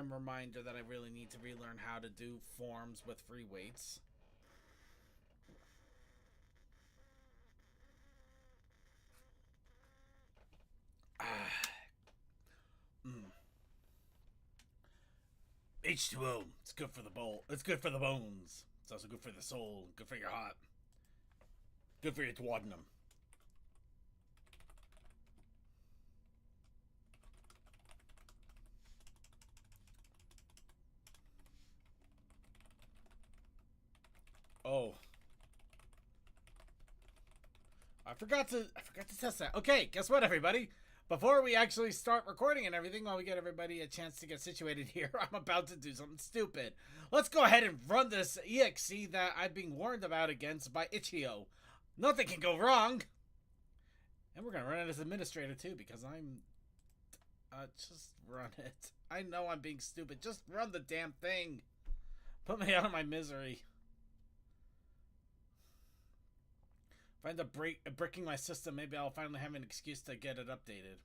grim reminder that I really need to relearn how to do forms with free weights. H2O. It's good for the bowl. It's good for the bones. It's also good for the soul. Good for your heart. Good for your duodenum. Oh. I forgot to test that. Okay, guess what, everybody? Before we actually start recording and everything, while we get everybody a chance to get situated here, I'm about to do something stupid. Let's go ahead and run this EXE that I'm being warned about against by Ichio. Nothing can go wrong. And we're going to run it as administrator, too, because I'm... just run it. I know I'm being stupid. Just run the damn thing. Put me out of my misery. If I end up breaking my system, maybe I'll finally have an excuse to get it updated.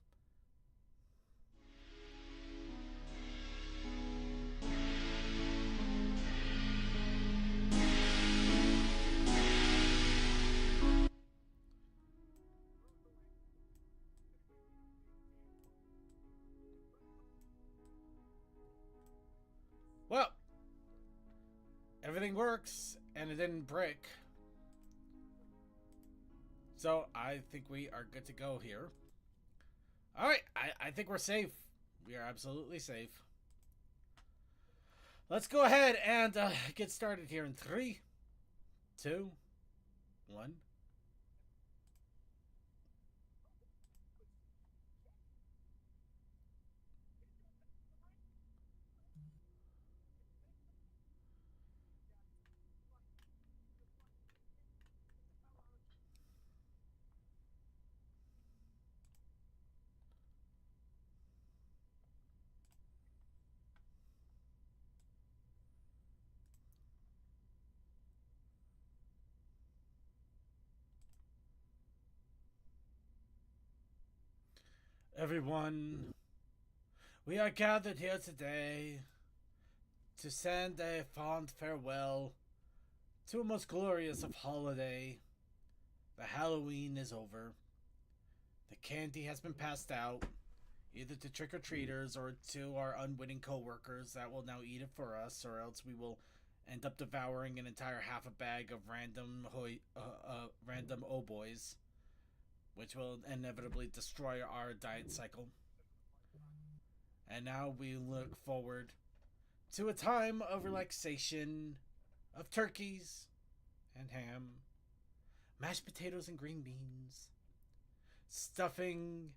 Well, everything works, and it didn't break. So, I think we are good to go here. Alright, I think we're safe. We are absolutely safe. Let's go ahead and get started here in 3, 2, 1. Everyone, we are gathered here today to send a fond farewell to a most glorious of holiday. The Halloween is over. The candy has been passed out, either to trick-or-treaters or to our unwitting co-workers that will now eat it for us, or else we will end up devouring an entire half a bag of random oh boys, which will inevitably destroy our diet cycle. And now we look forward to a time of relaxation, of turkeys and ham, mashed potatoes and green beans, stuffing,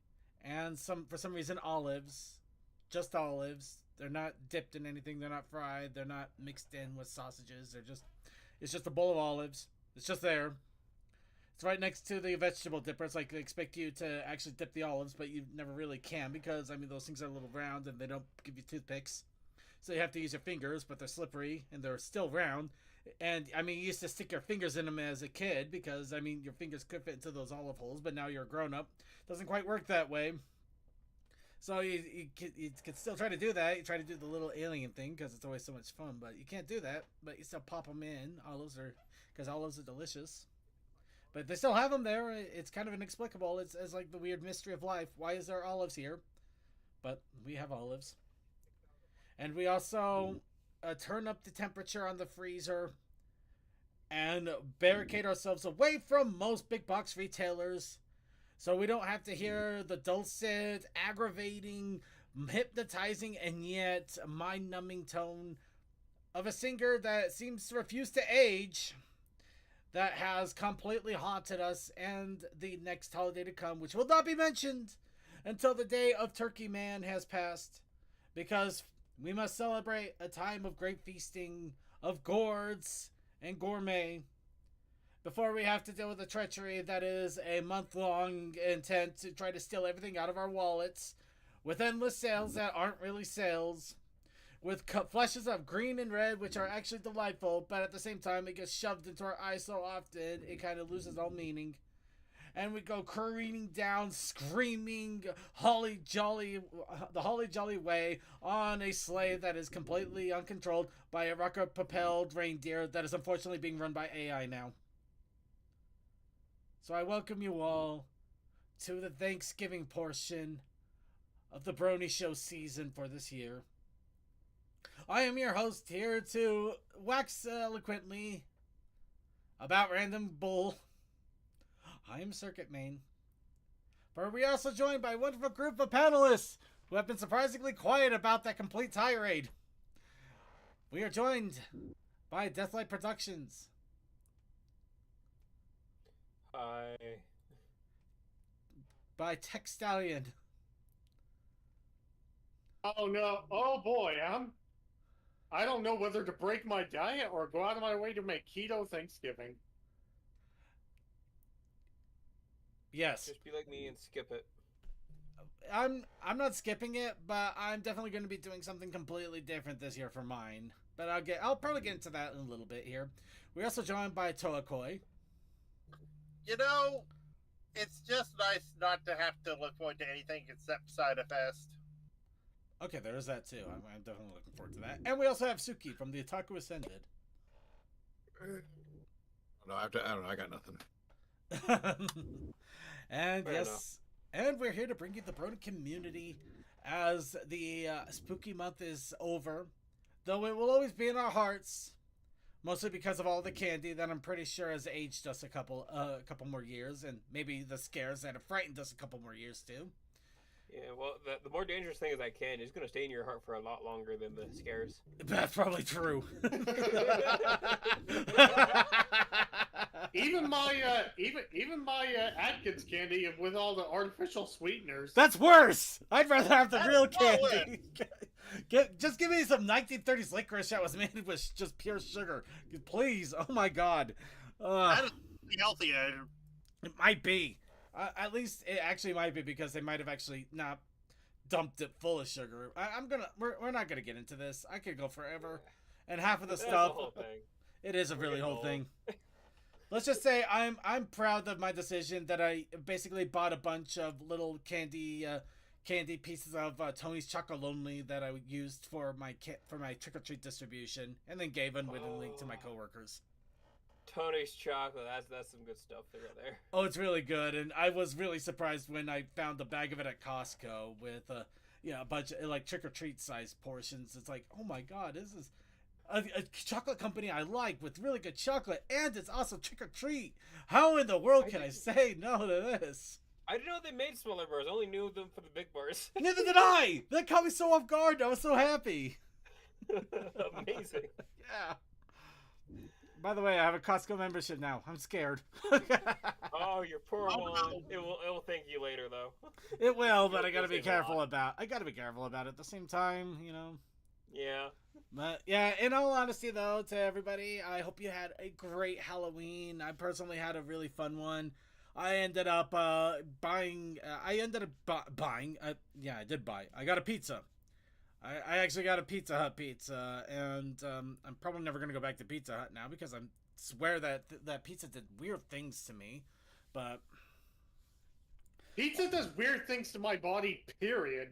and for some reason olives. Just olives. They're not dipped in anything, they're not fried, they're not mixed in with sausages, it's just a bowl of olives. It's just there. It's right next to the vegetable dipper. It's like they expect you to actually dip the olives, but you never really can because, I mean, those things are a little round and they don't give you toothpicks. So you have to use your fingers, but they're slippery and they're still round. And, I mean, you used to stick your fingers in them as a kid because, I mean, your fingers could fit into those olive holes, but now you're a grown-up. Doesn't quite work that way. So you can still try to do that. You try to do the little alien thing because it's always so much fun, but you can't do that. But you still pop them in. Because olives are delicious. But they still have them there. It's kind of inexplicable. It's like the weird mystery of life. Why is there olives here? But we have olives. And we also turn up the temperature on the freezer and barricade ourselves away from most big box retailers so we don't have to hear the dulcet, aggravating, hypnotizing, and yet mind-numbing tone of a singer that seems to refuse to age, that has completely haunted us and the next holiday to come, which will not be mentioned until the day of Turkey Man has passed, because we must celebrate a time of great feasting, of gourds and gourmet, before we have to deal with the treachery that is a month-long intent to try to steal everything out of our wallets, with endless sales that aren't really sales, with flashes of green and red, which are actually delightful, but at the same time, it gets shoved into our eyes so often, it kind of loses all meaning. and we go careening down, screaming holly jolly, the holly jolly way on a sleigh that is completely uncontrolled by a rocket-propelled reindeer that is unfortunately being run by AI now. So I welcome you all to the Thanksgiving portion of the Brony Show season for this year. I am your host here to wax eloquently about random bull. I am Circuit Main. But we are also joined by a wonderful group of panelists who have been surprisingly quiet about that complete tirade. We are joined by Deathlight Productions. Hi. By Tech Stallion. Oh no! Oh boy! I don't know whether to break my diet or go out of my way to make keto Thanksgiving. Yes. Just be like me and skip it. I'm not skipping it, but I'm definitely going to be doing something completely different this year for mine. But I'll probably get into that in a little bit here. We're also joined by Toakoi. You know, it's just nice not to have to look forward to anything except Cider Fest. Okay, there is that too. I'm definitely looking forward to that. And we also have Suki from the Otaku Ascended. No, I don't know. I got nothing. And Fair yes, enough. and we're here to bring you the Brony community as the spooky month is over. Though it will always be in our hearts, mostly because of all the candy that I'm pretty sure has aged us a couple more years, and maybe the scares that have frightened us a couple more years too. Yeah, well, the more dangerous thing is that candy is going to stay in your heart for a lot longer than the scares. That's probably true. Even my Atkins candy with all the artificial sweeteners. That's worse. I'd rather have the That's real far candy. Just give me some 1930s licorice that was made with just pure sugar, please. Oh my god. That is healthier. It might be. At least it actually might be, because they might have actually not dumped it full of sugar. We're not gonna get into this. I could go forever, and half of the That's stuff. the whole thing. It is a really getting whole old. thing. Let's just say I'm proud of my decision that I basically bought a bunch of little candy pieces of Tony's Chocolonely that I used for my trick or treat distribution, and then gave unwittingly to my coworkers. Tony's chocolate, that's some good stuff right there. Oh, it's really good, and I was really surprised when I found a bag of it at Costco with a bunch of like trick or treat size portions. It's like, oh my god, this is a chocolate company I like with really good chocolate, and it's also trick or treat. How in the world can I say no to this? I didn't know they made smaller bars. I only knew them for the big bars. Neither did I. That caught me so off guard. I was so happy. Amazing. Yeah. By the way, I have a Costco membership now. I'm scared. Oh, your poor Oh, one. no. It will thank you later though. It will, but I gotta You'll be save a lot. careful about. I gotta be careful about it at the same time, you know. Yeah. But yeah, in all honesty though, to everybody, I hope you had a great Halloween. I personally had a really fun one. I ended up buying. Buying. Yeah, I did buy. I got a pizza. I actually got a Pizza Hut pizza, and I'm probably never gonna go back to Pizza Hut now because I swear that that pizza did weird things to me. But Pizza does weird things to my body. Period.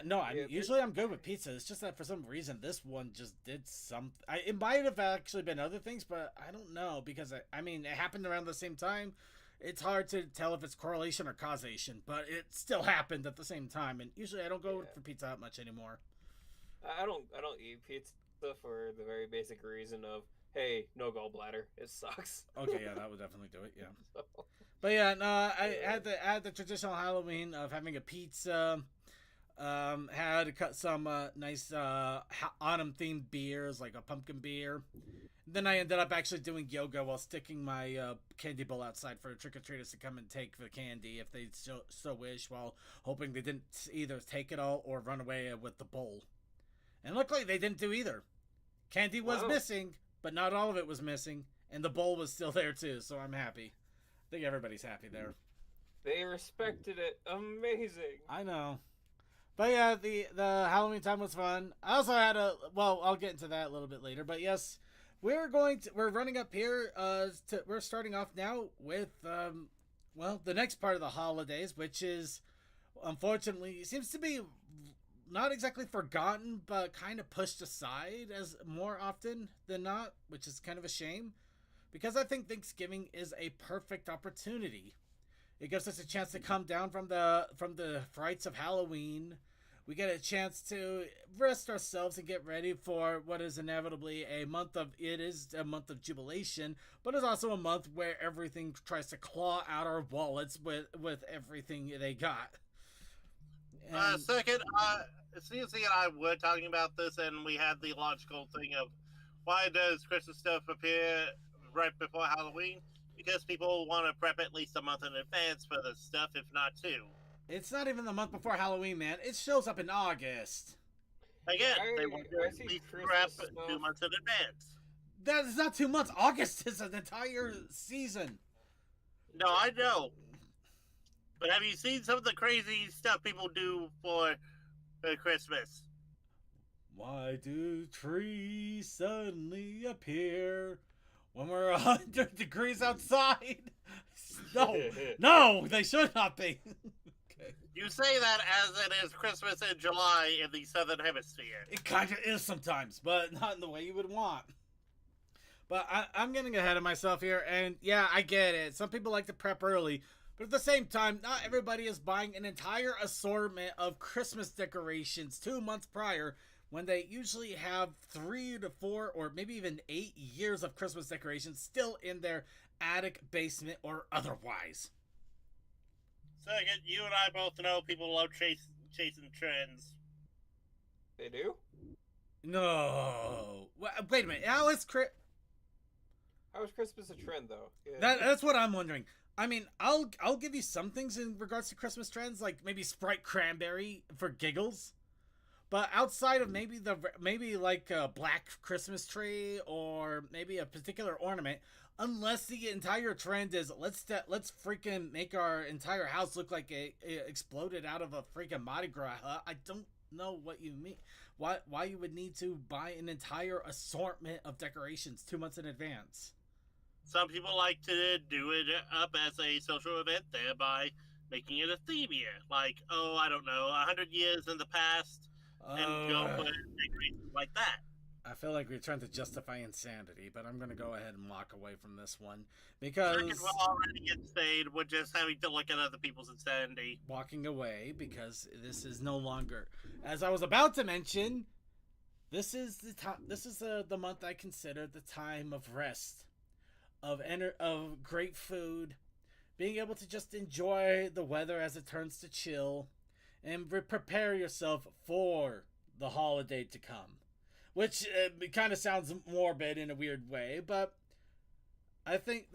Yeah, usually I'm good with pizza. It's just that for some reason this one just did something. It might have actually been other things, but I don't know because I mean it happened around the same time. It's hard to tell if it's correlation or causation, but it still happened at the same time. And usually I don't go for Pizza Hut much anymore. I don't eat pizza for the very basic reason of, hey, no gallbladder. It sucks. Okay, yeah, that would definitely do it. Yeah, but yeah, no, I had the traditional Halloween of having a pizza. Had cut some nice autumn themed beers like a pumpkin beer. Then I ended up actually doing yoga while sticking my candy bowl outside for trick or treaters to come and take the candy if they so wish, while hoping they didn't either take it all or run away with the bowl. And luckily they didn't do either. Candy was Wow. missing, but not all of it was missing, and the bowl was still there too, so I'm happy. I think everybody's happy there. They respected it. Amazing. I know. But yeah, the Halloween time was fun. I also had I'll get into that a little bit later, but yes, we're running up here we're starting off now with well, the next part of the holidays, which is unfortunately seems to be not exactly forgotten, but kind of pushed aside as more often than not, which is kind of a shame, because I think Thanksgiving is a perfect opportunity. It gives us a chance to come down from the frights of Halloween. We get a chance to rest ourselves and get ready for what is inevitably a month of jubilation, but it's also a month where everything tries to claw out our wallets with everything they got. And, Second, Susie and I were talking about this, and we had the logical thing of why does Christmas stuff appear right before Halloween? Because people want to prep at least a month in advance for this stuff, if not two. it's not even the month before Halloween, man. It shows up in August. Again, they I want to at see least Christmas prep stuff. 2 months in advance. That is not 2 months. August is an entire season. No, I know. But have you seen some of the crazy stuff people do for Christmas? Why do trees suddenly appear when we're 100 degrees outside? No, they should not be. Okay. You say that as it is Christmas in July in the Southern Hemisphere. It kind of is sometimes, but not in the way you would want. But I'm getting ahead of myself here, and yeah, I get it. Some people like to prep early, but at the same time, not everybody is buying an entire assortment of Christmas decorations 2 months prior when they usually have 3 to 4 or maybe even 8 years of Christmas decorations still in their attic, basement, or otherwise. Second, you and I both know people love chasing trends. They do? No. Wait a minute. How is How is Christmas a trend, though? Yeah. That's what I'm wondering. I mean, I'll give you some things in regards to Christmas trends, like maybe Sprite Cranberry for giggles. But outside of maybe like a black Christmas tree or maybe a particular ornament, unless the entire trend is let's freaking make our entire house look like it exploded out of a freaking Mardi Gras hut, I don't know what you mean. Why you would need to buy an entire assortment of decorations 2 months in advance? Some people like to do it up as a social event, thereby making it a theme year. Like, oh, I don't know, 100 years in the past, and go for decorations like that. I feel like we're trying to justify insanity, but I'm going to go ahead and walk away from this one because Second, we'll already get stayed. We're just having to look at other people's insanity. walking away because this is no longer, as I was about to mention, this is the time. This is the month I consider the time of rest, of great food, being able to just enjoy the weather as it turns to chill, and prepare yourself for the holiday to come. Which kind of sounds morbid in a weird way, but I think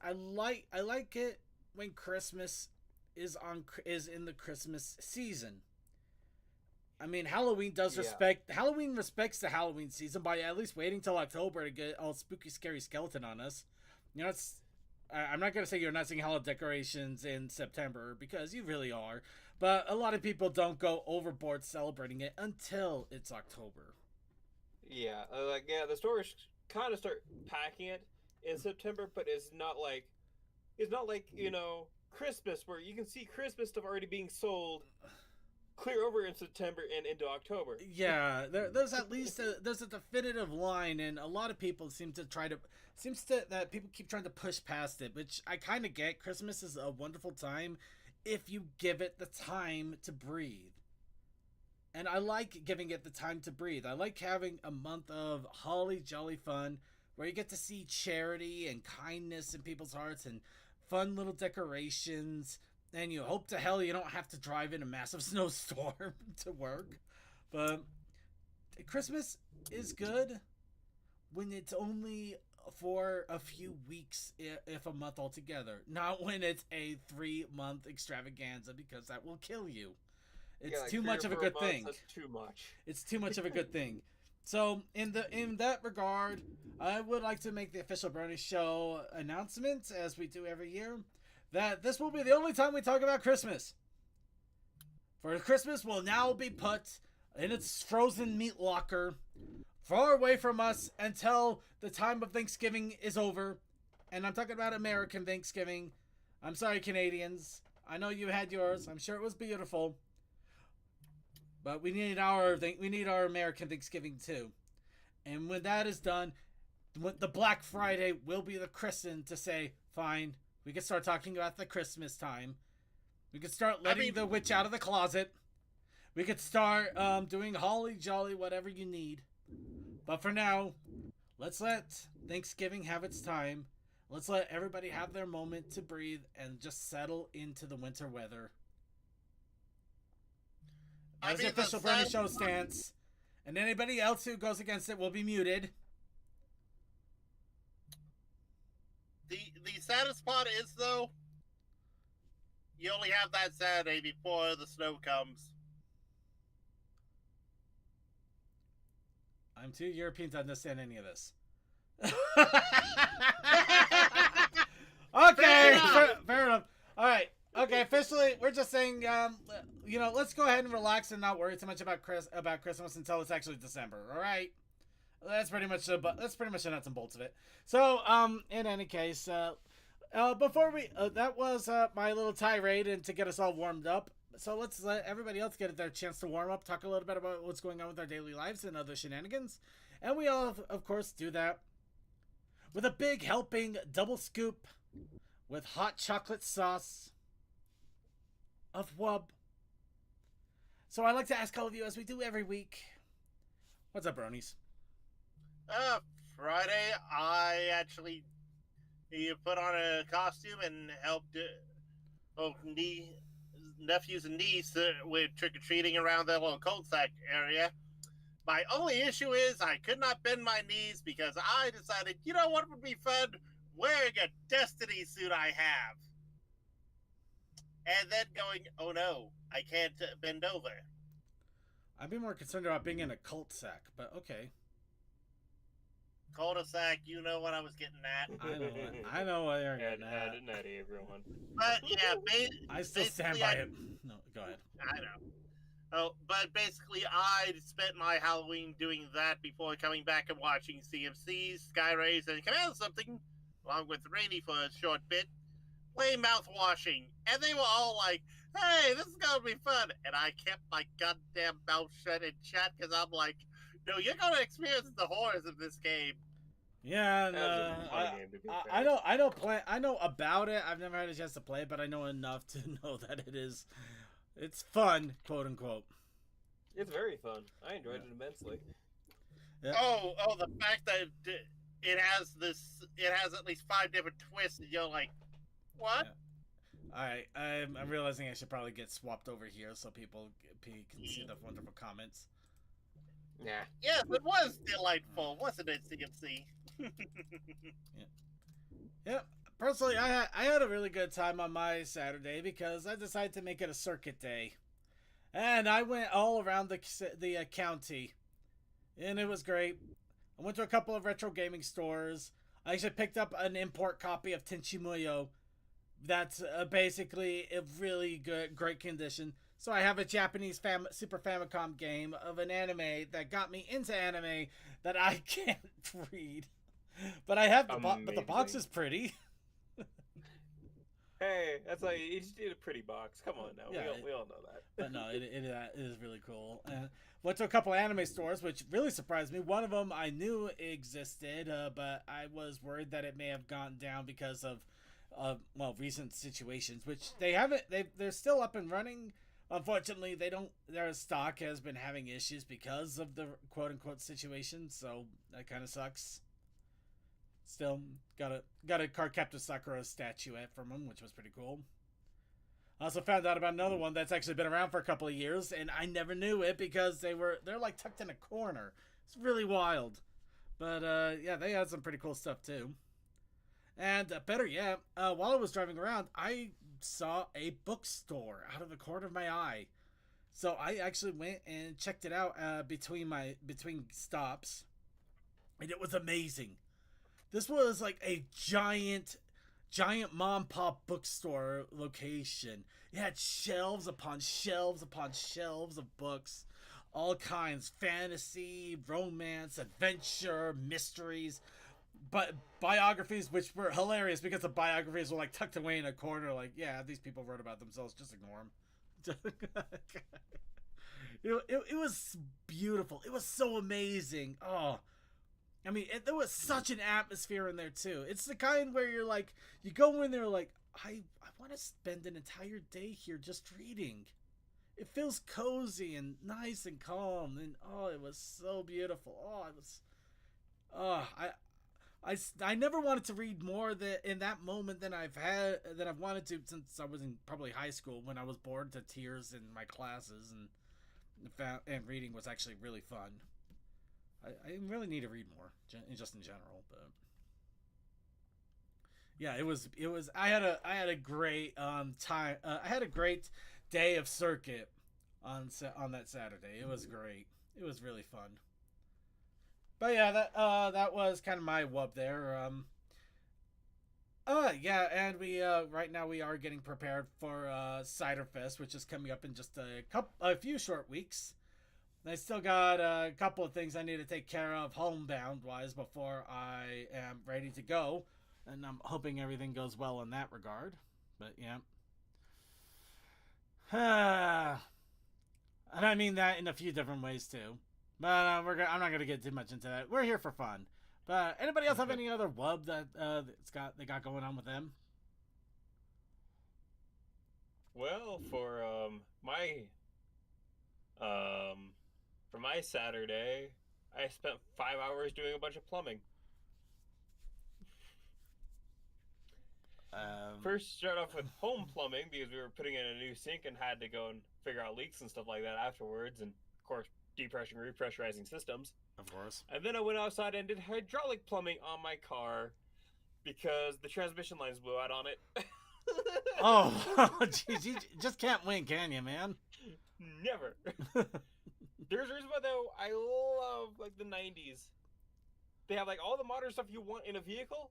I like it when Christmas is in the Christmas season. I mean, Halloween respects the Halloween season by at least waiting till October to get all spooky, scary skeleton on us. You know, I'm not gonna say you're not seeing holiday decorations in September because you really are, but a lot of people don't go overboard celebrating it until it's October. Yeah, the stores kind of start packing it in September, but it's not like Christmas where you can see Christmas stuff already being sold clear over in September and into October. Yeah, there's at least there's a definitive line, and a lot of people that people keep trying to push past it, which I kind of get. Christmas is a wonderful time if you give it the time to breathe. And I like giving it the time to breathe. I like having a month of holly jolly fun where you get to see charity and kindness in people's hearts and fun little decorations. And you hope to hell you don't have to drive in a massive snowstorm to work. But Christmas is good when it's only for a few weeks, if a month altogether. Not when it's a 3-month extravaganza, because that will kill you. It's too much of a good thing. That's too much. It's too much of a good thing. So in that regard, I would like to make the official Brony Show announcement, as we do every year, that this will be the only time we talk about Christmas. For Christmas will now be put in its frozen meat locker, far away from us until the time of Thanksgiving is over. And I'm talking about American Thanksgiving. I'm sorry, Canadians. I know you had yours. I'm sure it was beautiful. But we need our American Thanksgiving too. And when that is done, the Black Friday will be the christen to say, fine, we can start talking about the Christmas time. We can start letting the witch out of the closet. We could start doing holly jolly, whatever you need. But for now, let's let Thanksgiving have its time. Let's let everybody have their moment to breathe and just settle into the winter weather. That's the official Brony show stance. And anybody else who goes against it will be muted. The saddest part is, though, you only have that Saturday before the snow comes. I'm too European to understand any of this. Okay, fair enough. All right. Okay, officially, we're just saying, let's go ahead and relax and not worry too much about Christmas until it's actually December. All right, that's pretty much the nuts and bolts of it. So, in any case, before we, that was my little tirade and to get us all warmed up. So let's let everybody else get their chance to warm up, talk a little bit about what's going on with our daily lives and other shenanigans, and we all, of course, do that with a big helping double scoop with hot chocolate sauce of wub. So I'd like to ask all of you, as we do every week, what's up, Bronies? Friday, I actually put on a costume and helped nephews and niece with trick-or-treating around that little cul-de-sac area. My only issue is I could not bend my knees because I decided, you know what would be fun? Wearing a Destiny suit I have. And then going, oh no, I can't bend over. I'd be more concerned about being in a cul-de-sac, but okay. Cul-de-sac, you know what I was getting at. I know what you're getting at. Not everyone. But yeah, I still stand by it. No, go ahead. I know. Oh, but basically, I spent my Halloween doing that before coming back and watching CMC, Skyrays, and Command Something, along with Rainy for a short bit, play mouth-washing. And they were all like, hey, this is going to be fun. And I kept my goddamn mouth shut in chat because I'm like, no, you're going to experience the horrors of this game. Yeah, I know about it. I've never had a chance to play it, but I know enough to know that it's fun, quote unquote. It's very fun. I enjoyed it immensely. Yeah. Oh, the fact that it has at least 5 different twists, and you're like, what? Yeah. Alright, I'm realizing I should probably get swapped over here so people can see the wonderful comments. Yeah. Yes, it was delightful, wasn't it, CMC? Yeah. Personally, I had a really good time on my Saturday because I decided to make it a circuit day. And I went all around the county. And it was great. I went to a couple of retro gaming stores. I actually picked up an import copy of Tenchi Muyo. That's basically a really great condition. So I have a Japanese Super Famicom game of an anime that got me into anime that I can't read. But I have but the box is pretty. Hey, that's like you just need a pretty box. Come on now, yeah, we all know that. But no, it is really cool. Went to a couple anime stores, which really surprised me. One of them I knew existed, but I was worried that it may have gone down because of recent situations, which they haven't. They're still up and running. Unfortunately, their stock has been having issues because of the quote unquote situation, so that kind of sucks. Still got a Cardcaptor Sakura statuette from them, which was pretty cool. I also found out about another one that's actually been around for a couple of years, and I never knew it because they're like tucked in a corner. It's really wild. But yeah, they had some pretty cool stuff too. And better yet, while I was driving around, I saw a bookstore out of the corner of my eye. So I actually went and checked it out between stops, and it was amazing. This was like a giant mom pop bookstore location. It had shelves upon shelves upon shelves of books, all kinds: fantasy, romance, adventure, mysteries. but biographies, which were hilarious because the biographies were like tucked away in a corner. Like, yeah, these people wrote about themselves. Just ignore them. It was beautiful. It was so amazing. Oh, I mean, there was such an atmosphere in there too. It's the kind where you're like, you go in there like, I want to spend an entire day here just reading. It feels cozy and nice and calm, and oh, it was so beautiful. Oh, it was, oh, I never wanted to read more in that moment than I've wanted to since I was in probably high school when I was bored to tears in my classes and reading was actually really fun. I really need to read more, just in general, but yeah, it was. I had a great time. I had a great day of circuit on that Saturday. It was great. It was really fun. But yeah, that was kind of my wub there. Yeah, and we right now we are getting prepared for Cider Fest, which is coming up in just a few short weeks. I still got a couple of things I need to take care of homebound wise before I am ready to go, and I'm hoping everything goes well in that regard. But yeah, and I mean that in a few different ways too. But I'm not gonna get too much into that. We're here for fun. But anybody else have any other wub that they got going on with them? Well, for my Saturday, I spent 5 hours doing a bunch of plumbing. First, start off with home plumbing because we were putting in a new sink and had to go and figure out leaks and stuff like that afterwards, and of course, depressuring, repressurizing systems. Of course. And then I went outside and did hydraulic plumbing on my car because the transmission lines blew out on it. Oh, jeez, you just can't win, can you, man? Never. There's a reason why, though, I love, like, the 90s. They have, like, all the modern stuff you want in a vehicle,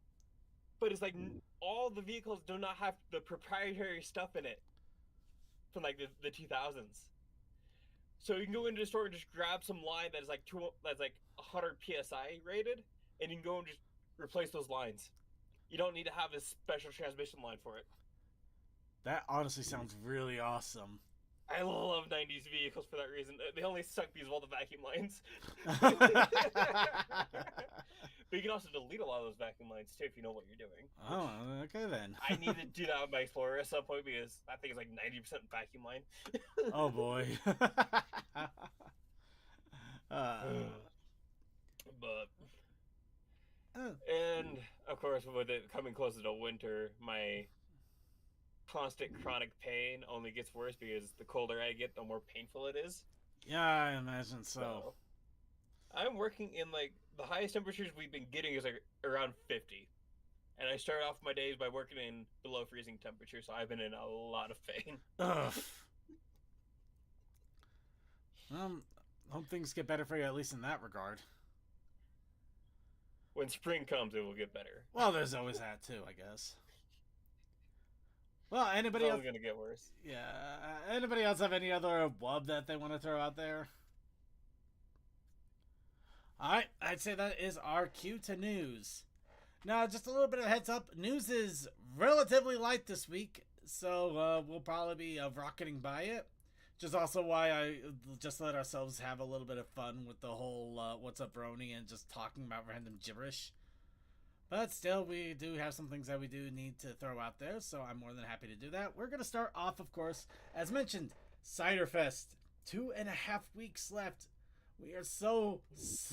but it's like all the vehicles do not have the proprietary stuff in it from, like, the 2000s. So you can go into the store and just grab some line that's like 100 psi rated, and you can go and just replace those lines. You don't need to have a special transmission line for it. That honestly sounds really awesome. I love 90s vehicles for that reason. They only suck because of all the vacuum lines. But you can also delete a lot of those vacuum lines too if you know what you're doing. Oh, okay then. I need to do that with my Explorer at some point because that thing is like 90% vacuum line. Oh boy. And of course, with it coming closer to winter, my constant chronic pain only gets worse because the colder I get, the more painful it is. Yeah, I imagine so. I'm working in like the highest temperatures we've been getting is like around 50. And I start off my days by working in below freezing temperatures, so I've been in a lot of pain. Ugh. Hope things get better for you, at least in that regard. When spring comes, it will get better. Well, there's always that too, I guess. Well, anybody else? It's gonna get worse. Yeah. Anybody else have any other wub that they want to throw out there? Alright, I'd say that is our cue to news. Now, just a little bit of heads up. News is relatively light this week, so we'll probably be rocketing by it. Which is also why I just let ourselves have a little bit of fun with the whole What's Up Brony and just talking about random gibberish. But still, we do have some things that we do need to throw out there, so I'm more than happy to do that. We're going to start off, of course, as mentioned, Cider Fest. 2.5 weeks left. We are so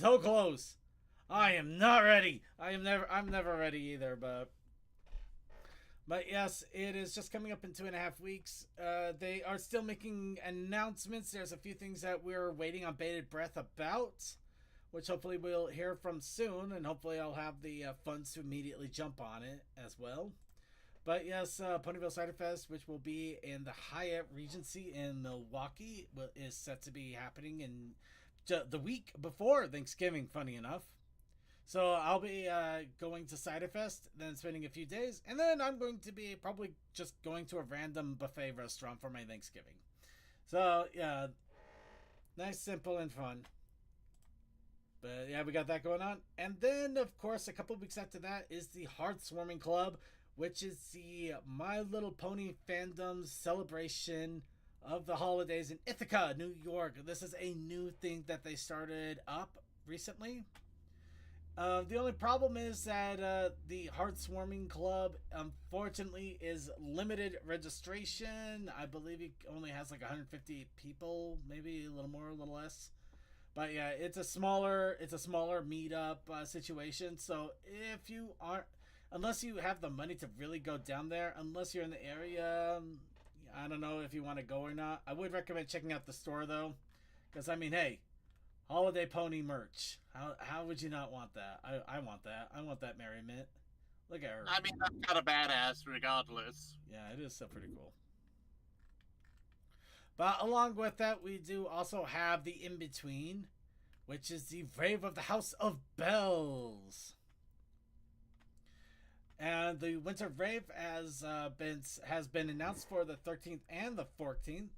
close. I am not ready. I'm never ready either, but yes, it is just coming up in 2.5 weeks. They are still making announcements. There's a few things that we're waiting on bated breath about, which hopefully we'll hear from soon, and hopefully I'll have the funds to immediately jump on it as well. But yes, Ponyville Cider Fest, which will be in the Hyatt Regency in Milwaukee, is set to be happening in the week before Thanksgiving, funny enough. So I'll be going to Cider Fest, then spending a few days, and then I'm going to be probably just going to a random buffet restaurant for my Thanksgiving. So yeah, nice, simple, and fun. But yeah, we got that going on. And then, of course, a couple weeks after that is the Heartswarming Club, which is the My Little Pony fandom's celebration of the holidays in Ithaca, New York. This is a new thing that they started up recently. The only problem is that the Heartswarming Club, unfortunately, is limited registration. I believe it only has like 150 people, maybe a little more, a little less. But yeah, it's a smaller meetup situation. So if you aren't, unless you have the money to really go down there, unless you're in the area, I don't know if you want to go or not. I would recommend checking out the store though, because I mean, hey, holiday pony merch. How would you not want that? I want that. I want that Merry Mint. Look at her. I mean, that's kind of badass, regardless. Yeah, it is so pretty cool. But along with that, we do also have the in-between, which is the Rave of the House of Bells. And the Winter Rave has been announced for the 13th and the 14th.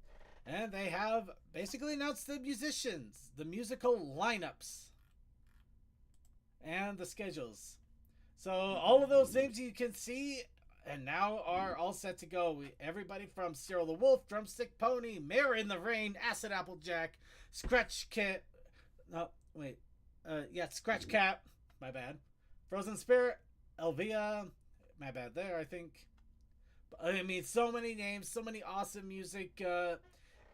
And they have basically announced the musicians, the musical lineups, and the schedules. So all of those names you can see and now are all set to go. Everybody from Cyril the Wolf, Drumstick Pony, Mare in the Rain, Acid Applejack, Scratch Cat. No, wait. Scratch Cat. My bad. Frozen Spirit, Elvia. My bad there, I think. I mean, so many names, so many awesome music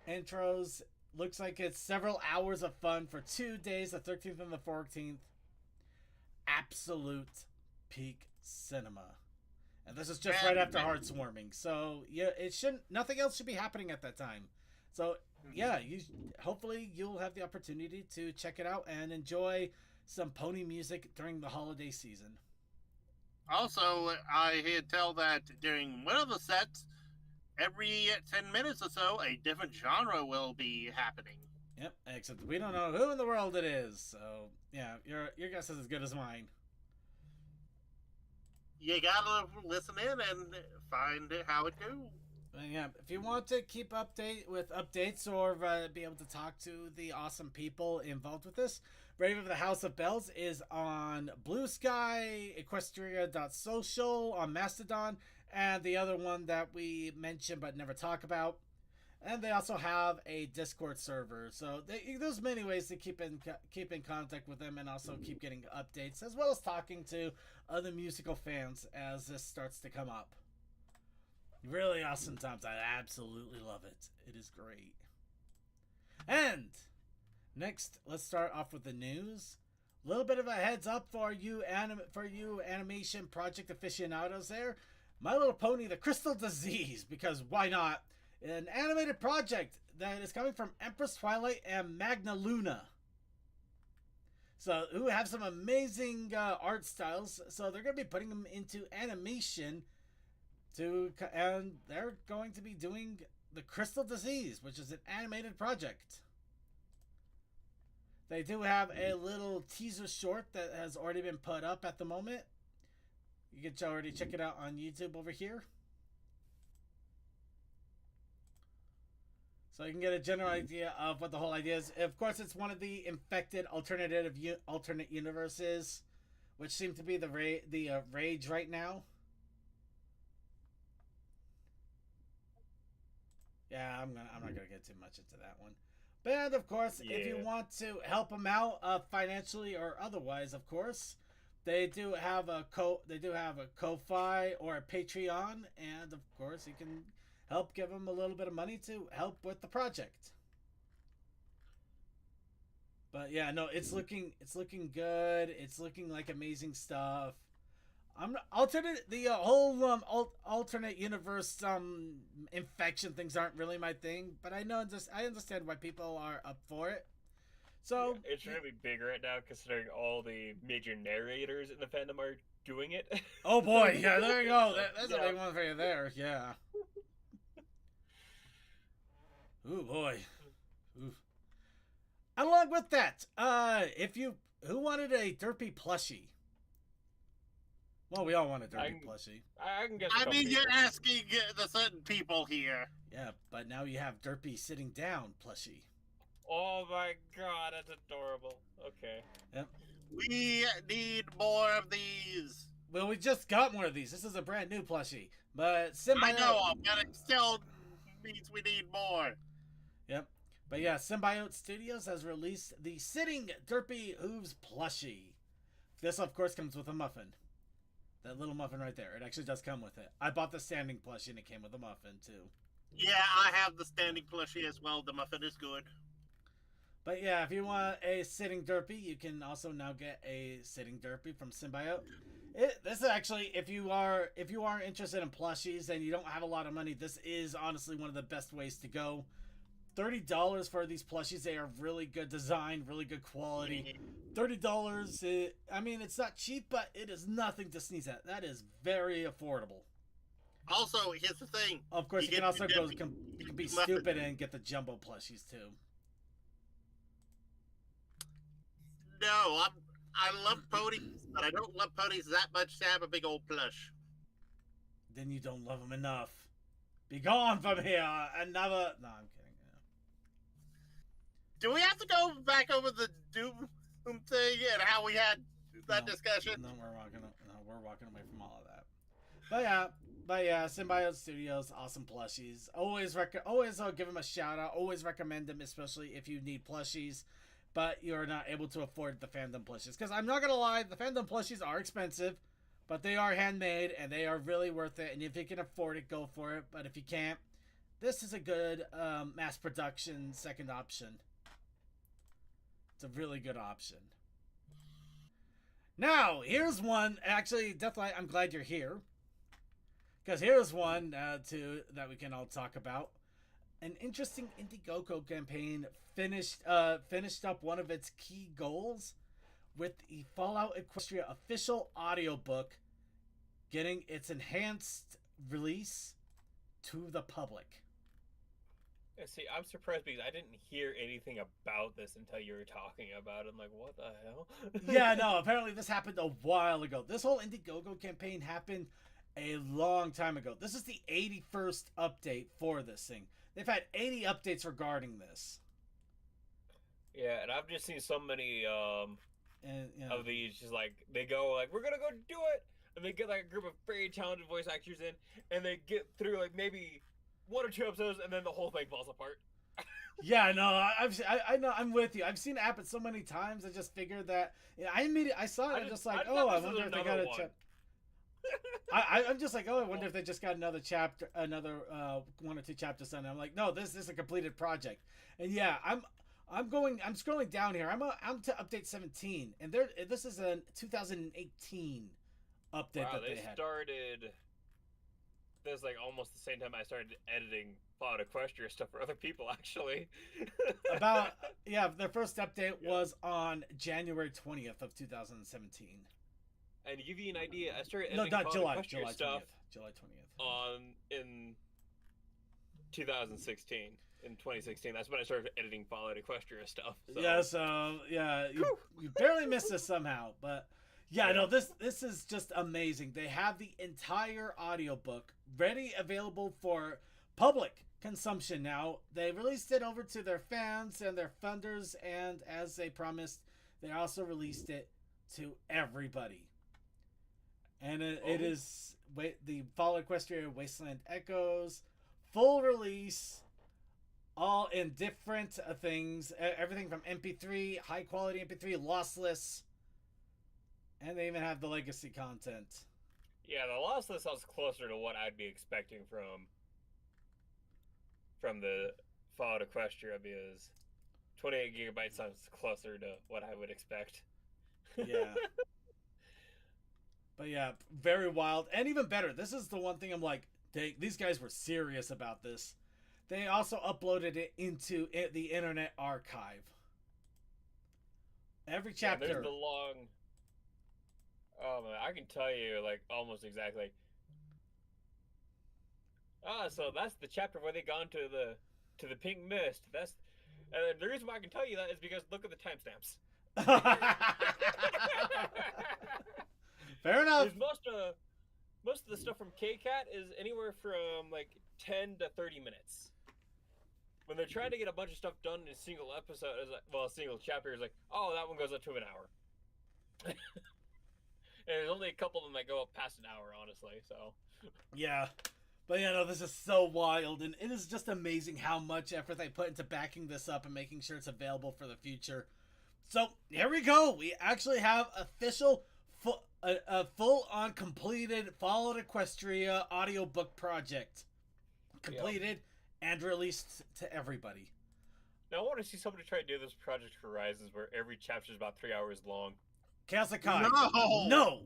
intros. Looks like it's several hours of fun for 2 days, the 13th and the 14th. Absolute peak cinema. And this is just right after Heartswarming. So, yeah, nothing else should be happening at that time. So, yeah, hopefully you'll have the opportunity to check it out and enjoy some pony music during the holiday season. Also, I hear tell that during one of the sets, every 10 minutes or so, a different genre will be happening. Yep, except we don't know who in the world it is. So, yeah, your guess is as good as mine. You gotta listen in and find how it goes. Yeah, if you want to keep with updates or be able to talk to the awesome people involved with this, Brave of the House of Bells is on Blue Sky, Equestria.social, on Mastodon, and the other one that we mentioned but never talk about. And they also have a Discord server, so there's many ways to keep in contact with them and also keep getting updates, as well as talking to other musical fans as this starts to come up. Really awesome times. I absolutely love it. It is great. And next, let's start off with the news. A little bit of a heads up for you animation project aficionados there. My Little Pony: The Crystal Disease, because why not? An animated project that is coming from Empress Twilight and Magna Luna. So, who have some amazing art styles. So, they're going to be putting them into animation. And they're going to be doing The Crystal Disease, which is an animated project. They do have a little teaser short that has already been put up at the moment. You can already check it out on YouTube over here. So you can get a general idea of what the whole idea is. Of course, it's one of the infected alternate universes, which seem to be the rage right now. Yeah, I'm not gonna get too much into that one. But of course, if you want to help them out financially or otherwise, of course, they do have a Ko-fi or a Patreon, and of course, you can help give them a little bit of money to help with the project. But yeah, no, it's looking good. It's looking like amazing stuff. Alternate universe infection things aren't really my thing, but I understand why people are up for it. So yeah, it's really big right now, considering all the major narrators in the fandom are doing it. Oh boy, yeah, there you go. That's a big one for you there. Yeah. Ooh boy. Ooh. Along with that, who wanted a derpy plushie? Well, we all want a derpy plushie. I can guess. I mean, you're asking the certain people here. Yeah, but now you have derpy sitting down plushie. Oh my god, that's adorable. Okay. We need more of these. Well, we just got more of these. This is a brand new plushie. But I Symbiote... know, but it still means we need more. Yep. But yeah, Symbiote Studios has released the Sitting Derpy Hooves plushie. This, of course, comes with a muffin. That little muffin right there. It actually does come with it. I bought the standing plushie and it came with a muffin, too. Yeah, I have the standing plushie as well. The muffin is good. But yeah, if you want a Sitting Derpy, you can also now get a Sitting Derpy from Symbiote. This is actually, if you are interested in plushies and you don't have a lot of money, this is honestly one of the best ways to go. $30 for these plushies. They are really good design, really good quality. $30. I mean, it's not cheap, but it is nothing to sneeze at. That is very affordable. Also, here's the thing. Of course, you can also go. You can be stupid and get the jumbo plushies too. No, I love ponies, but I don't love ponies that much to have a big old plush. Then you don't love them enough. Be gone from here. Another. No, I'm kidding. Do we have to go back over the Doom thing and how we had that discussion? No, we're walking away from all of that. But yeah, Symbiote Studios, awesome plushies. Always give them a shout out. Always recommend them, especially if you need plushies, but you're not able to afford the fandom plushies. Because I'm not gonna lie, the fandom plushies are expensive, but they are handmade and they are really worth it. And if you can afford it, go for it. But if you can't, this is a good mass production second option. It's a really good option. Now, here's one. Actually, Deathlight, I'm glad you're here. Because here's one, too, that we can all talk about. An interesting Indiegogo campaign finished up one of its key goals with the Fallout Equestria official audiobook getting its enhanced release to the public. See, I'm surprised because I didn't hear anything about this until you were talking about it. I'm like, what the hell? Yeah, no, apparently this happened a while ago. This whole Indiegogo campaign happened a long time ago. This is the 81st update for this thing. They've had 80 updates regarding this. Yeah, and I've just seen so many of these, just like, they go, like, we're gonna go do it! And they get, like, a group of very talented voice actors in, and they get through, like, maybe 1 or 2 episodes, and then the whole thing falls apart. Yeah, no, I know, I'm with you. I've seen it happen so many times. I just figured that. I saw it. I'm just like, oh, I wonder if they got a chapter. I'm just like, oh, I wonder if they just got another chapter, another 1 or 2 chapters done. I'm like, no, this is a completed project. And yeah, I'm scrolling down here. I'm to update 17, and this is a 2018 update that they had. Started. This like almost the same time I started editing Fallout Equestria stuff for other people, actually. Their first update was on January 20th of 2017. And to give you an idea, I started No, editing not Fallout July. Equestria July 20th. stuff July 20th. in 2016. In 2016, that's when I started editing Fallout Equestria stuff. So. Yeah, so yeah, you barely missed this somehow, but yeah, no, this is just amazing. They have the entire audiobook ready, available for public consumption now. They released it over to their fans and their funders, and as they promised, they also released it to everybody. And it is the Fallout Equestria Wasteland Echoes full release, all in different things, everything from MP3, high quality MP3, lossless, and they even have the legacy content. Yeah, the lossless sounds closer to what I'd be expecting from the Fallout Equestria, because 28 gigabytes sounds closer to what I would expect. Yeah. But yeah, very wild. And even better, this is the one thing I'm like, these guys were serious about this. They also uploaded it into the Internet Archive. Every chapter. Yeah, there's the long... Oh man, I can tell you like almost exactly. So that's the chapter where they gone to the pink mist. That's and the reason why I can tell you that is because look at the timestamps. Fair enough. Most of the stuff from KCAT is anywhere from like 10 to 30 minutes. when they're trying to get a bunch of stuff done in a single episode, is like, well, a single chapter is like, oh, that one goes up to an hour. And there's only a couple of them that go up past an hour, honestly. So. Yeah. But yeah, no, this is so wild, and it is just amazing how much effort they put into backing this up and making sure it's available for the future. So here we go. We actually have official, a full-on completed Fallout Equestria audiobook project. Completed and released to everybody. Now I want to see somebody try to do this Project Horizons where every chapter is about 3 hours long. Chaos Akai. No!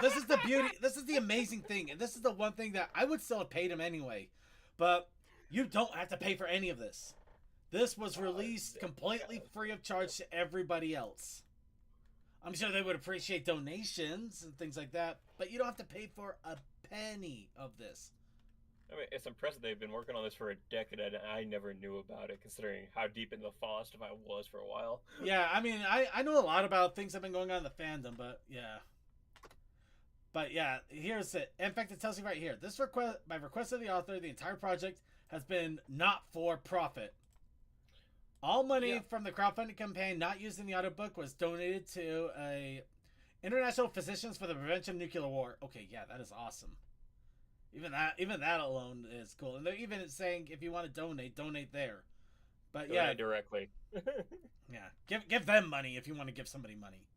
This is the beauty. This is the amazing thing. And this is the one thing that I would still have paid him anyway. But you don't have to pay for any of this. This was released completely free of charge to everybody else. I'm sure they would appreciate donations and things like that. But you don't have to pay for a penny of this. I mean, it's impressive they've been working on this for a decade, and I never knew about it, considering how deep into the Fallout stuff I was for a while. Yeah, I mean, I know a lot about things that have been going on in the fandom, but yeah. But yeah, here's it. In fact, it tells you right here. This request, by request of the author, the entire project has been not for profit. All money from the crowdfunding campaign not used in the audiobook was donated to a International Physicians for the Prevention of Nuclear War. Okay, yeah, that is awesome. Even that alone is cool. And they're even saying if you want to donate there. But donate directly. Yeah. Give them money if you want to give somebody money.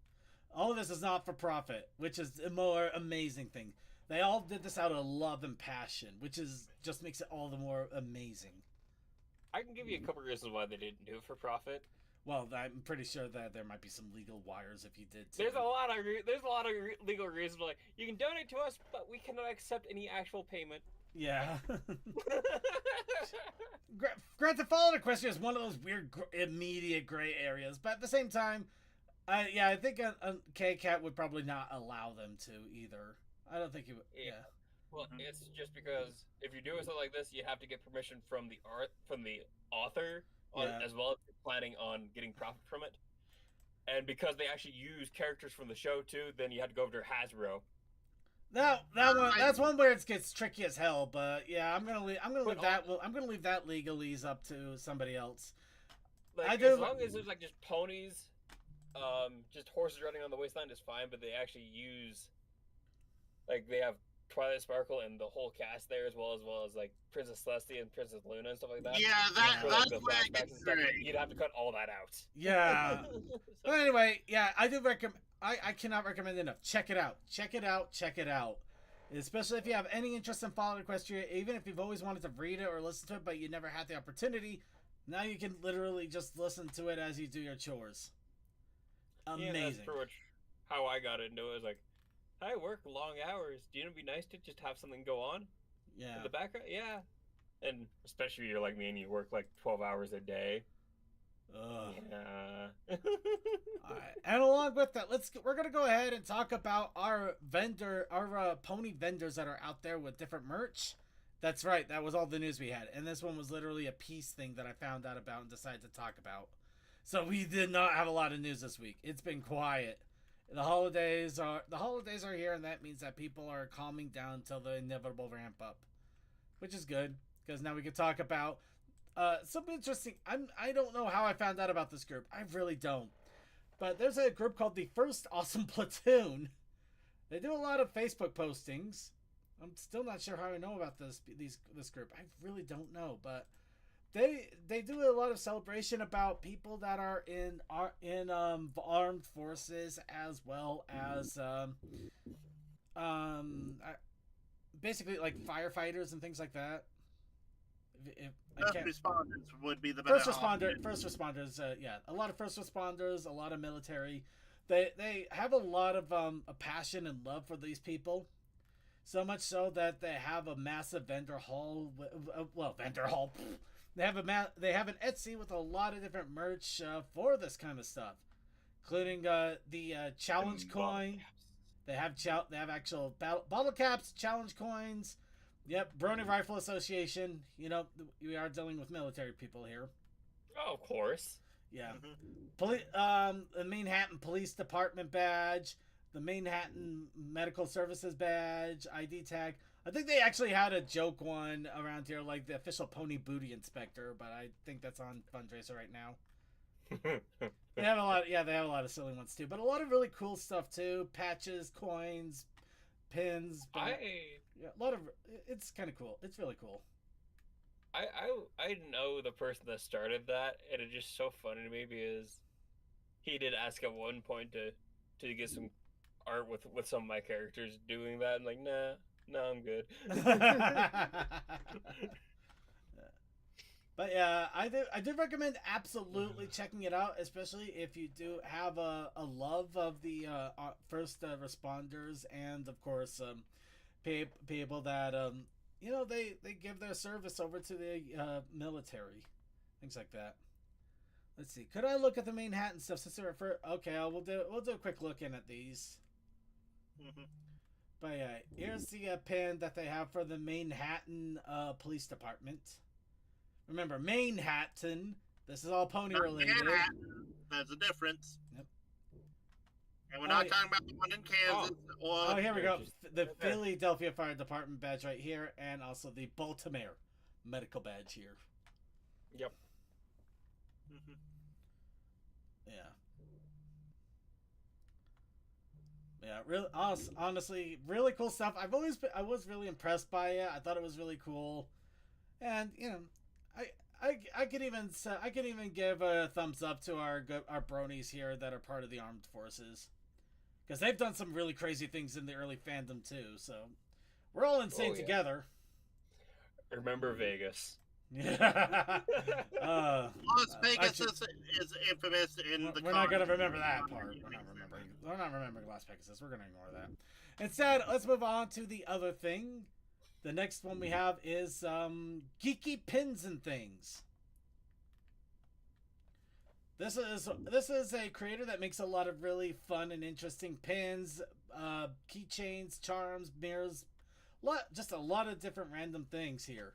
All of this is not for profit, which is a more amazing thing. They all did this out of love and passion, which is just makes it all the more amazing. I can give you a couple of reasons why they didn't do it for profit. Well, I'm pretty sure that there might be some legal wires if you did. There's a lot of legal reasons like you can donate to us, but we cannot accept any actual payment. Yeah. Granted, Fallout Equestria is one of those weird immediate gray areas, but at the same time, I think K-Cat would probably not allow them to either. I don't think he would. Yeah. Well, it's just because if you're doing something like this, you have to get permission from the author. As well as planning on getting profit from it. And because they actually use characters from the show too, then you have to go over to Hasbro. That's one where it gets tricky as hell, but yeah, I'm gonna leave that legalese up to somebody else. Like, as long as there's like just ponies, just horses running on the wasteland is fine, but they actually use, like, they have Twilight Sparkle and the whole cast there, as well as like Princess Celestia and Princess Luna and stuff like that. Yeah, that's where it gets great. You'd have to cut all that out. Yeah. But anyway, yeah, I do recommend. I cannot recommend enough. Check it out. Check it out. Check it out. Especially if you have any interest in Fallout Equestria, even if you've always wanted to read it or listen to it, but you never had the opportunity. Now you can literally just listen to it as you do your chores. Amazing. Yeah, that's pretty much how I got into it. It was like, I work long hours. Do you know it'd be nice to just have something go on? Yeah. In the background? Yeah. And especially if you're like me and you work like 12 hours a day. Ugh. Yeah. Alright. And along with that, we're gonna go ahead and talk about our pony vendors that are out there with different merch. That's right, that was all the news we had. And this one was literally a piece thing that I found out about and decided to talk about. So we did not have a lot of news this week. It's been quiet. The holidays are here, and that means that people are calming down till the inevitable ramp up, which is good because now we can talk about something interesting. I don't know how I found out about this group. I really don't. But there's a group called the First Awesome Platoon. They do a lot of Facebook postings. I'm still not sure how I know about this group. I really don't know, but they do a lot of celebration about people that are in armed forces, as well as basically like firefighters and things like that. First responders would be the better First responders, yeah, a lot of first responders, a lot of military. They have a lot of a passion and love for these people. So much so that they have a massive vendor hall. They have an Etsy with a lot of different merch for this kind of stuff, including the challenge coin. They have actual bottle caps, challenge coins. Yep, Brony Rifle Association. You know, we are dealing with military people here. Oh, of course. Yeah. The Manhattan Police Department badge, the Manhattan Medical Services badge, ID tag. I think they actually had a joke one around here, like the official pony booty inspector, but I think that's on Fundraiser right now. They have a lot. They have a lot of silly ones too, but a lot of really cool stuff too. Patches, coins, pins. Yeah, a lot of. It's kind of cool. It's really cool. I know the person that started that, and it's just so funny to me because he did ask at one point to get some art with some of my characters doing that. I'm like, nah, I'm good. But yeah, I do recommend absolutely checking it out, especially if you do have a love of the first responders and of course people that they give their service over to the military, things like that. Let's see. Could I look at the Manhattan stuff since they're for? Okay, we'll do a quick look in at these. Mm-hmm. But yeah, here's the pin that they have for the Manhattan Police Department. Remember, Manhattan. This is all pony related. Manhattan. There's a difference. Yep. And we're not talking about the one in Kansas. Oh, here we go. The Philadelphia Fire Department badge right here, and also the Baltimore medical badge here. Yep. Mm-hmm. Yeah. Yeah, really, honestly, really cool stuff. I was really impressed by it. I thought it was really cool, and I could even give a thumbs up to our bronies here that are part of the armed forces, because they've done some really crazy things in the early fandom too. So we're all insane together. Remember Vegas. Yeah. Las Vegas is infamous in the. We're not gonna remember that part. We're not remembering Las Vegas. We're gonna ignore that. Instead, let's move on to the other thing. The next one we have is geeky pins and things. This is a creator that makes a lot of really fun and interesting pins, keychains, charms, mirrors, just a lot of different random things here.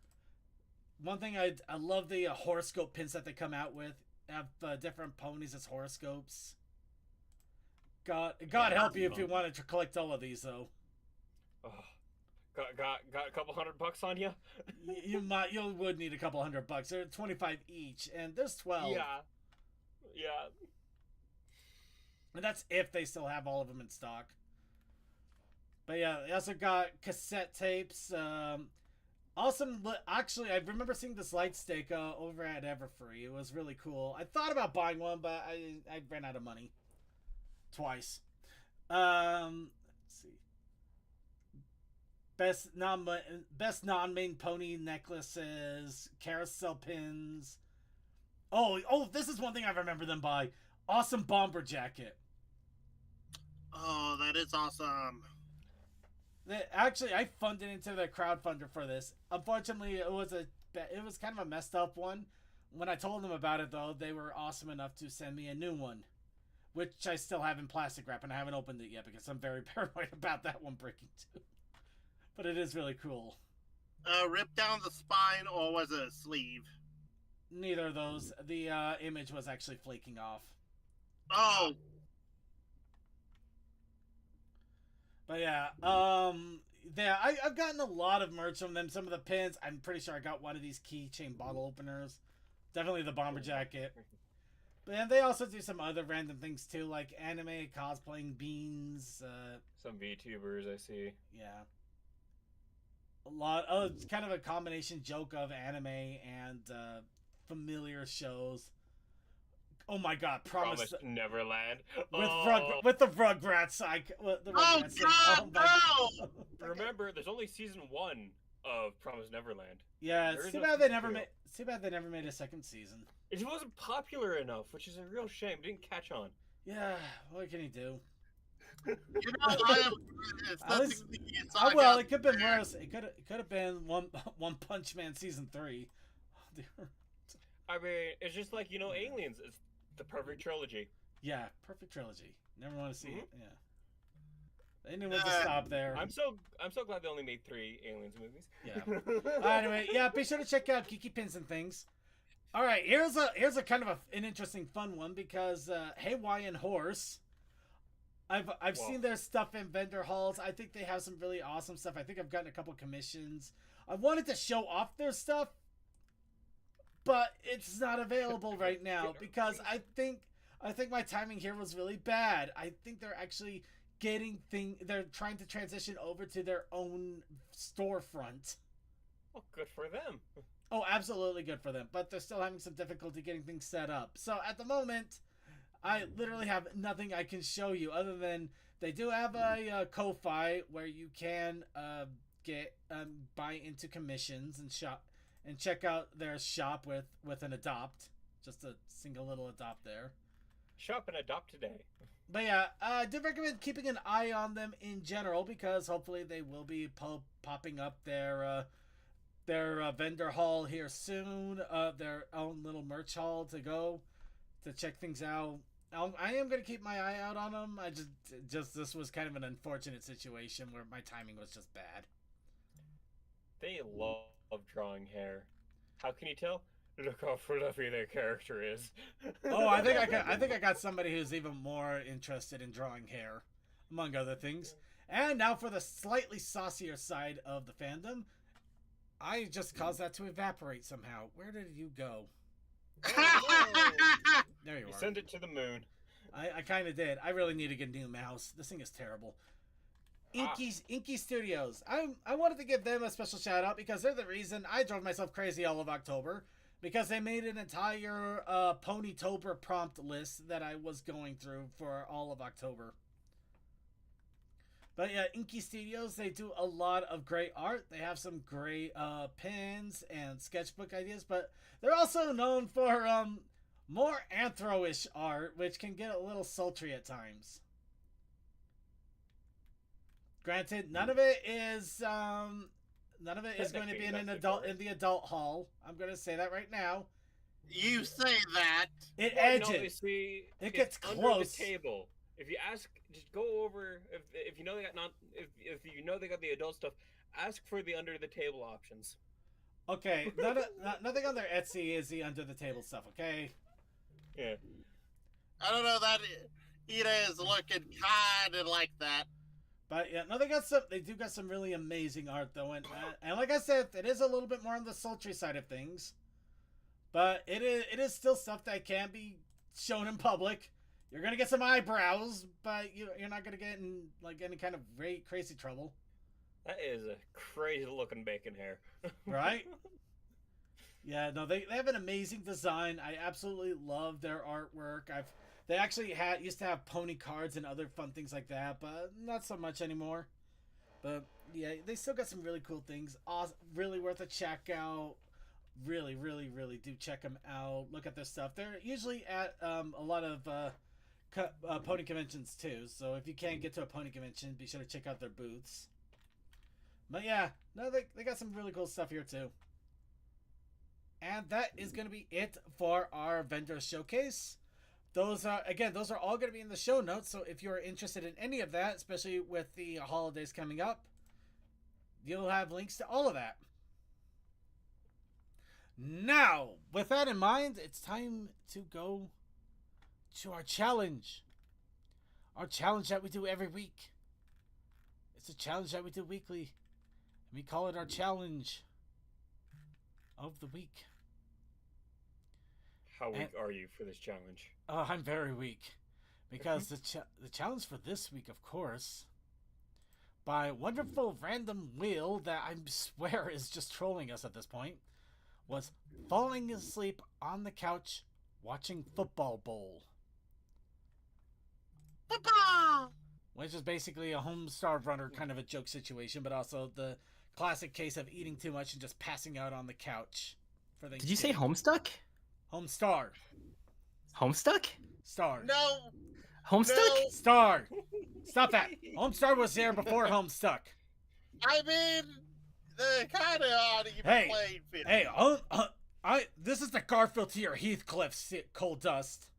One thing I love the horoscope pins that they come out with. Have different ponies as horoscopes. God help you if you wanted to collect all of these though. Oh, got a couple $100 on you. You would need a couple $100. They're 25 each, and there's 12. Yeah. And that's if they still have all of them in stock. But yeah, they also got cassette tapes. Awesome. Actually, I remember seeing this light stick over at Everfree. It was really cool. I thought about buying one, but I ran out of money. Twice. Let's see. Best non-main pony necklaces, carousel pins. Oh, this is one thing I remember them by. Awesome bomber jacket. Oh, that is awesome. Actually, I funded into the crowdfunder for this. Unfortunately, it was kind of a messed up one. When I told them about it, though, they were awesome enough to send me a new one, which I still have in plastic wrap, and I haven't opened it yet because I'm very paranoid about that one breaking too. But it is really cool. Ripped down the spine, or was it a sleeve? Neither of those. The image was actually flaking off. Oh. But yeah, I've gotten a lot of merch from them. Some of the pins, I'm pretty sure I got one of these keychain bottle openers. Definitely the bomber jacket. But then they also do some other random things too, like anime, cosplaying, beans. Some VTubers I see. Yeah. It's kind of a combination joke of anime and familiar shows. Oh my God! Promise Neverland with the Rugrats. Remember, there's only season 1 of Promise Neverland. Yeah, it's too bad they never made a second season. It wasn't popular enough, which is a real shame. It didn't catch on. Yeah, what can you do? Well, it could have been worse. It could have been One Punch Man season 3. Oh, dear. I mean, it's just like, Aliens. It's the perfect trilogy. Yeah, perfect trilogy. Never want to see it. Yeah. They knew when to stop there. I'm so glad they only made 3 Aliens movies. Yeah. Anyway, yeah, be sure to check out Geeky Pins and Things. All right, here's a kind of an interesting fun one because Hawaiian Horse. I've Wow. seen their stuff in vendor halls. I think they have some really awesome stuff. I think I've gotten a couple commissions. I wanted to show off their stuff, but it's not available right now because I think my timing here was really bad. I think they're actually they're trying to transition over to their own storefront. Oh, good for them. Oh, absolutely good for them, but they're still having some difficulty getting things set up. So at the moment, I literally have nothing I can show you other than they do have a Ko-Fi where you can get buy into commissions and shop and check out their shop with an adopt, just a single little adopt there. Shop and adopt today. But yeah, I do recommend keeping an eye on them in general because hopefully they will be popping up their vendor hall here soon, their own little merch hall to go to check things out. I am going to keep my eye out on them. I just this was kind of an unfortunate situation where my timing was just bad. They love drawing hair. How can you tell? Look how fluffy their character is. Oh, I think I got somebody who's even more interested in drawing hair, among other things. And now for the slightly saucier side of the fandom, I just caused that to evaporate somehow. Where did you go? There you You are. send it to the moon. I kind of did. I really need to get a new mouse. This thing is terrible. Inky Studios. I wanted to give them a special shout out because they're the reason I drove myself crazy all of October. Because they made an entire Ponytober prompt list that I was going through for all of October. But yeah, Inky Studios, they do a lot of great art. They have some great pins and sketchbook ideas, but they're also known for more anthro-ish art, which can get a little sultry at times. Granted, none of it is going to be in the adult hall. I'm going to say that right now. You say that. It Well, edges. no, you see, It gets it's under close. the table. If you ask, just go over. If you know they got if you know they got the adult stuff, ask for the under the table options. Okay, nothing on their Etsy is the under the table stuff. Okay. Yeah. I don't know, that Ida is looking kind of like that. But yeah, no, they do got some really amazing art though, and like I said, it is a little bit more on the sultry side of things, but it is still stuff that can be shown in public. You're gonna get some eyebrows, but you're not gonna get in like any kind of crazy trouble, That is a crazy looking bacon hair. right? Yeah, no, they have an amazing design. I absolutely love their artwork. They actually used to have pony cards and other fun things like that, but not so much anymore. But yeah, they still got some really cool things. Awesome, really worth a check out. Really, really, really do check them out. Look at their stuff. They're usually at a lot of pony conventions too. So if you can't get to a pony convention, be sure to check out their booths. But yeah, no, they got some really cool stuff here too. And that is going to be it for our vendor showcase. Those are all going to be in the show notes. So if you're interested in any of that, especially with the holidays coming up, you'll have links to all of that. Now, with that in mind, it's time to go to our challenge. Our challenge that we do every week. It's a challenge that we do weekly. And we call it our challenge of the week. How weak are you for this challenge? Oh, I'm very weak. Because the challenge for this week, of course, by wonderful random wheel that I swear is just trolling us at this point, was falling asleep on the couch watching Football Bowl. Papa! Which is basically a Homestar Runner kind of a joke situation, but also the classic case of eating too much and just passing out on the couch. For Did you say Homestuck? Homestar. Homestuck? Star. No! Homestuck? No. Star. Stop that. Homestar was there before Homestuck. I mean, the kind of uneven Hey, playing field. Hey, this is the Garfield to your Heathcliff, Coal Dust.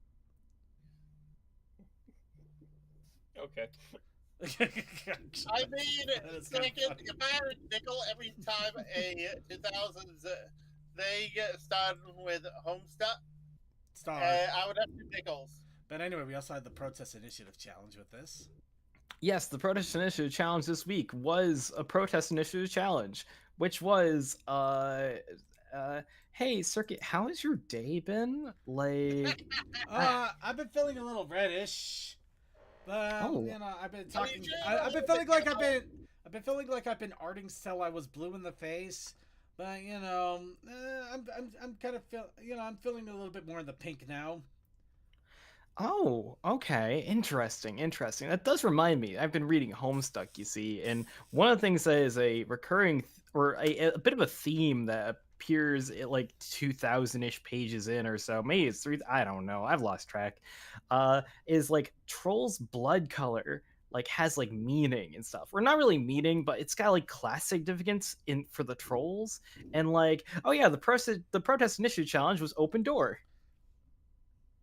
Okay. I mean, That is kinda second, funny. if I had a nickel every time a 2000s thing started with Homestuck, Star. I would have 2 nickels. But anyway, we also had the Protest Initiative challenge with this. Yes, the protest initiative challenge this week was a protest initiative challenge, which was hey Circuit, how has your day been? Like, I've been feeling a little reddish, but oh, you know, I've been I mean, talking. Jay, I've been feeling like I've been feeling like I've been arting till I was blue in the face. But you know, I'm kind of I'm feeling a little bit more in the pink now. oh, okay, interesting. That does remind me. I've been reading Homestuck, you see, and one of the things that is a recurring or a bit of a theme that appears at like 2,000-ish pages in or so, maybe it's three. I don't know. I've lost track. Is like Troll's blood color like has like meaning and stuff. Or not really meaning, but it's got like class significance in for the trolls. And like, oh yeah, the protest initiative challenge was open door.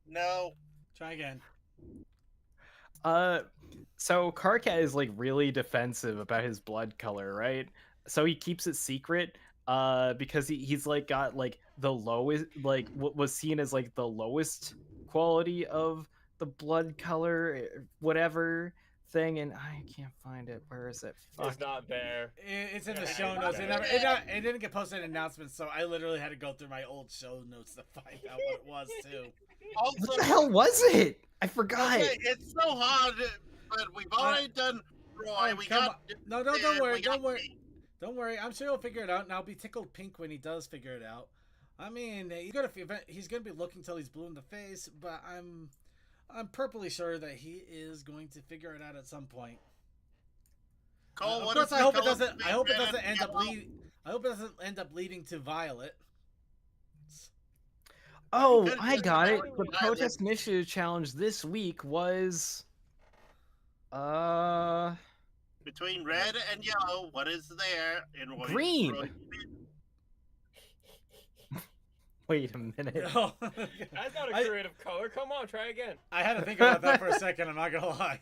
No. Try again. So Karkat is like really defensive about his blood color, right? So he keeps it secret because he's like got like the lowest, like what was seen as like the lowest quality of the blood color whatever thing, and I can't find it. Where is it? Fuck. It's not there. It's in the Yeah, show it's notes. not It didn't get posted in announcements, so I literally had to go through my old show notes to find out what it was too. Also, What the hell was it? I forgot. okay, it's so hard, but we've already done Roy. We come got. on. No, don't we worry, got don't worry. Pete. Don't worry, I'm sure he'll figure it out, and I'll be tickled pink when he does figure it out. I mean, he's gonna be looking till he's blue in the face, but I'm purplely sure that he is going to figure it out at some point. Cole, Of what course, is I the hope it color doesn't. I between hope it red doesn't and end up yellow? leading. I hope it doesn't end up leading to violet. Oh, Because I it's got it. very The violent. protest initiative challenge this week was Between red and yellow, what is there in Roy? Green. Roy? wait a minute. No. That's not a I- creative color. Come on, try again. I had to think about that for a second. I'm not gonna lie.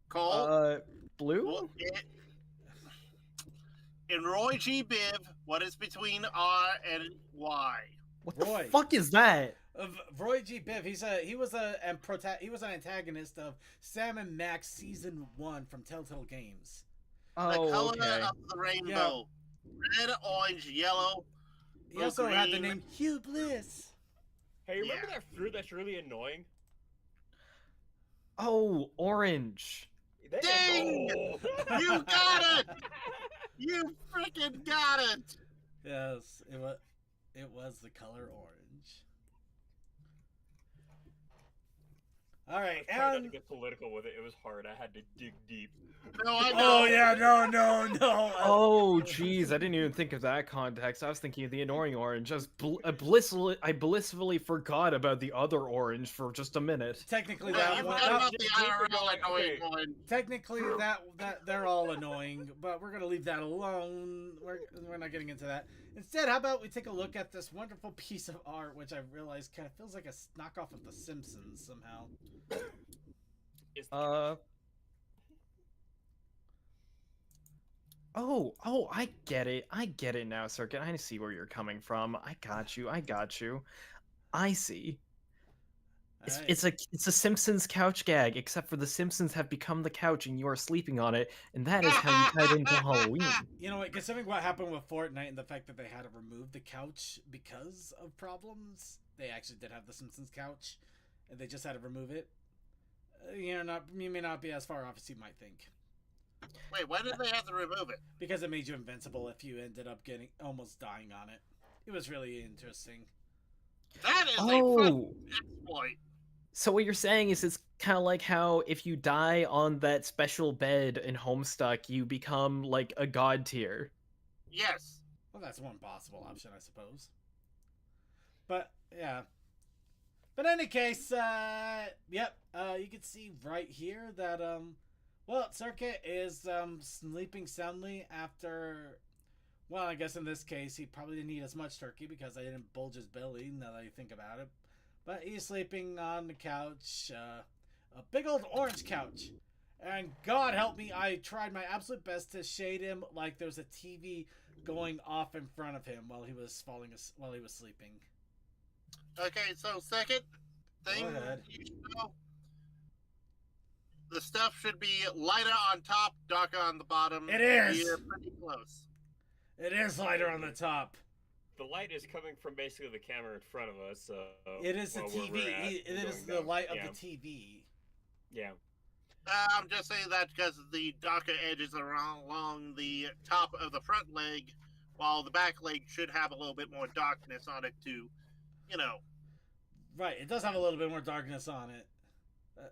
Cole, Blue? well, in Roy G. Biv, what is between R and Y? What the Roy. fuck is that? Roy G. Biv. He was an antagonist of Sam and Max season 1 from Telltale Games. The Oh, color okay. of the rainbow. Red, orange, yellow. He also had the green. name Hugh Bliss. Hey, remember Yeah. that fruit that's really annoying? Oh, orange. There Ding! you go. You got it! You freaking got it! Yes, it was the color orange. All right, I tried not to and get political with it. It was hard. I had to dig deep. No, I know. oh yeah, no. Oh, jeez, I didn't even think of that context. I was thinking of the annoying orange. I blissfully forgot about the other orange for just a minute. Technically, No, that you one. forgot that- about the IRL annoying one. Technically, that they're all annoying, but we're gonna leave that alone. We're not getting into that. Instead, how about we take a look at this wonderful piece of art, which I realized kind of feels like a knockoff of The Simpsons somehow. It's Oh, I get it. I get it now, Circuit. I see where you're coming from. I got you. I see. All right. It's a Simpsons couch gag, except for the Simpsons have become the couch and you are sleeping on it, and that is how you tied into Halloween. You know what? Considering what happened with Fortnite and the fact that they had to remove the couch because of problems, they actually did have the Simpsons couch, and they just had to remove it. You may not be as far off as you might think, Wait, why did they have to remove it? because it made you invincible if you ended up almost dying on it. It was really interesting. That is a fun Oh, exploit. so what you're saying is it's kind of like how if you die on that special bed in Homestuck, you become like a god tier. Yes. Well, that's one possible option, I suppose. But yeah. But in any case, yep. You can see right here that well, Circuit is sleeping soundly after. Well, I guess in this case he probably didn't eat as much turkey because I didn't bulge his belly. Now that I think about it, but he's sleeping on the couch, a big old orange couch. And God help me, I tried my absolute best to shade him like there's a TV going off in front of him while he was sleeping. Okay, so second thing Go ahead. you should know. the stuff should be lighter on top, darker on the bottom. It is. You're pretty close. It is lighter on the top. The light is coming from basically the camera in front of us. So It is the well, where TV. we're at, It is going the down. light of Yeah. the TV. Yeah. I'm just saying that because the darker edges are along the top of the front leg, while the back leg should have a little bit more darkness on it to, you know. Right, it does have a little bit more darkness on it.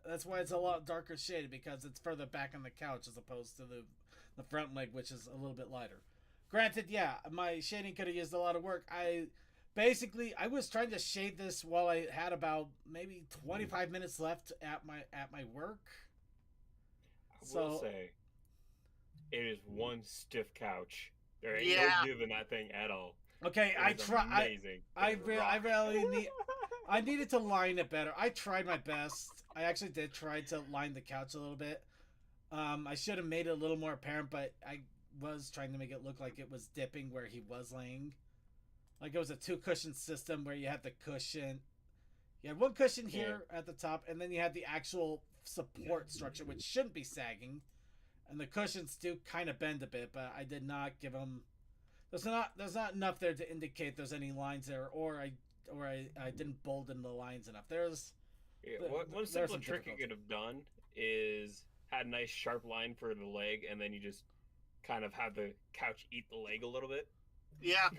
That's why it's a lot darker shaded, because it's further back on the couch as opposed to the front leg, which is a little bit lighter. Granted, yeah, my shading could have used a lot of work. I was trying to shade this while I had about maybe 25 minutes left at my work. I will say, it is one stiff couch. There ain't Yeah. no giving that thing at all. Okay, It is amazing. I It's really rock. need. I needed to line it better. I tried my best. I actually did try to line the couch a little bit. I should have made it a little more apparent, but I was trying to make it look like it was dipping where he was laying. Like it was a 2-cushion system where you had the cushion. You had one cushion here at the top, and then you had the actual support structure, which shouldn't be sagging. And the cushions do kind of bend a bit, but I did not give them. There's not enough there to indicate there's any lines there, or I didn't bolden the lines enough. There's One there's simple some trick you difficulty. could have done is had a nice sharp line for the leg, and then you just kind of have the couch eat the leg a little bit. Yeah.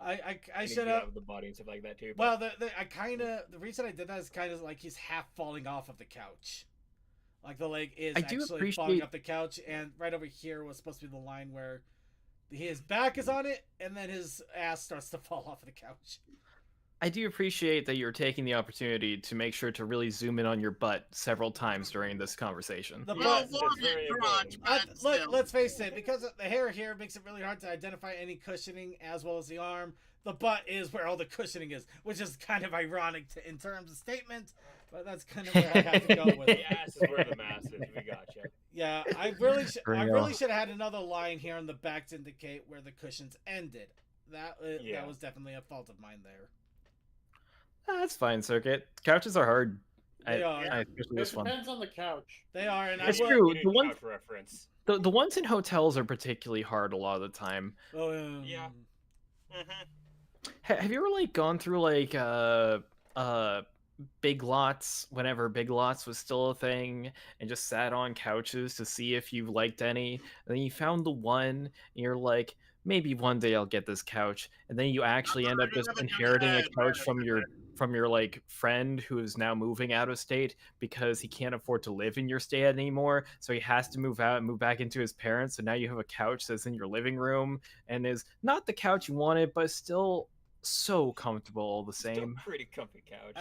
I And you should could have. the body and stuff like that too. Well, the reason I did that is kind of like he's half falling off of the couch. Like the leg is I do actually falling appreciate- off the couch, and right over here was supposed to be the line where his back is on it, and then his ass starts to fall off of the couch. I do appreciate that you're taking the opportunity to make sure to really zoom in on your butt several times during this conversation. The Well, butt. Yes, more it's very than crotch, important. but Look, still. let's face it, because the hair here makes it really hard to identify any cushioning as well as the arm. The butt is where all the cushioning is, which is kind of ironic in terms of statement, but that's kind of where I have to go with The it. ass is where the mass is. We gotcha. Yeah, I really Real. should have had another line here on the back to indicate where the cushions ended. That Yeah. was definitely a fault of mine there. That's fine, Circuit. Couches are hard. They are. Especially It this one. depends on the couch. They are, and It's I will. true. You need The one- couch reference. The ones in hotels are particularly hard a lot of the time. Oh, Yeah. Mhm. Have you ever like gone through like Big Lots whenever Big Lots was still a thing and just sat on couches to see if you liked any, and then you found the one and you're like, maybe one day I'll get this couch, and then you actually end up just inheriting a couch from your like friend who is now moving out of state because he can't afford to live in your state anymore, so he has to move out and move back into his parents. So now you have a couch that's in your living room and is not the couch you wanted, but still so comfortable all the Still same. pretty comfy couch.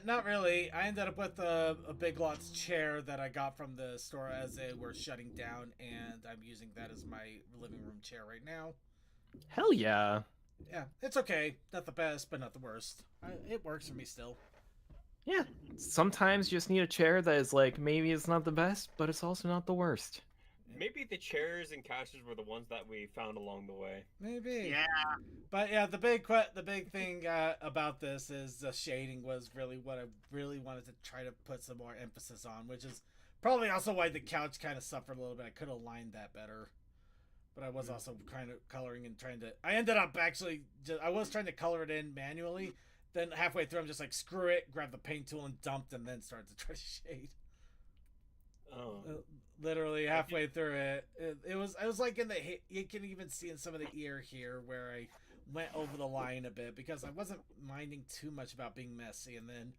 Not really. I ended up with a Big Lots chair that I got from the store as they were shutting down, and I'm using that as my living room chair right now. Hell yeah. Yeah, it's okay. Not the best, but not the worst. It works for me still. Yeah, sometimes you just need a chair that is like, maybe it's not the best, but it's also not the worst. Maybe the chairs and couches were the ones that we found along the way. Maybe. Yeah. But yeah, the big thing about this is the shading was really what I really wanted to try to put some more emphasis on, which is probably also why the couch kind of suffered a little bit. I could have lined that better, but I was also kind of coloring and trying to. I ended up actually I was trying to color it in manually. Then halfway through, I'm just like, screw it, grabbed the paint tool and dumped, and then started to try to shade. Oh. Literally halfway through it, it was like in the you can even see in some of the ear here where I went over the line a bit because I wasn't minding too much about being messy, and then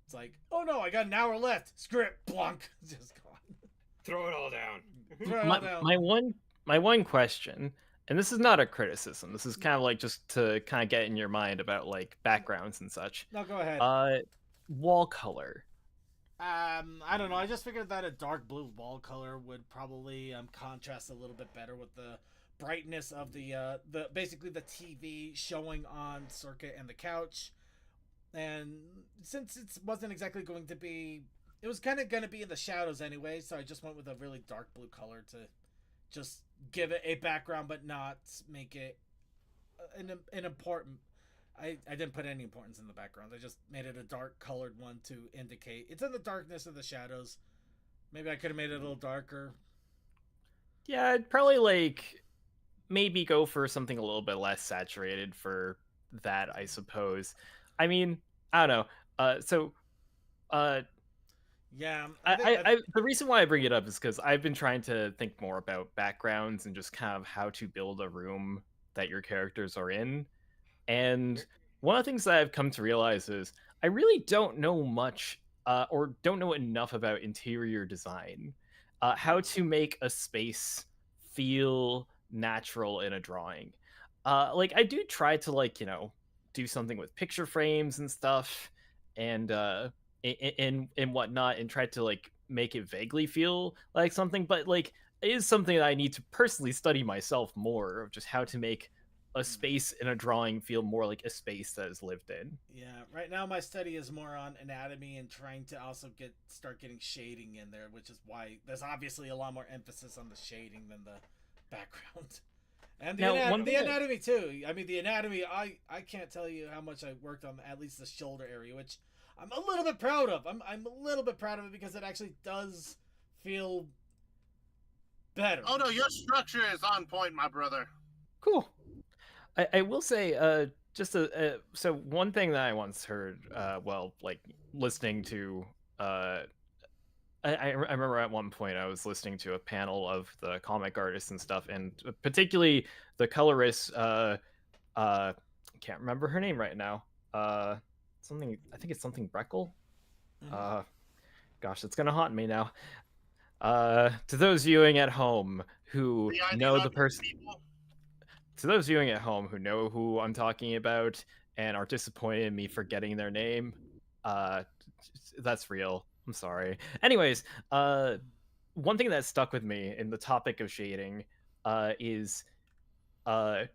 it's like, oh no, I got an hour left. Screw it, blunk, just gone. Throw it all down. Throw it all down. My one question, and this is not a criticism, this is kind of like just to kind of get in your mind about like backgrounds and such. No, go ahead. Wall color. I don't know. I just figured that a dark blue wall color would probably contrast a little bit better with the brightness of the basically the TV showing on Circuit and the couch. And since it wasn't exactly going to be, it was kind of going to be in the shadows anyway, so I just went with a really dark blue color to just give it a background, but not make it an important. I didn't put any importance in the background. I just made it a dark colored one to indicate it's in the darkness of the shadows. Maybe I could have made it a little darker. Yeah, I'd probably like maybe go for something a little bit less saturated for that, I suppose. I mean, I don't know. So uh Yeah, I think the reason why I bring it up is because I've been trying to think more about backgrounds and just kind of how to build a room that your characters are in. And one of the things that I've come to realize is I really don't know much or don't know enough about interior design, how to make a space feel natural in a drawing. Like I do try to like do something with picture frames and stuff, and and whatnot, and try to like make it vaguely feel like something. But like it is something that I need to personally study myself more of just how to make a space in a drawing feel more like a space that is lived in. yeah. Right now, my study is more on anatomy and trying to also start getting shading in there, which is why there's obviously a lot more emphasis on the shading than the background. And the, Now, one the thing that- anatomy too. I mean, the anatomy. I can't tell you how much I worked on at least the shoulder area, which I'm a little bit proud of. I'm a little bit proud of it because it actually does feel better. Oh no, your structure is on point, my brother. Cool. I will say, so one thing that I once heard, well, like listening to, I remember at one point I was listening to a panel of the comic artists and stuff, and particularly the colorist, can't remember her name right now. Something, I think it's something Breckle. Mhm. Gosh, it's gonna haunt me now. To those viewing at home who The know the ideological person. people. To those viewing at home who know who I'm talking about and are disappointed in me forgetting their name, uh, that's real. I'm sorry. Anyways, one thing that stuck with me in the topic of shading, is uh,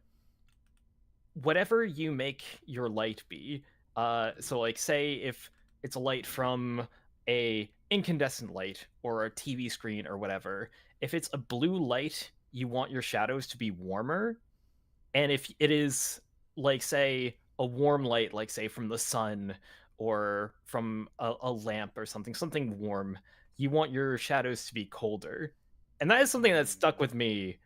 whatever you make your light be. So like, say if it's a light from a incandescent light or a TV screen or whatever, if it's a blue light, you want your shadows to be warmer, and if it is like say a warm light, like say from the sun or from a lamp or something warm, you want your shadows to be colder. And that is something that stuck with me,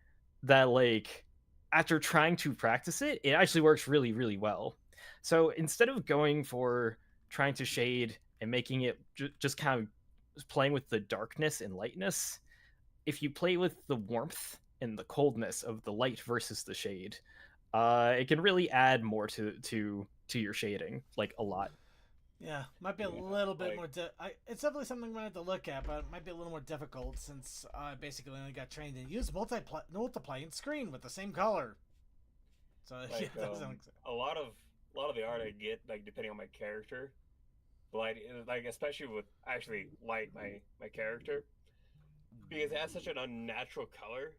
that like after trying to practice it, it actually works really really well. So instead of going for trying to shade and making it just kind of playing with the darkness and lightness, if you play with the warmth and the coldness of the light versus the shade, it can really add more to your shading, like a lot. Yeah, might be a Yeah, little bit like- more. It's definitely something I'm gonna have to look at, but it might be a little more difficult since I basically only got trained in use multiplying screen with the same color. So yeah, Like, that was a lot of the art I get, like depending on my character, like especially with actually light my character, because it has such an unnatural color.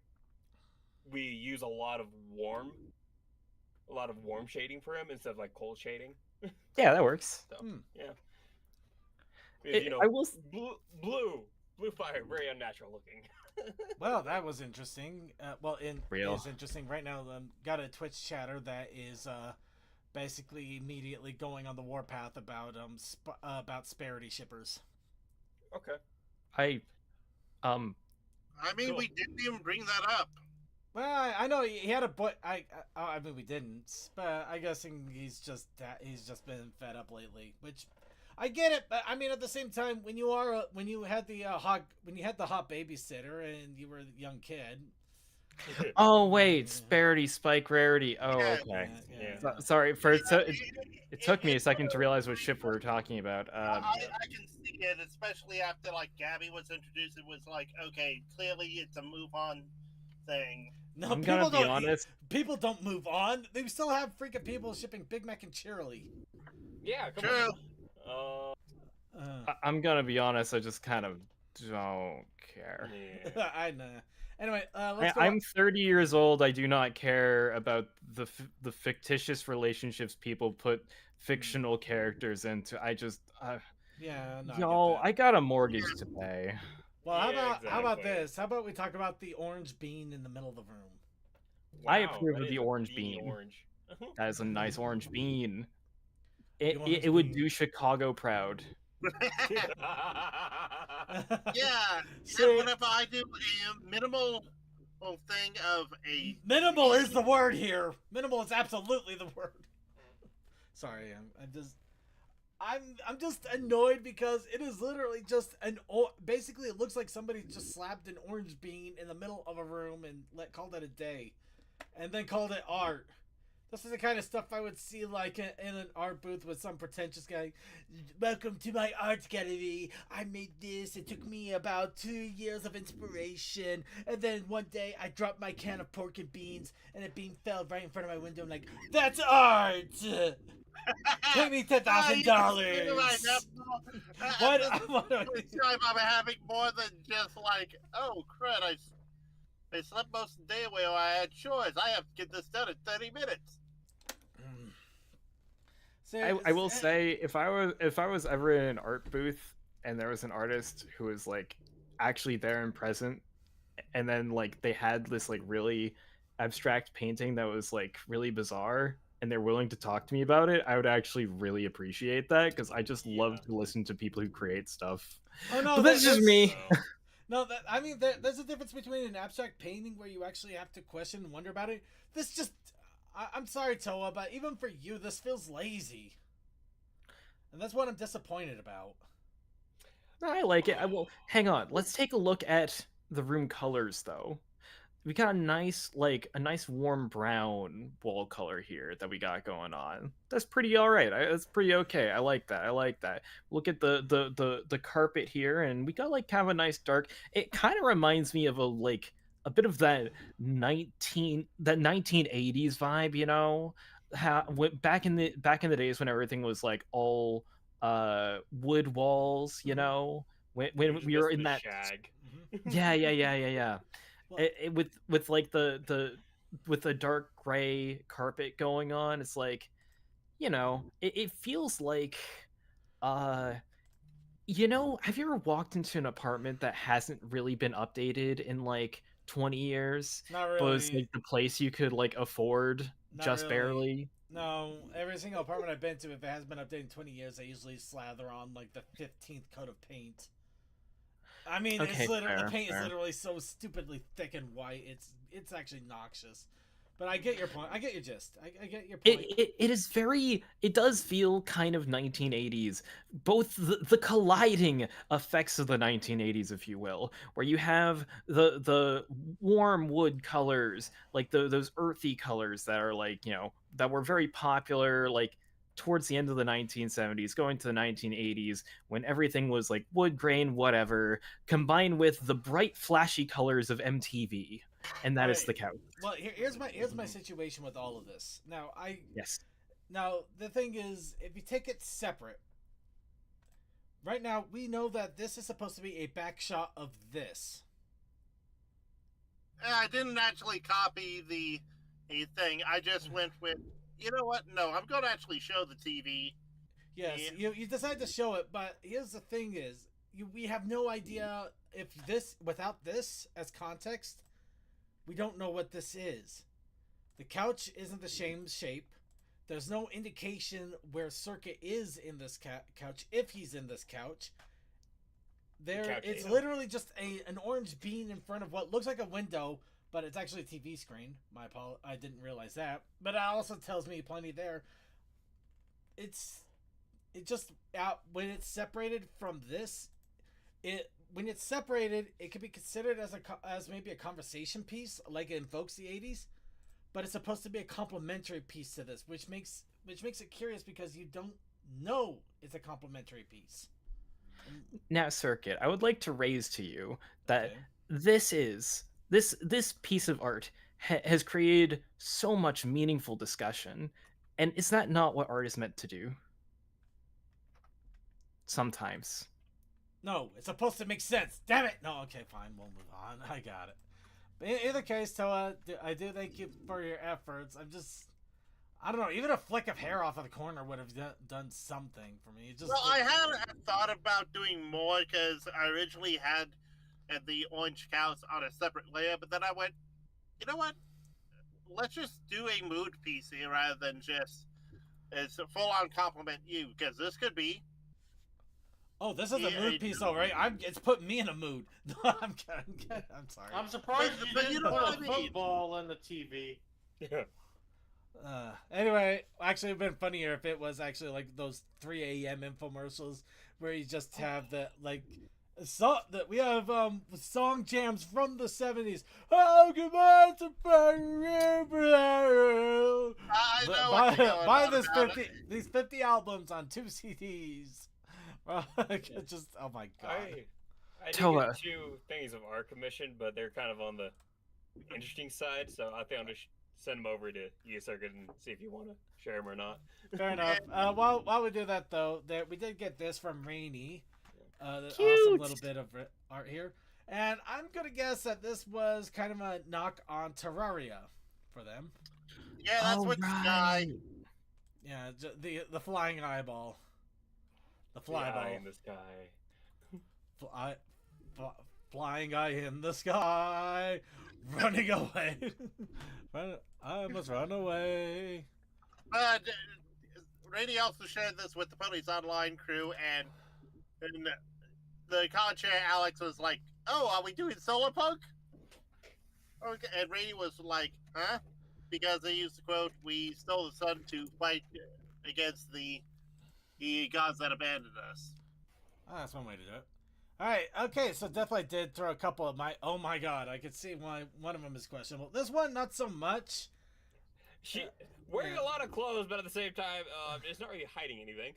We use a lot of warm shading for him instead of like cold shading. Yeah, that works. So Hmm. yeah, because I will. blue fire, very unnatural looking. Well, that was interesting. Real. Is interesting right now. Got a Twitch chatter that is basically immediately going on the warpath about Sparity shippers. Okay. I I mean, Cool. we didn't even bring that up. Well, I know he had a boy. I mean, we didn't, but I guessing he's just been fed up lately, which I get it. But I mean, at the same time, when you had the hot babysitter and you were a young kid. Oh wait, Sparity, Spike, Rarity. Oh, Yeah, okay. Yeah. Sorry for it. Yeah, It took me a second to realize what ship we were talking about. I can see it, especially after like Gabby was introduced. It was like, okay, clearly it's a move on thing. No, I'm people gonna be don't. honest. People don't move on. They still have freaking people shipping Big Mac and Cheerily. Yeah. Come True. on. I'm gonna be honest. I just kind of don't care. Yeah. I know. Anyway, let's go. I'm 30 years old. I do not care about the fictitious relationships people put fictional characters into. I just, Yeah, no, y'all, I I got a mortgage to pay. Well, how Yeah, about exactly. this? How about we talk about the orange bean in the middle of the room? I Wow, approve that of the is a orange beanie bean. Orange. That is a nice orange bean. The orange It would bean. do Chicago proud. Yeah, See, whenever I do a minimal thing of a minimal is the word here. Minimal is absolutely the word. Sorry, I'm just annoyed because it is literally just basically it looks like somebody just slapped an orange bean in the middle of a room and called it a day, and then called it art. This is the kind of stuff I would see like in an art booth with some pretentious guy. Welcome to my art gallery. I made this. It took me about 2 years of inspiration, and then one day I dropped my can of pork and beans, and a bean fell right in front of my window. I'm like, that's art. Pay me $10,000. What? Time I'm having more than just like, oh crud, I slept most of the day where I had chores. I have to get this done in 30 minutes. I will say if I was ever in an art booth and there was an artist who was like actually there and present, and then like they had this like really abstract painting that was like really bizarre and they're willing to talk to me about it, I would actually really appreciate that because I just love to listen to people who create stuff. Oh no, but that's just me. No, I mean, there's a difference between an abstract painting where you actually have to question and wonder about it. This just, I'm sorry, Toa, but even for you, this feels lazy. And that's what I'm disappointed about. I like it. Well, hang on. Let's take a look at the room colors, though. We got a nice warm brown wall color here that we got going on. That's pretty all right. That's pretty okay. I like that. Look at the carpet here, and we got like kind of a nice dark. It kind of reminds me of a bit of that 1980s vibe, you know, back in the days when everything was like all wood walls, you know, when we were in that shag. yeah. Well, With like with the dark gray carpet going on, it's like, you know, it feels like you know, have you ever walked into an apartment that hasn't really been updated in like 20 years, not but it's really. like the place you could like afford Not just really. barely? No, every single apartment I've been to, if it has been updated in 20 years, I usually slather on like the 15th coat of paint. I mean, Okay, the paint fair. is literally so stupidly thick and white. It's actually noxious. But I get your point. I get your gist. I get your point. It is very, it does feel kind of 1980s, both the colliding effects of the 1980s, if you will, where you have the warm wood colors, like those earthy colors that are like, you know, that were very popular like towards the end of the 1970s going to the 1980s when everything was like wood grain whatever, combined with the bright flashy colors of MTV, and that is the couch. Well, here's my situation with all of this. Yes. Now the thing is, if you take it separate, right now we know that this is supposed to be a back shot of this. I didn't actually copy the thing. I just went with, you know what? No, I'm going to actually show the TV. Yes, Yeah. you decide to show it, but here's the thing: is we have no idea if this without this as context, we don't know what this is. The couch isn't the same shape. There's no indication where Circuit is in this couch, if he's in this couch. It's literally just an orange bean in front of what looks like a window, but it's actually a TV screen. I didn't realize that, but it also tells me plenty there. It just out when it's separated from this. When it's separated, it could be considered as maybe a conversation piece, like it invokes the '80s, but it's supposed to be a complementary piece to this, which makes it curious because you don't know it's a complementary piece. Now, Circuit, I would like to raise to you that Okay. this piece of art has created so much meaningful discussion, and is that not what art is meant to do? Sometimes. No, it's supposed to make sense. Damn it! No, okay, fine. We'll move on. I got it. But in either case, Toa, I do thank you for your efforts. I don't know. Even a flick of hair off of the corner would have done something for me. Well, I had thought about doing more because I originally had the orange cows on a separate layer, but then I went, you know what? Let's just do a mood piece here rather than just as full on compliment you, because this could be. Oh, this is a Yeah, mood piece, though, right? It's putting me in a mood. No, I'm kidding. I'm sorry. I'm surprised you But you didn't know put what a I mean. football in the TV. Yeah. Anyway, actually, it'd been funnier if it was actually like those 3 a.m. infomercials where you just have the like that we have song jams from the 70s. Oh, goodbye to forever. I know what you're going Buy on this about 50 these 50 albums on 2 CDs. Just oh my god. I did Tell get us. 2 things of our commission, but they're kind of on the interesting side, so I think I'll just send them over to you, Circuit, and see if you want to share them or not. Fair enough. While we do that though, we did get this from Rainy. The Cute. awesome little bit of art here, and I'm gonna guess that this was kind of a knock on Terraria for them. Yeah, that's Oh, what the guy. right. Yeah, the flying eyeball, the The eye flyball, in the sky. flying eye in the sky, running away. I must run away. But Rainy also shared this with the Ponies Online crew, and the college chair Alex was like, "Oh, are we doing Solar Punk?" Okay, and Rainy was like, "Huh?" Because they used the quote, "We stole the sun to fight against the gods that abandoned us." Oh, that's one way to do it. All right, okay, so definitely did throw a couple of my. Oh my god, I could see why one of them is questionable. This one, not so much. She wearing a lot of clothes, but at the same time, it's not really hiding anything.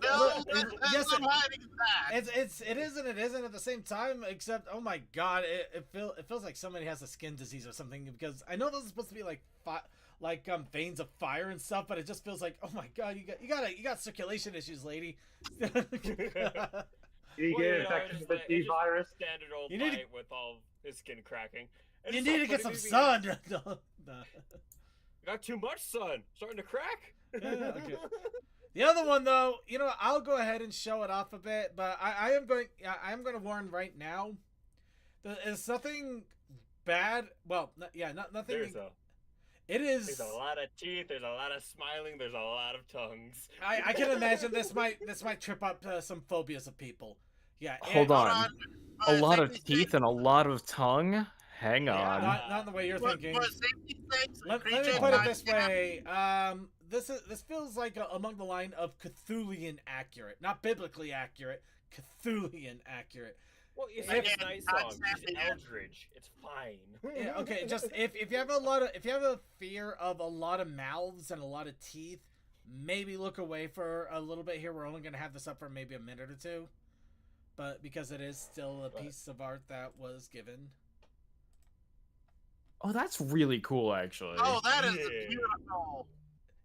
No, that's Yes, what I'm hiding that. It is and it isn't at the same time. Except, oh my god, it feels like somebody has a skin disease or something, because I know this is supposed to be like veins of fire and stuff, but it just feels like, oh my god, you got circulation issues, lady. You Well, get you know, infected it's with like- the it's just virus. Standard old You need to- fight with all his skin cracking. And You it's need not to get funny some movie. sun. No. Got too much sun. Starting to crack. Yeah, okay. The other one, though, I'll go ahead and show it off a bit, but I am going to warn right now. There's nothing bad. Well, nothing. There's a lot of teeth. There's a lot of smiling. There's a lot of tongues. I can imagine this might trip up some phobias of people. Yeah. Hold on. A lot of Safety teeth and a lot of tongue? Hang Yeah. on. Not in the way you're thinking. For safety sakes, Let me creature put it not- this way. This feels like among the line of Cthulhian accurate, not biblically accurate. Cthulhian accurate. Well, it's Again, a nice not song. sappy. It's Eldridge. It's fine. Yeah, okay. Just if you have a fear of a lot of mouths and a lot of teeth, maybe look away for a little bit here. We're only gonna have this up for maybe a minute or two, but because it is still a piece of art that was given. Oh, that's really cool, actually. Oh, that is Yeah. beautiful.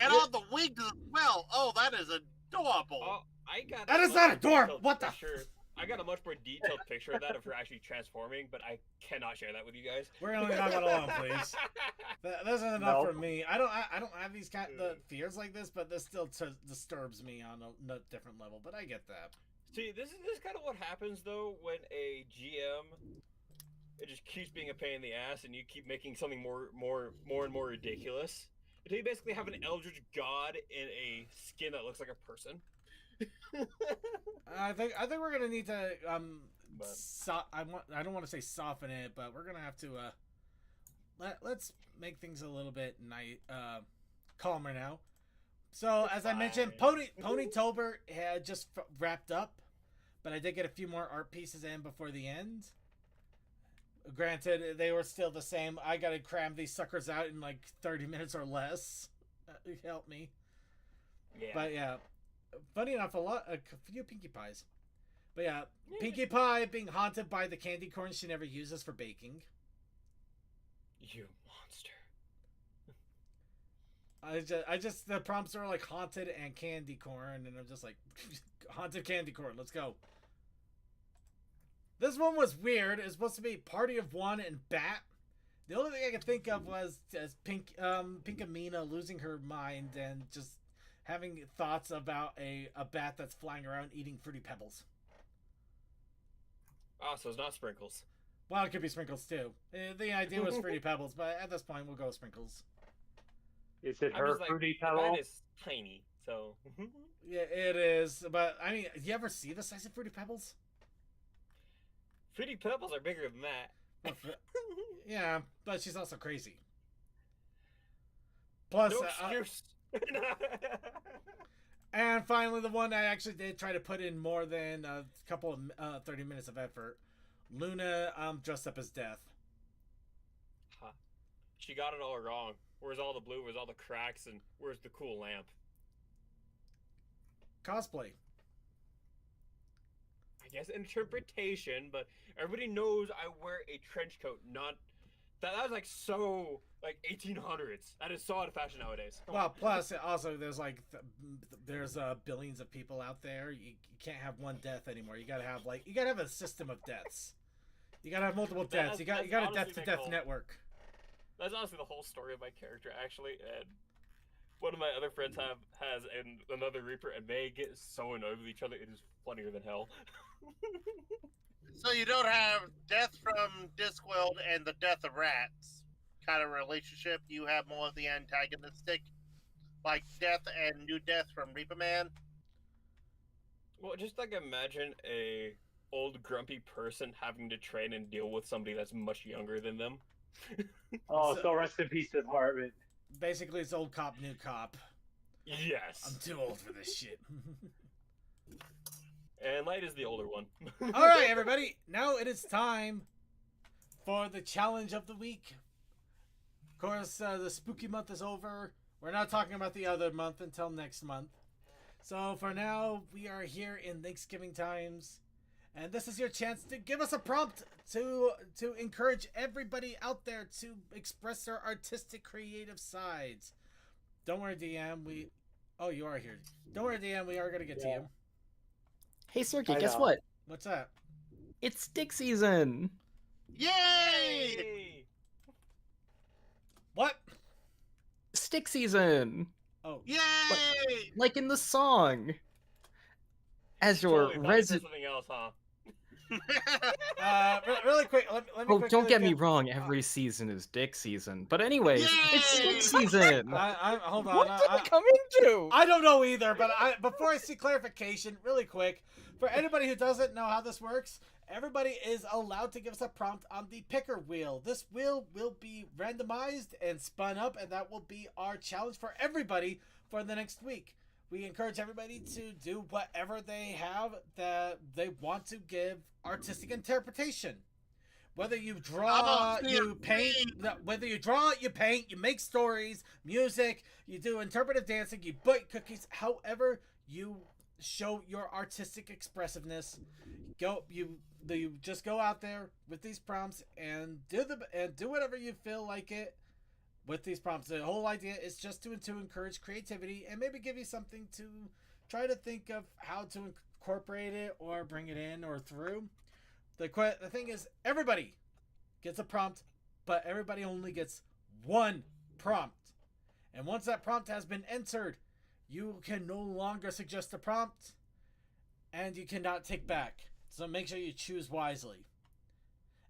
And all the wigs as well. Oh, that is adorable. Oh, I got. That a is much not more adorable. detailed What the picture. I got a much more detailed picture of that if you're actually transforming, but I cannot share that with you guys. We're only talking about alone, please. That isn't enough No. for me. I don't have these the fears like this, but this still disturbs me on a different level. But I get that. See, this is kind of what happens though when a GM it just keeps being a pain in the ass, and you keep making something more and more ridiculous. Until you basically have an Eldritch God in a skin that looks like a person. I think we're gonna need to But- I don't want to say soften it, but we're gonna have to let's make things a little bit calmer now. So as I mentioned, Fine. Pony Tolbert had just wrapped up, but I did get a few more art pieces in before the end. Granted, they were still the same. I gotta cram these suckers out in like 30 minutes or less. Help me. Yeah. But yeah, funny enough, a few Pinkie Pies. But yeah, Pinkie Pie being haunted by the candy corn she never uses for baking. You monster. I just the prompts are like haunted and candy corn, and I'm just like, haunted candy corn. Let's go. This one was weird. It's supposed to be Party of One and Bat. The only thing I could think of was Pinkamena losing her mind and just having thoughts about a bat that's flying around eating Fruity Pebbles. Oh, so it's not sprinkles. Well, it could be Sprinkles too. The idea was Fruity Pebbles, but at this point we'll go with Sprinkles. Is it I'm her just like, fruity the pebble? bat is tiny, So, Yeah, it is. But I mean, you ever see the size of Fruity Pebbles? Fruity Pebbles are bigger than that. Yeah, but she's also crazy. Plus, No excuse. and finally, the one I actually did try to put in more than a couple of 30 minutes of effort. Luna dressed up as Death. Huh. She got it all wrong. Where's all the blue? Where's all the cracks? And where's the cool lamp? Cosplay. I guess interpretation, but everybody knows I wear a trench coat. Not that was like so like 1800s. That is so out of fashion nowadays. Come Well, on. plus also there's like there's billions of people out there. You can't have one death anymore. You gotta have a system of deaths. You gotta have multiple deaths. You got a honestly death to the death goal. network. That's honestly the whole story of my character, actually. And one of my other friends has another Reaper, and they get so annoyed with each other. It is funnier than hell. So you don't have Death from Discworld and the Death of Rats kind of relationship. You have more of the antagonistic, like Death and New Death from Reaper Man. Well, just like imagine a old grumpy person having to train and deal with somebody that's much younger than them. Oh, so rest in peace, Hartman. Basically, it's old cop, new cop. Yes. I'm too old for this shit. And Light is the older one. All right, everybody. Now it is time for the challenge of the week. Of course, the spooky month is over. We're not talking about the other month until next month. So for now, we are here in Thanksgiving times. And this is your chance to give us a prompt to encourage everybody out there to express their artistic, creative sides. Don't worry, DM. Oh, you are here. Don't worry, DM. We are going to get to you. Hey, Circuit, I guess know. what? What's that? It's stick season. Yay! Hey! What? Stick season. Oh. Yay! Like in the song. As your Totally thought you said resident. something else, huh? Really quick. Let me Oh, quickly don't get me wrong. Every season is dick season. But anyways, it's stick Yay! season. Hold on. What did it come into? I don't know either, but before I see clarification, really quick, for anybody who doesn't know how this works, everybody is allowed to give us a prompt on the picker wheel. This wheel will be randomized and spun up, and that will be our challenge for everybody for the next week. We encourage everybody to do whatever they have that they want to give artistic interpretation. Whether you draw, you paint, whether you draw, you paint, you make stories, music, you do interpretive dancing, you bake cookies, however you show your artistic expressiveness, you just go out there with these prompts and do whatever you feel like it with these prompts. The whole idea is just to encourage creativity and maybe give you something to try to think of how to incorporate it or bring it in or through. The thing is, everybody gets a prompt, but everybody only gets one prompt. And once that prompt has been entered, you can no longer suggest a prompt, and you cannot take back. So make sure you choose wisely.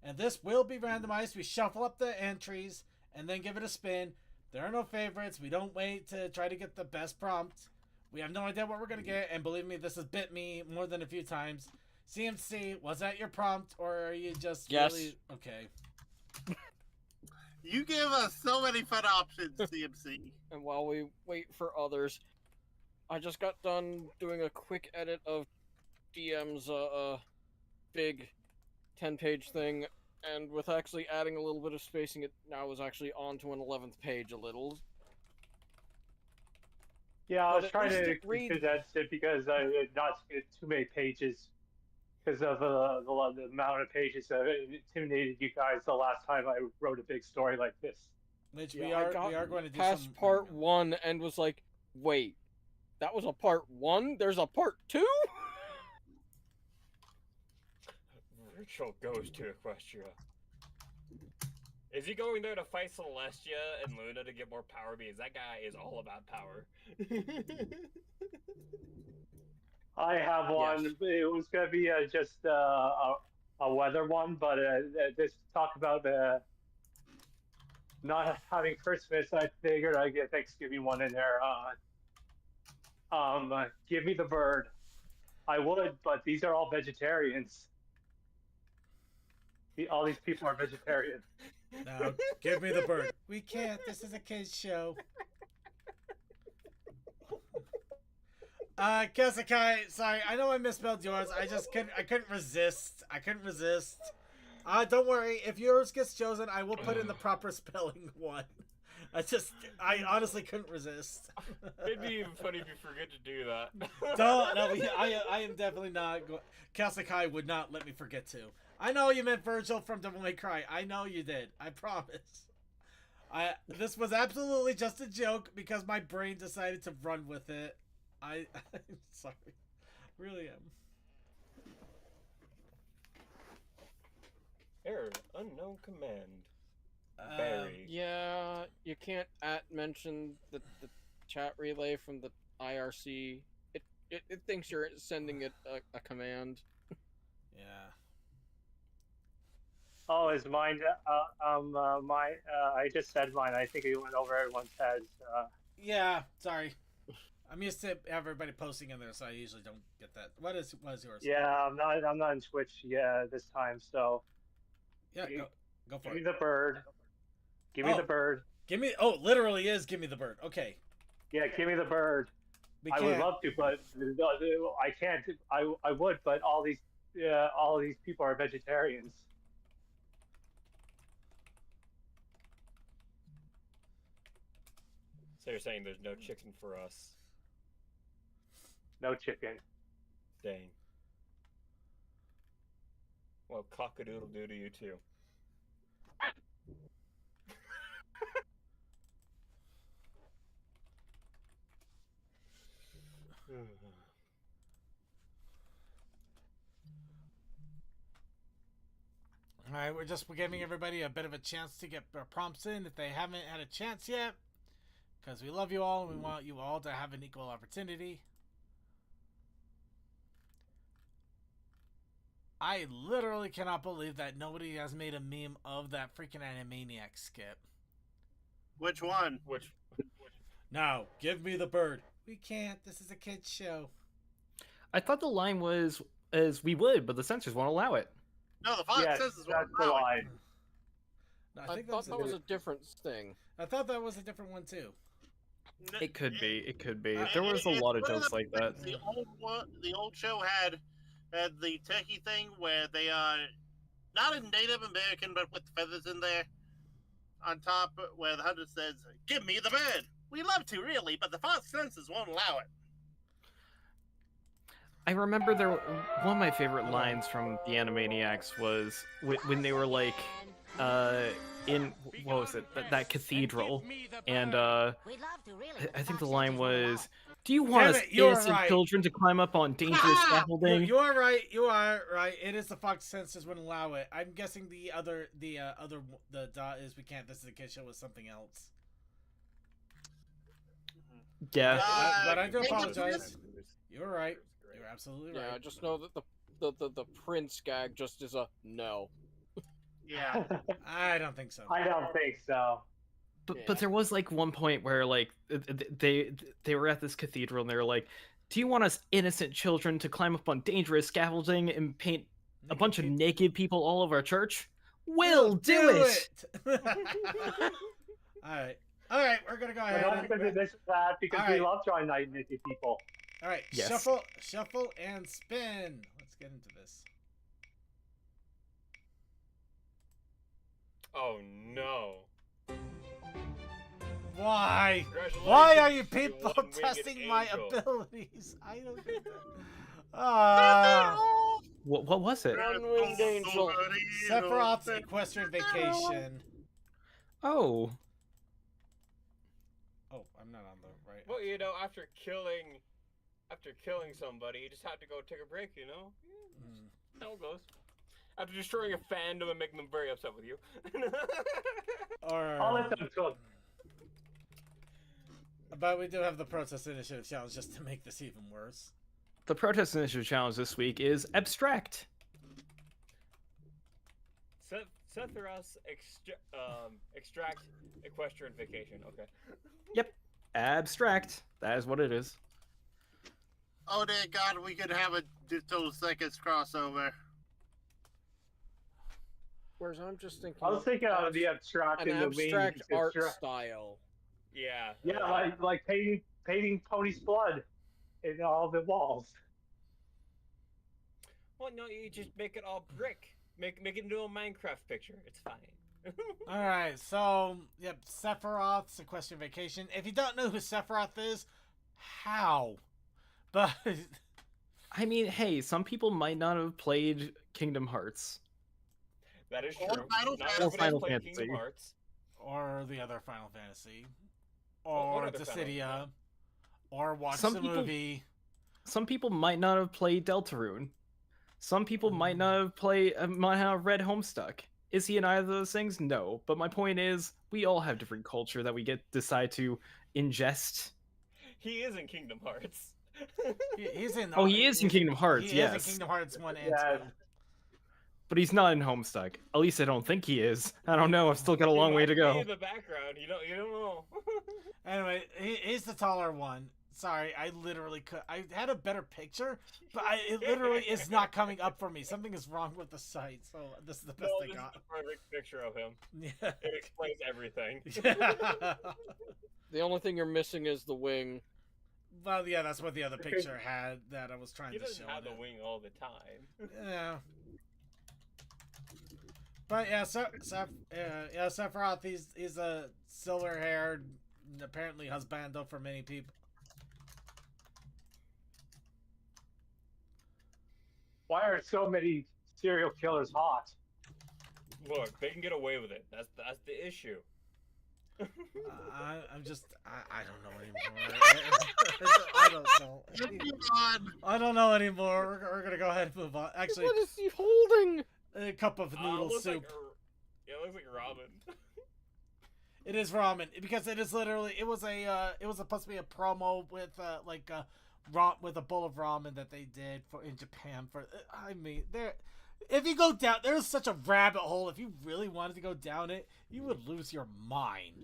And this will be randomized. We shuffle up the entries and then give it a spin. There are no favorites. We don't wait to try to get the best prompt. We have no idea what we're going to get, and believe me, this has bit me more than a few times. CMC, was that your prompt, or are you just really... Okay. You give us so many fun options, CMC. And while we wait for others, I just got done doing a quick edit of DM's big 10-page thing, and with actually adding a little bit of spacing, it now is actually onto an 11th page a little. Yeah, I But was at trying least to it reads- condense it because I did not get too many pages because of the amount of pages that intimidated you guys the last time I wrote a big story like this. Which Yeah, we I got are going to do past some... part 1 and was like, wait, that was a part 1? There's a part 2? Virtual goes to Equestria. Is he going there to fight Celestia and Luna to get more power? Because that guy is all about power. I have one. Yes. It was going to be just a weather one, but this talk about not having Christmas, I figured I'd get Thanksgiving one in there. Give me the bird. I would, but these are all vegetarians. All these people are vegetarian. Now, give me the bird. We can't. This is a kids show. Kesekai, sorry, I know I misspelled yours. I couldn't resist. Don't worry. If yours gets chosen, I will put in the proper spelling one. I honestly couldn't resist. It'd be even funny if you forget to do that. I am definitely not. Kesekai would not let me forget to. I know you meant Virgil from Devil May Cry. I know you did. I promise. This was absolutely just a joke because my brain decided to run with it. I'm sorry. Really am. Error. Unknown command. Barry. Yeah, you can't mention the chat relay from the IRC. It thinks you're sending it a command. Yeah. Oh, is mine? I just said mine. I think it went over everyone's heads. Yeah. Sorry. I'm used to everybody posting in there, so I usually don't get that. What is yours? Yeah, I'm not in Twitch. Yeah, this time. So. Yeah. Go for Give it. me the bird. Give me the bird. Give me. Oh, literally is give me the bird. Okay. Yeah, give me the bird. I would love to, but I can't. I would, but all these people are vegetarians. So you're saying there's no chicken for us? No chicken. Dang. Well, cock-a-doodle-doo to you too. All right, we're giving everybody a bit of a chance to get their prompts in if they haven't had a chance yet, because we love you all and we want you all to have an equal opportunity. I literally cannot believe that nobody has made a meme of that freaking Animaniac skit. Which one? Which? Now, give me the bird. We can't. This is a kids show. I thought the line was as we would, but the censors won't allow it. No, the Fox Yes, says is that's the line. No, I thought that was a different thing. I thought that was a different one too. It could be. It could be. There was a lot of jokes like that. The old show had the turkey thing where they are not a Native American, but with feathers in there on top, where the hunter says, "Give me the bird." We love to, really, but the Fox censors won't allow it. I remember one of my favorite lines from the Animaniacs was when they were like, in what was it, that cathedral, and I think the line was, "Do you want us innocent children to climb up on dangerous scaffolding?" You are right. You are right. It is the Fox censors wouldn't allow it. I'm guessing the dot is we can't. This is a kids show with something else. Yeah. But I do apologize. You're right. You're absolutely right. Yeah, I just know that the Prince gag just is a no. Yeah. I don't think so. I don't think so. But there was like one point where like they were at this cathedral and they were like, "Do you want us innocent children to climb up on dangerous scaffolding and paint a bunch of naked people all over our church? We'll do it!" All right, we're gonna go ahead. We're not going to do this that because we love drawing naked people. All right, yes. Shuffle, and spin. Let's get into this. Oh no! Why? Why are you people testing my abilities? I don't get that. What was it? One-winged angel. Sephiroth's Equestrian Vacation. Oh. Oh, I'm not on the right. Well, you know, after killing somebody, you just have to go take a break. You know, how it goes. After destroying a fandom and making them very upset with you. I'll let them cook. But we do have the Protest Initiative Challenge just to make this even worse. The Protest Initiative Challenge this week is abstract. Sephiroth's extract equestrian vacation. Okay. Yep. Abstract. That is what it is. Oh dear God, we could have a Ditto Seconds crossover. Whereas I'm just thinking. I was thinking of the abstract an in the wing. abstract art style. Yeah. Yeah, like painting Pony's blood in all the walls. Well, no, you just make it all brick. Make it into a Minecraft picture. It's fine. All right, so yep, Sephiroth, Sequestering Vacation. If you don't know who Sephiroth is, how? But I mean, hey, some people might not have played Kingdom Hearts. That is Or true. Final Not Fantasy. everybody Final played Fantasy. Kingdom Hearts. or the other Final Fantasy, What or other Final Dissidia, or watch Some the people- movie. Some people might not have played Deltarune. Some people might not have read Homestuck. Is he in either of those things? No. But my point is, we all have different culture that we decide to ingest. He is in Kingdom Hearts. He's in. Oh, he is in Kingdom Hearts, He yes. is in Kingdom Hearts 1 and Yeah. 2. But he's not in Homestuck. At least I don't think he is. I don't know. I've still got a He long way might to be go. in the background, you don't know. Anyway, he's the taller one. Sorry, I literally could. I had a better picture, but it literally is not coming up for me. Something is wrong with the site, so this is the best No, I this got. is the perfect picture of him. Yeah. It explains everything. The only thing you're missing is the wing. Well, yeah, that's what the other picture had that I was trying He to doesn't show. have the it. wing all the time. Yeah. But yeah, Sephiroth, he's a silver-haired, apparently husbando for many people. Why are so many serial killers hot? Look, they can get away with it. That's the issue. I'm just, I don't know anymore. I don't know. Let's move on. I don't know anymore. We're gonna go ahead and move on. Actually, What is he holding? a cup of noodle Looks soup. It looks like ramen. It is ramen because it is literally. It was supposed to be a promo with with a bowl of ramen that they did in Japan for. I mean, if you go down, there's such a rabbit hole. If you really wanted to go down it, you would lose your mind.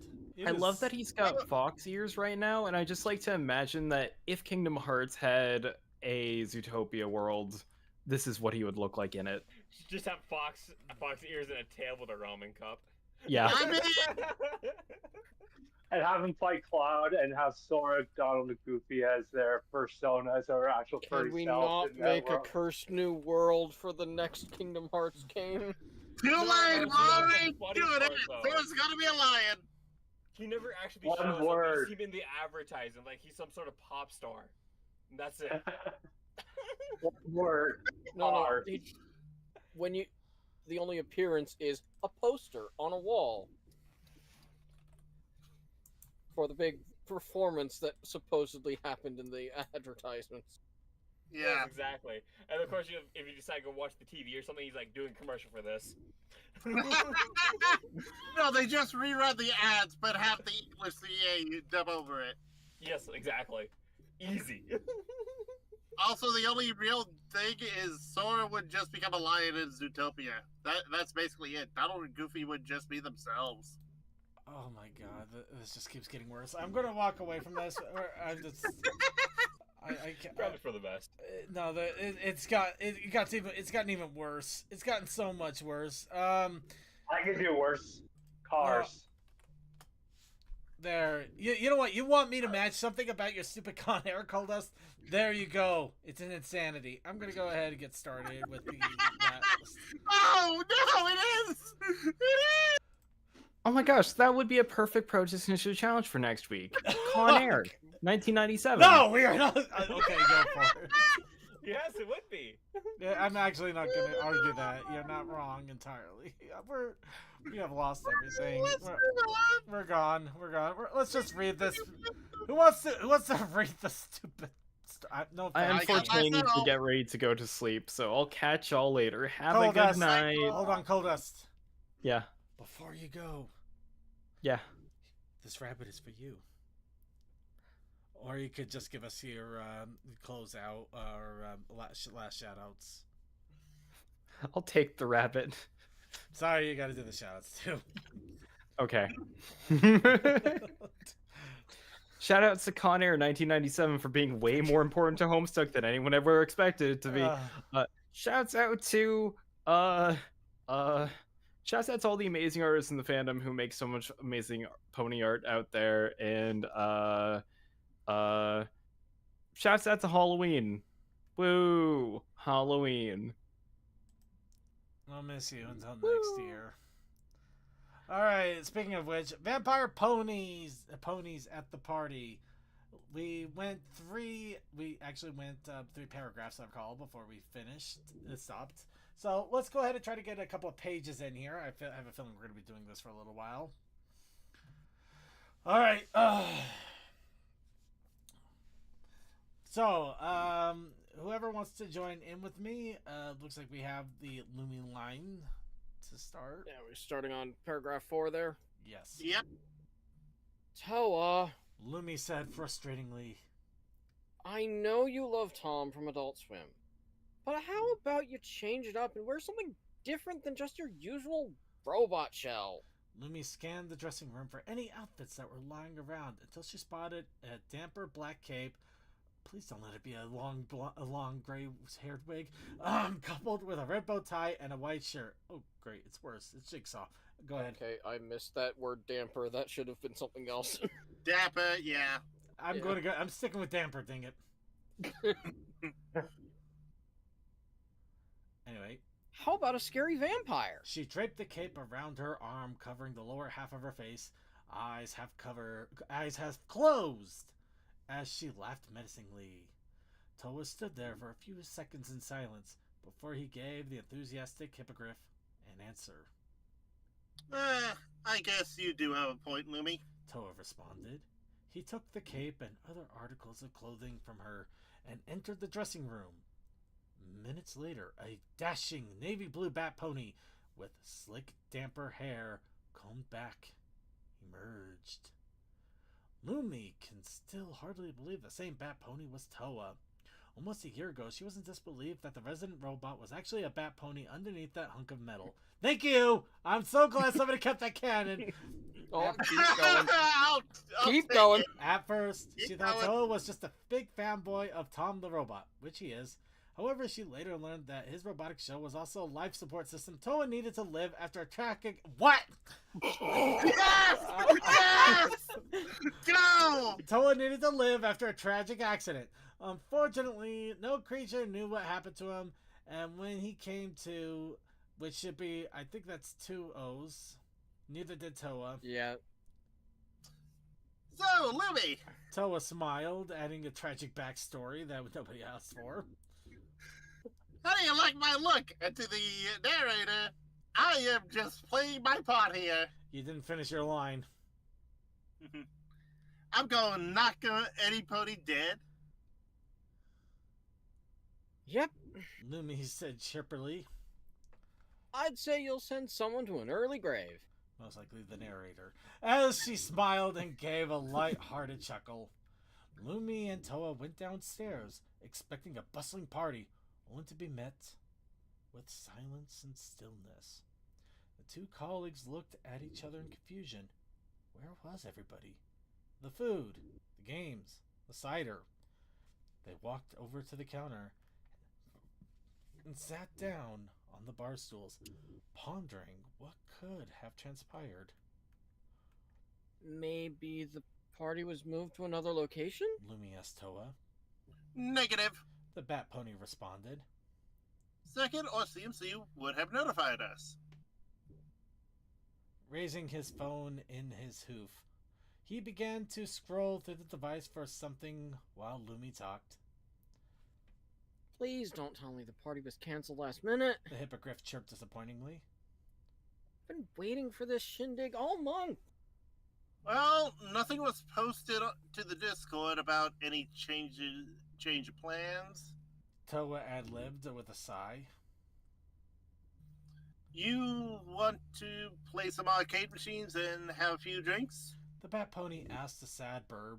I love that he's got fox ears right now, and I just like to imagine that if Kingdom Hearts had a Zootopia world, this is what he would look like in it. Just have fox ears and a tail with a ramen cup. Yeah. I mean, And have them fight Cloud and have Sora, Donald, and Goofy as their persona, as their actual Can furry we self not in that make a world. cursed new world for the next Kingdom Hearts game? too late, Rory. Funny Do it. part, though. Sora's gonna be a lion. He never actually One shows word. up. You see him in the advertising, like he's some sort of pop star. And that's it. One word. No, Art. the only appearance is a poster on a wall for the big performance that supposedly happened in the advertisements. Yeah. Yes, exactly. And of course, if you decide to go watch the TV or something, he's like doing commercial for this. No, they just rerun the ads, but have the English CA dub over it. Yes, exactly. Easy. Also, the only real thing is Sora would just become a lion in Zootopia. That's basically it. Donald and Goofy would just be themselves. Oh my god, this just keeps getting worse. I'm gonna walk away from this. Or I'm just. I can't. Probably for the best. No, it's gotten even worse. It's gotten so much worse. I can do worse. Cars. There. You know what? You want me to match something about your stupid Con Air Coldust? There you go. It's an insanity. I'm gonna go ahead and get started with that. Oh no, it is! It is! Oh my gosh, that would be a perfect Protest Initiative challenge for next week. Con Air, 1997. No, we are not. Okay, go for it. Yes, it would be. Yeah, I'm actually not gonna argue that. You're not wrong entirely. We have lost everything. We're gone. Let's just read this. Who wants to read the stupid? No, I thanks. unfortunately need to myself. get ready to go to sleep, so I'll catch y'all later. Have a Cold good Dust. night. Hold on, Coldust. Yeah, Before you go, yeah. this rabbit is for you. Or you could just give us your closeout or last shout outs. I'll take the rabbit. Sorry, you gotta do the shout outs too. Okay. Shout out to Con Air 1997 for being way more important to Homestuck than anyone ever expected it to be. Shouts out to shouts out to all the amazing artists in the fandom who make so much amazing pony art out there, and shouts out to Halloween. Woo! Halloween. I'll miss you until next year. Alright, speaking of which, vampire ponies at the party. We actually went 3 paragraphs, I recall, before we finished. It stopped. So let's go ahead and try to get a couple of pages in here. I have a feeling we're going to be doing this for a little while. Alright. So, whoever wants to join in with me, looks like we have the looming line to start. Yeah, we're starting on paragraph 4 there. Yes. Yep. Toa, Lumi said frustratingly. I know you love Tom from Adult Swim, but how about you change it up and wear something different than just your usual robot shell? Lumi scanned the dressing room for any outfits that were lying around until she spotted a damper black cape. Please don't let it be a long gray-haired wig, coupled with a red bow tie and a white shirt. Oh, great, it's worse. It's Jigsaw. Go ahead. Okay, I missed that word damper. That should have been something else. Dapper, yeah. I'm sticking with damper, dang it. Anyway. How about a scary vampire? She draped the cape around her arm, covering the lower half of her face. Eyes have closed as she laughed menacingly. Toa stood there for a few seconds in silence before he gave the enthusiastic hippogriff an answer. I guess you do have a point, Lumi. Toa responded. He took the cape and other articles of clothing from her and entered the dressing room. Minutes later, a dashing navy blue bat pony with slick damper hair combed back emerged. Lumi can still hardly believe the same bat pony was Toa. Almost a year ago, she was in disbelief that the resident robot was actually a bat pony underneath that hunk of metal. Thank you! I'm so glad somebody kept that canon. Oh, keep going. I'll Keep take going. it. At first, she Keep thought going. Toa was just a big fanboy of Tom the robot, which he is. However, she later learned that his robotic show was also a life support system Toa needed to live after a tragic... What? Yes! Yes! Go! Toa needed to live after a tragic accident. Unfortunately, no creature knew what happened to him, and when he came to, which should be, I think that's 2 O's, neither did Toa. Yeah. So, Lumi, Toa smiled, adding a tragic backstory that nobody asked for. how do you like my look? And to the narrator, I am just playing my part here. You didn't finish your line. I'm going knock any pony dead. Yep. Lumi said chipperly, I'd say you'll send someone to an early grave. most likely the narrator, as she smiled and gave a light-hearted chuckle. Lumi and Toa went downstairs, expecting a bustling party, only to be met with silence and stillness. The 2 colleagues looked at each other in confusion. Where was everybody? The food, the games, the cider. They walked over to the counter and sat down on the bar stools, pondering what could have transpired. Maybe the party was moved to another location? Lumi asked Toa. Negative. The Bat Pony responded. Second, or CMC would have notified us. Raising his phone in his hoof, he began to scroll through the device for something while Lumi talked. Please don't tell me the party was canceled last minute. The hippogriff chirped disappointingly. I've been waiting for this shindig all month. Well, nothing was posted to the Discord about any change of plans. Toa ad-libbed with a sigh. You want to play some arcade machines and have a few drinks? The Bat Pony asked a sad burb.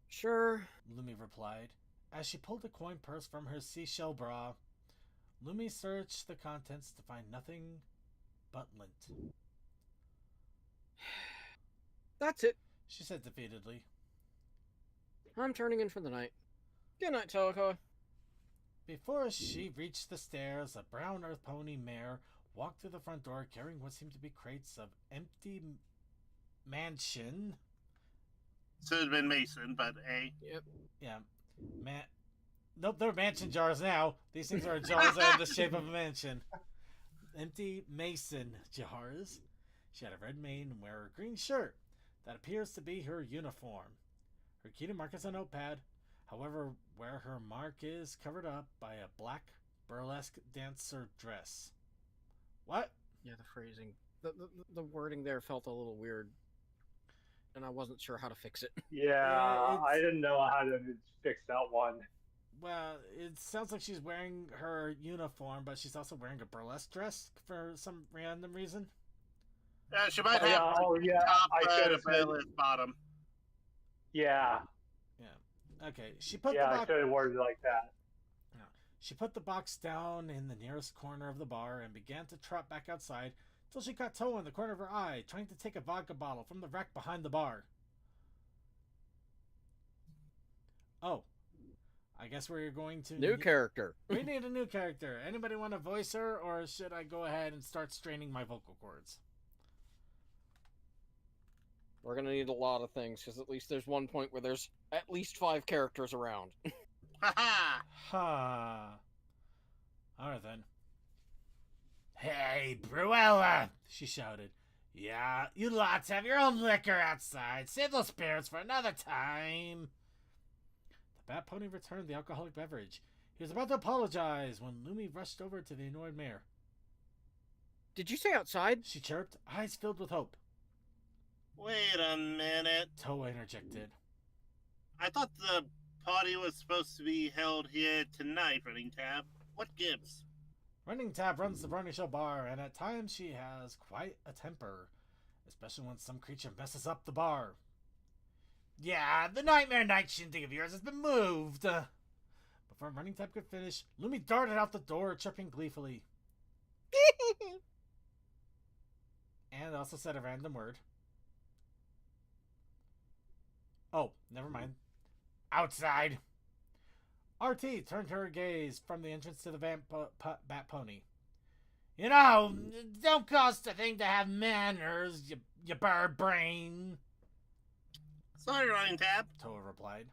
Sure. Lumi replied, as she pulled a coin purse from her seashell bra. Lumi searched the contents to find nothing but lint. That's it. she said defeatedly. I'm turning in for the night. Good night, Toako. Before she reached the stairs, a brown earth pony mare walked through the front door carrying what seemed to be crates of empty mansion. Should have been Mason, but hey. Yep. Yeah. Nope, they're mansion jars now. These things are jars that are in the shape of a mansion. Empty mason jars. She had a red mane and wear a green shirt. That appears to be her uniform. Her key to mark is a notepad. However, where her mark is covered up by a black burlesque dancer dress. What? Yeah, the phrasing. The wording there felt a little weird. And I wasn't sure how to fix it. Yeah, I didn't know how to fix that one. Well, it sounds like she's wearing her uniform, but she's also wearing a burlesque dress for some random reason. She might have Yeah, top I and should a have said. burlesque bottom. Yeah, Okay, she put yeah, the I box. should have worded it like that. She put the box down in the nearest corner of the bar and began to trot back outside till she caught Toa in the corner of her eye, trying to take a vodka bottle from the rack behind the bar. Oh, I guess we're going to New character. We need a new character. Anybody want to voice her, or should I go ahead and start straining my vocal cords? We're gonna need a lot of things, because at least there's one point where there's at least 5 characters around. Haha! Ha. Alright then. Hey, Bruella! She shouted. Yeah, you lots have your own liquor outside. Save those spirits for another time. The Bat Pony returned the alcoholic beverage. He was about to apologize when Lumi rushed over to the annoyed mare. Did you say outside? She chirped, eyes filled with hope. Wait a minute. Toa interjected. I thought the party was supposed to be held here tonight, Running Tab. What gives? Running Tab runs the Brony Show bar, and at times she has quite a temper, especially when some creature messes up the bar. Yeah, the Nightmare Night shindig of yours has been moved. Before Running Tab could finish, Lumi darted out the door, chirping gleefully. And also said a random word. Oh, never mind. Outside. RT turned her gaze from the entrance to the Bat Pony. You know, don't cost a thing to have manners, you bird brain. Sorry, Running Tab. Toa replied.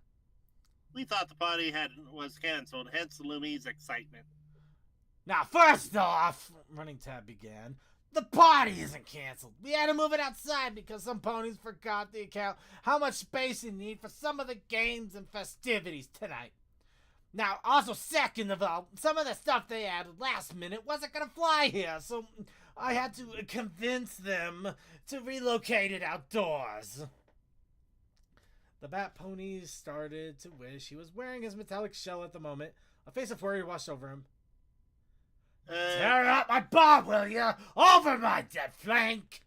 We thought the party was cancelled, hence Lumi's excitement. Now, first off, Running Tab began, the party isn't canceled. We had to move it outside because some ponies forgot to account how much space you need for some of the games and festivities tonight. Now, also, second of all, some of the stuff they added last minute wasn't going to fly here, so I had to convince them to relocate it outdoors. The Bat Pony started to wish he was wearing his metallic shell at the moment. A face of worry washed over him. Tear up my bar, will you? Over my dead flank!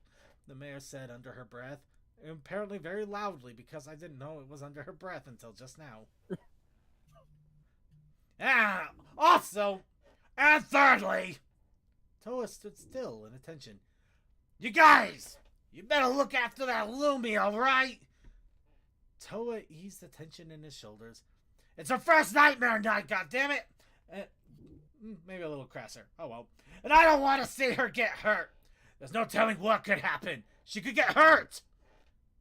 The mayor said under her breath, apparently very loudly because I didn't know it was under her breath until just now. Also, and thirdly, Toa stood still in attention. You guys, you better look after that Lumi, alright? Toa eased the tension in his shoulders. It's her first nightmare night, goddammit! Maybe a little crasser. Oh well. And I don't want to see her get hurt. There's no telling what could happen. She could get hurt!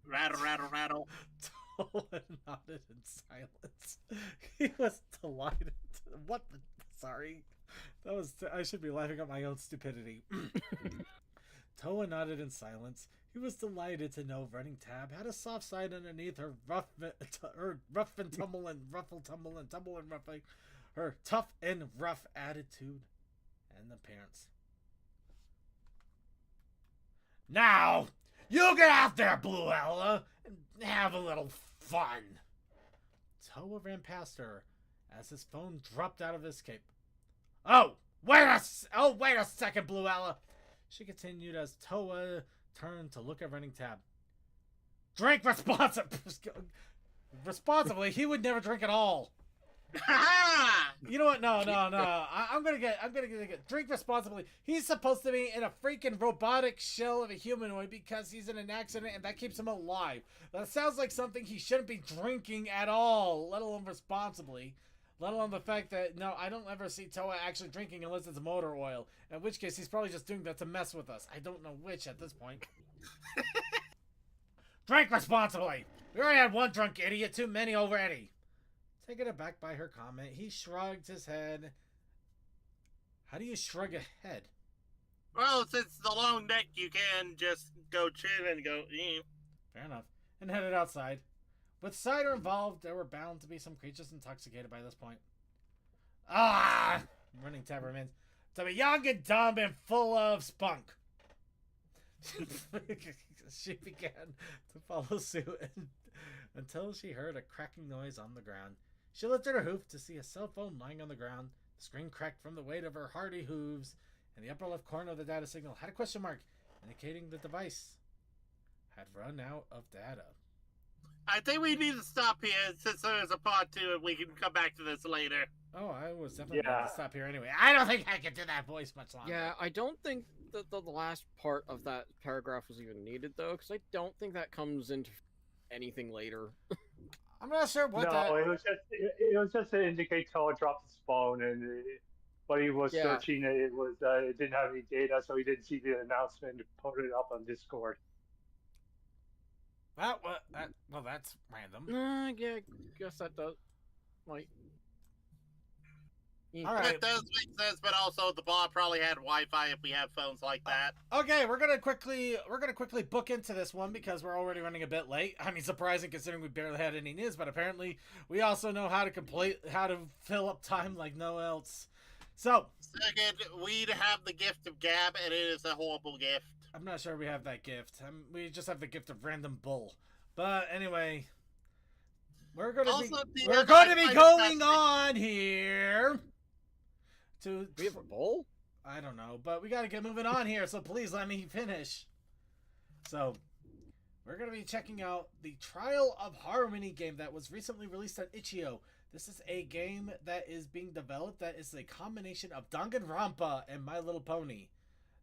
Rattle, rattle, rattle. Toa nodded in silence. He was delighted. What the... Sorry. That was... I should be laughing at my own stupidity. Toa nodded in silence. He was delighted to know Running Tab had a soft side underneath her rough and tumble and ruffle tumble and tumble and ruffling. Her tough and rough attitude and appearance. Now, you get out there, Bluella, and have a little fun. Toa ran past her as his phone dropped out of his cape. Wait a second, Bluella. She continued as Toa turned to look at Running Tab. Drink responsibly. He would never drink at all. Ha! You know what? No. I'm gonna get drink responsibly. He's supposed to be in a freaking robotic shell of a humanoid because he's in an accident and that keeps him alive. That sounds like something he shouldn't be drinking at all, let alone responsibly. Let alone the fact that, no, I don't ever see Toa actually drinking unless it's motor oil. In which case, he's probably just doing that to mess with us. I don't know which at this point. Drink responsibly! We already had one drunk idiot, too many already. Taken aback by her comment, he shrugged his head. How do you shrug a head? Well, since the long neck, you can just go chin and go, eh. Fair enough. And headed outside. With cider involved, there were bound to be some creatures intoxicated by this point. Ah! Running temperaments. To be young and dumb and full of spunk. She began to follow suit until she heard a cracking noise on the ground. She lifted her hoof to see a cell phone lying on the ground. The screen cracked from the weight of her hardy hooves, and the upper left corner of the data signal had a question mark, indicating the device had run out of data. I think we need to stop here since there's a part 2 and we can come back to this later. Oh, I was definitely going to stop here anyway. I don't think I can do that voice much longer. Yeah, I don't think that the last part of that paragraph was even needed, though, because I don't think that comes into anything later. I'm not sure what that... No, it was just to indicate Toa dropped his phone, and when he was searching, it didn't have any data, so he didn't see the announcement and put it up on Discord. Well, that's random. Yeah, I guess that does. Like, all right. That does make sense, but also the bar probably had Wi-Fi if we have phones like that. Okay, we're gonna quickly book into this one because we're already running a bit late. I mean, surprising considering we barely had any news, but apparently we also know how to fill up time like no else. So, second, we have the gift of gab, and it is a horrible gift. I'm not sure we have that gift. We just have the gift of random bull. But anyway, we're going to be going on here to... We have a bull? I don't know, but we got to get moving on here, so please let me finish. So, we're going to be checking out the Trial of Harmony game that was recently released on itch.io. This is a game that is being developed that is a combination of Danganronpa and My Little Pony.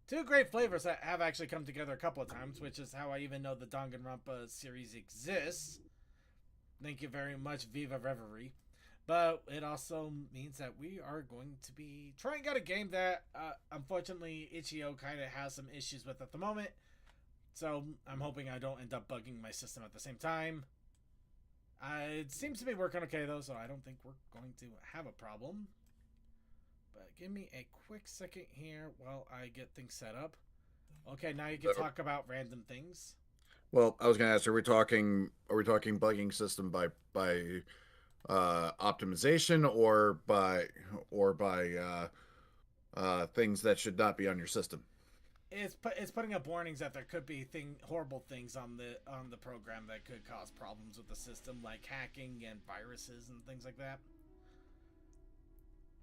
Two great flavors that have actually come together a couple of times, which is how I even know the Danganronpa series exists. Thank you very much, Viva Reverie. But it also means that we are going to be trying out a game that, unfortunately, itch.io kind of has some issues with at the moment. So I'm hoping I don't end up bugging my system at the same time. It seems to be working okay, though, so I don't think we're going to have a problem. But give me a quick second here while I get things set up. Okay, now you can talk about random things. Well, I was going to ask, are we talking bugging system by optimization or by things that should not be on your system? It's putting up warnings that there could be horrible things on the program that could cause problems with the system, like hacking and viruses and things like that.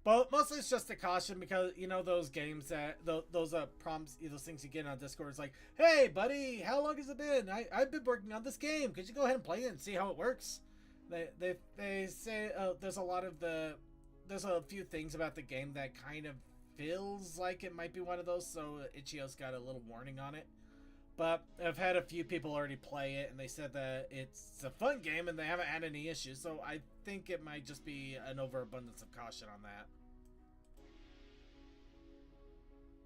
But mostly it's just a caution because, you know, those games that, those prompts, those things you get on Discord, it's like, hey, buddy, how long has it been? I've been working on this game. Could you go ahead and play it and see how it works? They say there's a few things about the game that kind of feels like it might be one of those, so itch.io's got a little warning on it. But I've had a few people already play it, and they said that it's a fun game, and they haven't had any issues. So I think it might just be an overabundance of caution on that.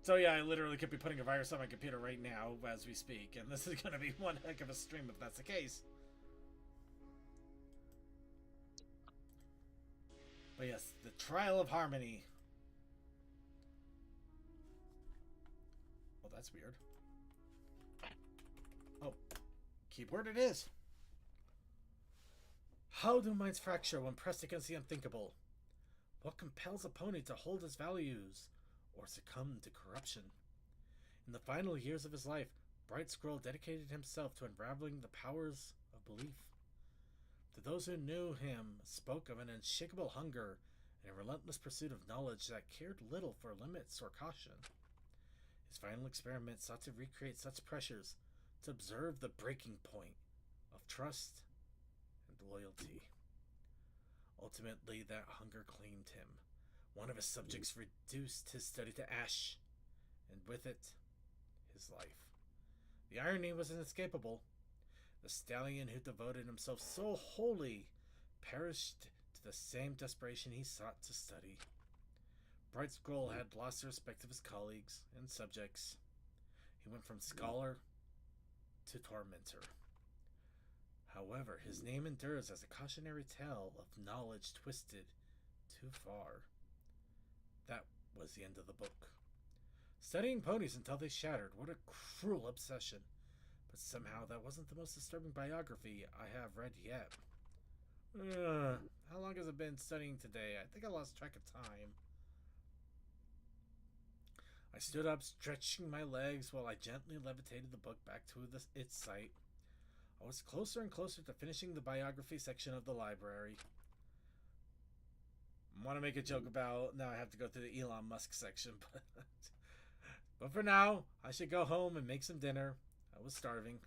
So yeah, I literally could be putting a virus on my computer right now as we speak, and this is going to be one heck of a stream if that's the case. But yes, the Trial of Harmony. Well, that's weird. Oh, keyword it is. How do minds fracture when pressed against the unthinkable? What compels a pony to hold his values or succumb to corruption? In the final years of his life, Bright Scroll dedicated himself to unraveling the powers of belief. To those who knew him, spoke of an unshakable hunger and a relentless pursuit of knowledge that cared little for limits or caution. His final experiment sought to recreate such pressures, to observe the breaking point of trust and loyalty. Ultimately, that hunger claimed him. One of his subjects reduced his study to ash, and with it, his life. The irony was inescapable. The stallion who devoted himself so wholly perished to the same desperation he sought to study. Bright Scroll had lost the respect of his colleagues and subjects. He went from scholar to tormentor. However, his name endures as a cautionary tale of knowledge twisted too far. That was the end of the book. Studying ponies until they shattered, what a cruel obsession. But somehow that wasn't the most disturbing biography I have read yet. How long has it been studying today? I think I lost track of time. I stood up, stretching my legs while I gently levitated the book back to its site. I was closer and closer to finishing the biography section of the library. I want to make a joke about now I have to go through the Elon Musk section, but for now, I should go home and make some dinner. I was starving.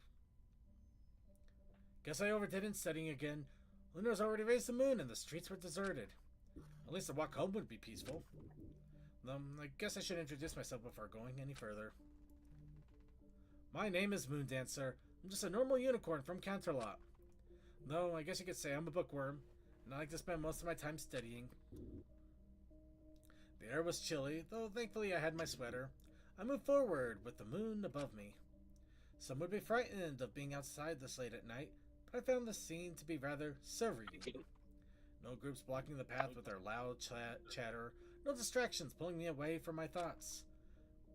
Guess I overdid in studying again. Luna's already raised the moon and the streets were deserted. At least the walk home would be peaceful. I guess I should introduce myself before going any further. My name is Moondancer. I'm just a normal unicorn from Canterlot. Though, I guess you could say I'm a bookworm, and I like to spend most of my time studying. The air was chilly, though thankfully I had my sweater. I moved forward with the moon above me. Some would be frightened of being outside this late at night, but I found the scene to be rather serene. No groups blocking the path with their loud chatter, no distractions pulling me away from my thoughts.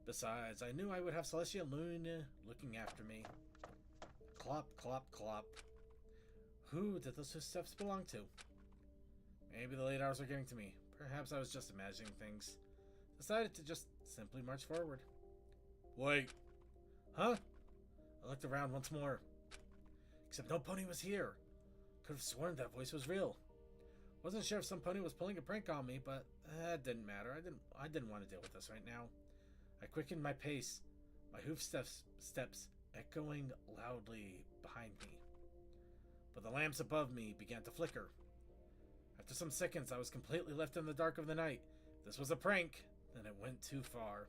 Besides, I knew I would have Celestia Luna looking after me. Clop, clop, clop. Who did those footsteps belong to? Maybe the late hours were getting to me. Perhaps I was just imagining things. Decided to just simply march forward. Wait. Huh? I looked around once more. Except no pony was here. Could have sworn that voice was real. Wasn't sure if some pony was pulling a prank on me, but it didn't matter. I didn't want to deal with this right now. I quickened my pace, my hoof steps echoing loudly behind me. But the lamps above me began to flicker. After some seconds, I was completely left in the dark of the night. If this was a prank, then it went too far.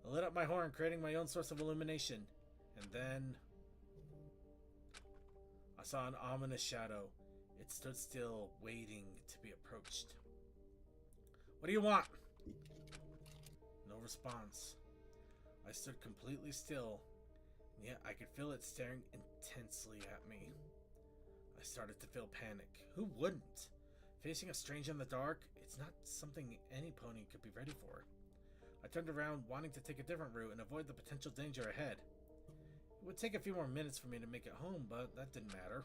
I lit up my horn, creating my own source of illumination, and then I saw an ominous shadow. It stood still, waiting to be approached. What do you want? No response. I stood completely still, and yet I could feel it staring intensely at me. I started to feel panic. Who wouldn't? Facing a stranger in the dark, it's not something any pony could be ready for. I turned around, wanting to take a different route and avoid the potential danger ahead. It would take a few more minutes for me to make it home, but that didn't matter.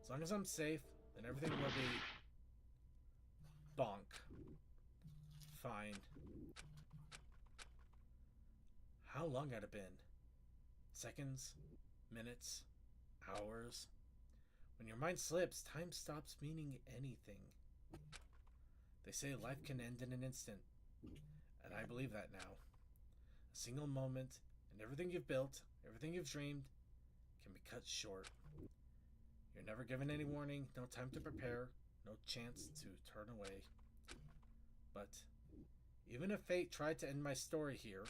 As long as I'm safe, then everything will be bonk. Fine. How long had it been? Seconds? Minutes? Hours? When your mind slips, time stops meaning anything. They say life can end in an instant, and I believe that now. A single moment, and everything you've built, everything you've dreamed, can be cut short. You're never given any warning, no time to prepare, no chance to turn away. But even if fate tried to end my story here,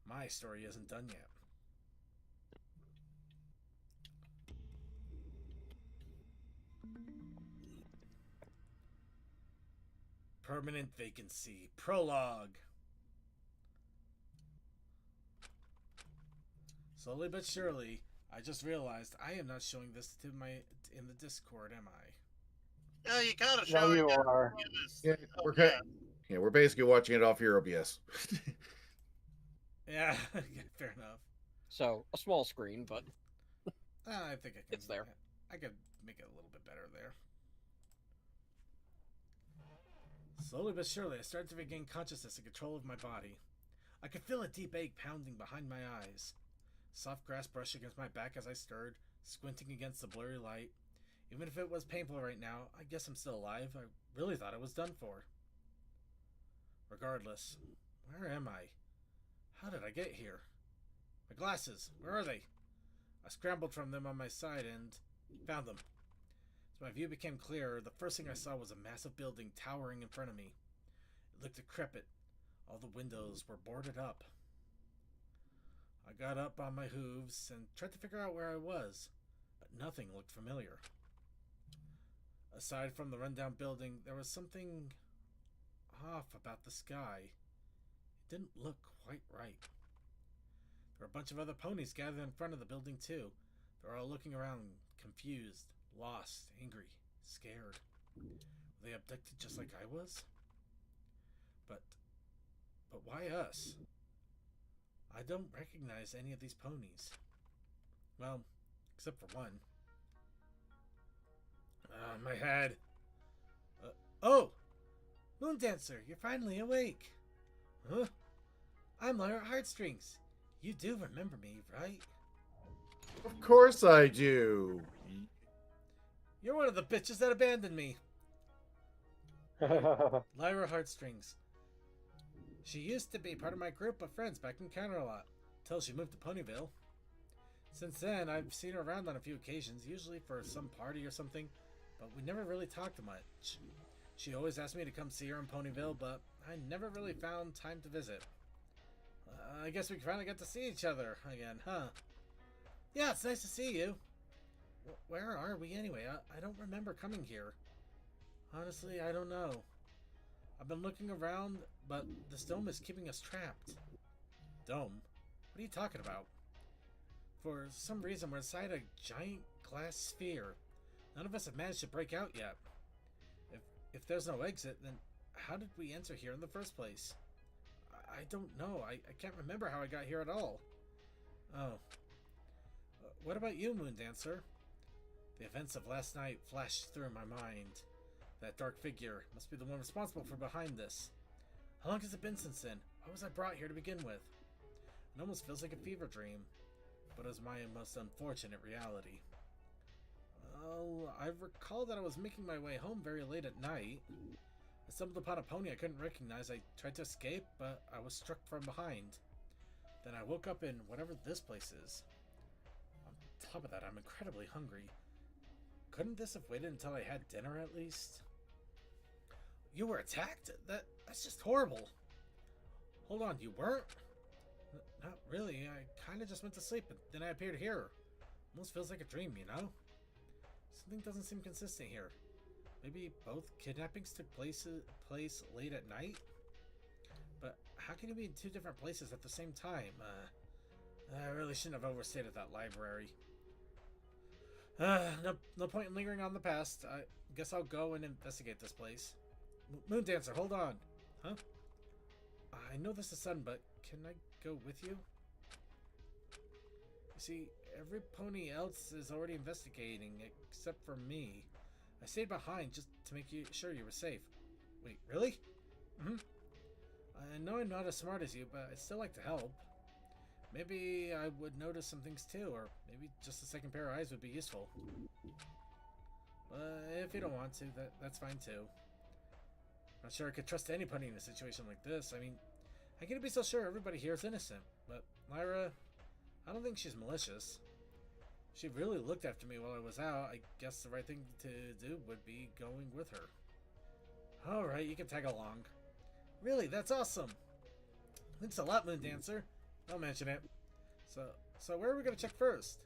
my story isn't done yet. Permanent vacancy. Prologue. Slowly but surely, I just realized I am not showing this to in the Discord, am I? Yeah, you gotta No, show you it. are. Yeah, Oh, we're yeah. yeah, we're basically watching it off your OBS. Yeah, fair enough. So a small screen, but I think I can. It's there. I could make it a little bit better there. Slowly but surely, I started to regain consciousness and control of my body. I could feel a deep ache pounding behind my eyes. Soft grass brushed against my back as I stirred, squinting against the blurry light. Even if it was painful right now, I guess I'm still alive. I really thought I was done for. Regardless, where am I? How did I get here? My glasses, where are they? I scrambled from them on my side and found them. As my view became clearer, the first thing I saw was a massive building towering in front of me. It looked decrepit. All the windows were boarded up. I got up on my hooves and tried to figure out where I was, but nothing looked familiar. Aside from the rundown building, there was something off about the sky. It didn't look quite right. There were a bunch of other ponies gathered in front of the building too. They were all looking around, confused, lost, angry, scared. Were they abducted just like I was? But why us? I don't recognize any of these ponies. Well, except for one. My head. Oh! Moon Dancer, you're finally awake. Huh? I'm Lyra Heartstrings. You do remember me, right? Of course I do. You're one of the bitches that abandoned me. Lyra Heartstrings. She used to be part of my group of friends back in Counterlot, until she moved to Ponyville. Since then, I've seen her around on a few occasions, usually for some party or something, but we never really talked much. She always asked me to come see her in Ponyville, but I never really found time to visit. I guess we finally got to see each other again, huh? Yeah, it's nice to see you. Where are we anyway? I don't remember coming here. Honestly, I don't know. I've been looking around, but this dome is keeping us trapped. Dome? What are you talking about? For some reason, we're inside a giant glass sphere. None of us have managed to break out yet. If there's no exit, then how did we enter here in the first place? I don't know. I can't remember how I got here at all. Oh. What about you, Moon Dancer? The events of last night flashed through my mind. That dark figure must be the one responsible for behind this. How long has it been since then? Why was I brought here to begin with? It almost feels like a fever dream, but it was my most unfortunate reality. Well, I recall that I was making my way home very late at night. I stumbled upon a pony I couldn't recognize. I tried to escape, but I was struck from behind. Then I woke up in whatever this place is. On top of that, I'm incredibly hungry. Couldn't this have waited until I had dinner at least? You were attacked? That's just horrible. Hold on, you weren't? Not really. I kind of just went to sleep, and then I appeared here. Almost feels like a dream, you know? Something doesn't seem consistent here. Maybe both kidnappings took place late at night? But how can you be in two different places at the same time? I really shouldn't have overstayed at that library. No point in lingering on the past. I guess I'll go and investigate this place. Moon Dancer, hold on. Huh? I know this is sudden, but can I go with you? You see, every pony else is already investigating, except for me. I stayed behind just to make sure you were safe. Wait, really? Mm-hmm. I know I'm not as smart as you, but I'd still like to help. Maybe I would notice some things too, or maybe just a second pair of eyes would be useful. If you don't want to, that's fine too. Not sure I could trust any pony in a situation like this. I mean, how can you be so sure everybody here is innocent? But Lyra, I don't think she's malicious. She really looked after me while I was out. I guess the right thing to do would be going with her. Alright, you can tag along. Really, that's awesome. Thanks a lot, Moon Dancer. I'll mention it. So where are we going to check first?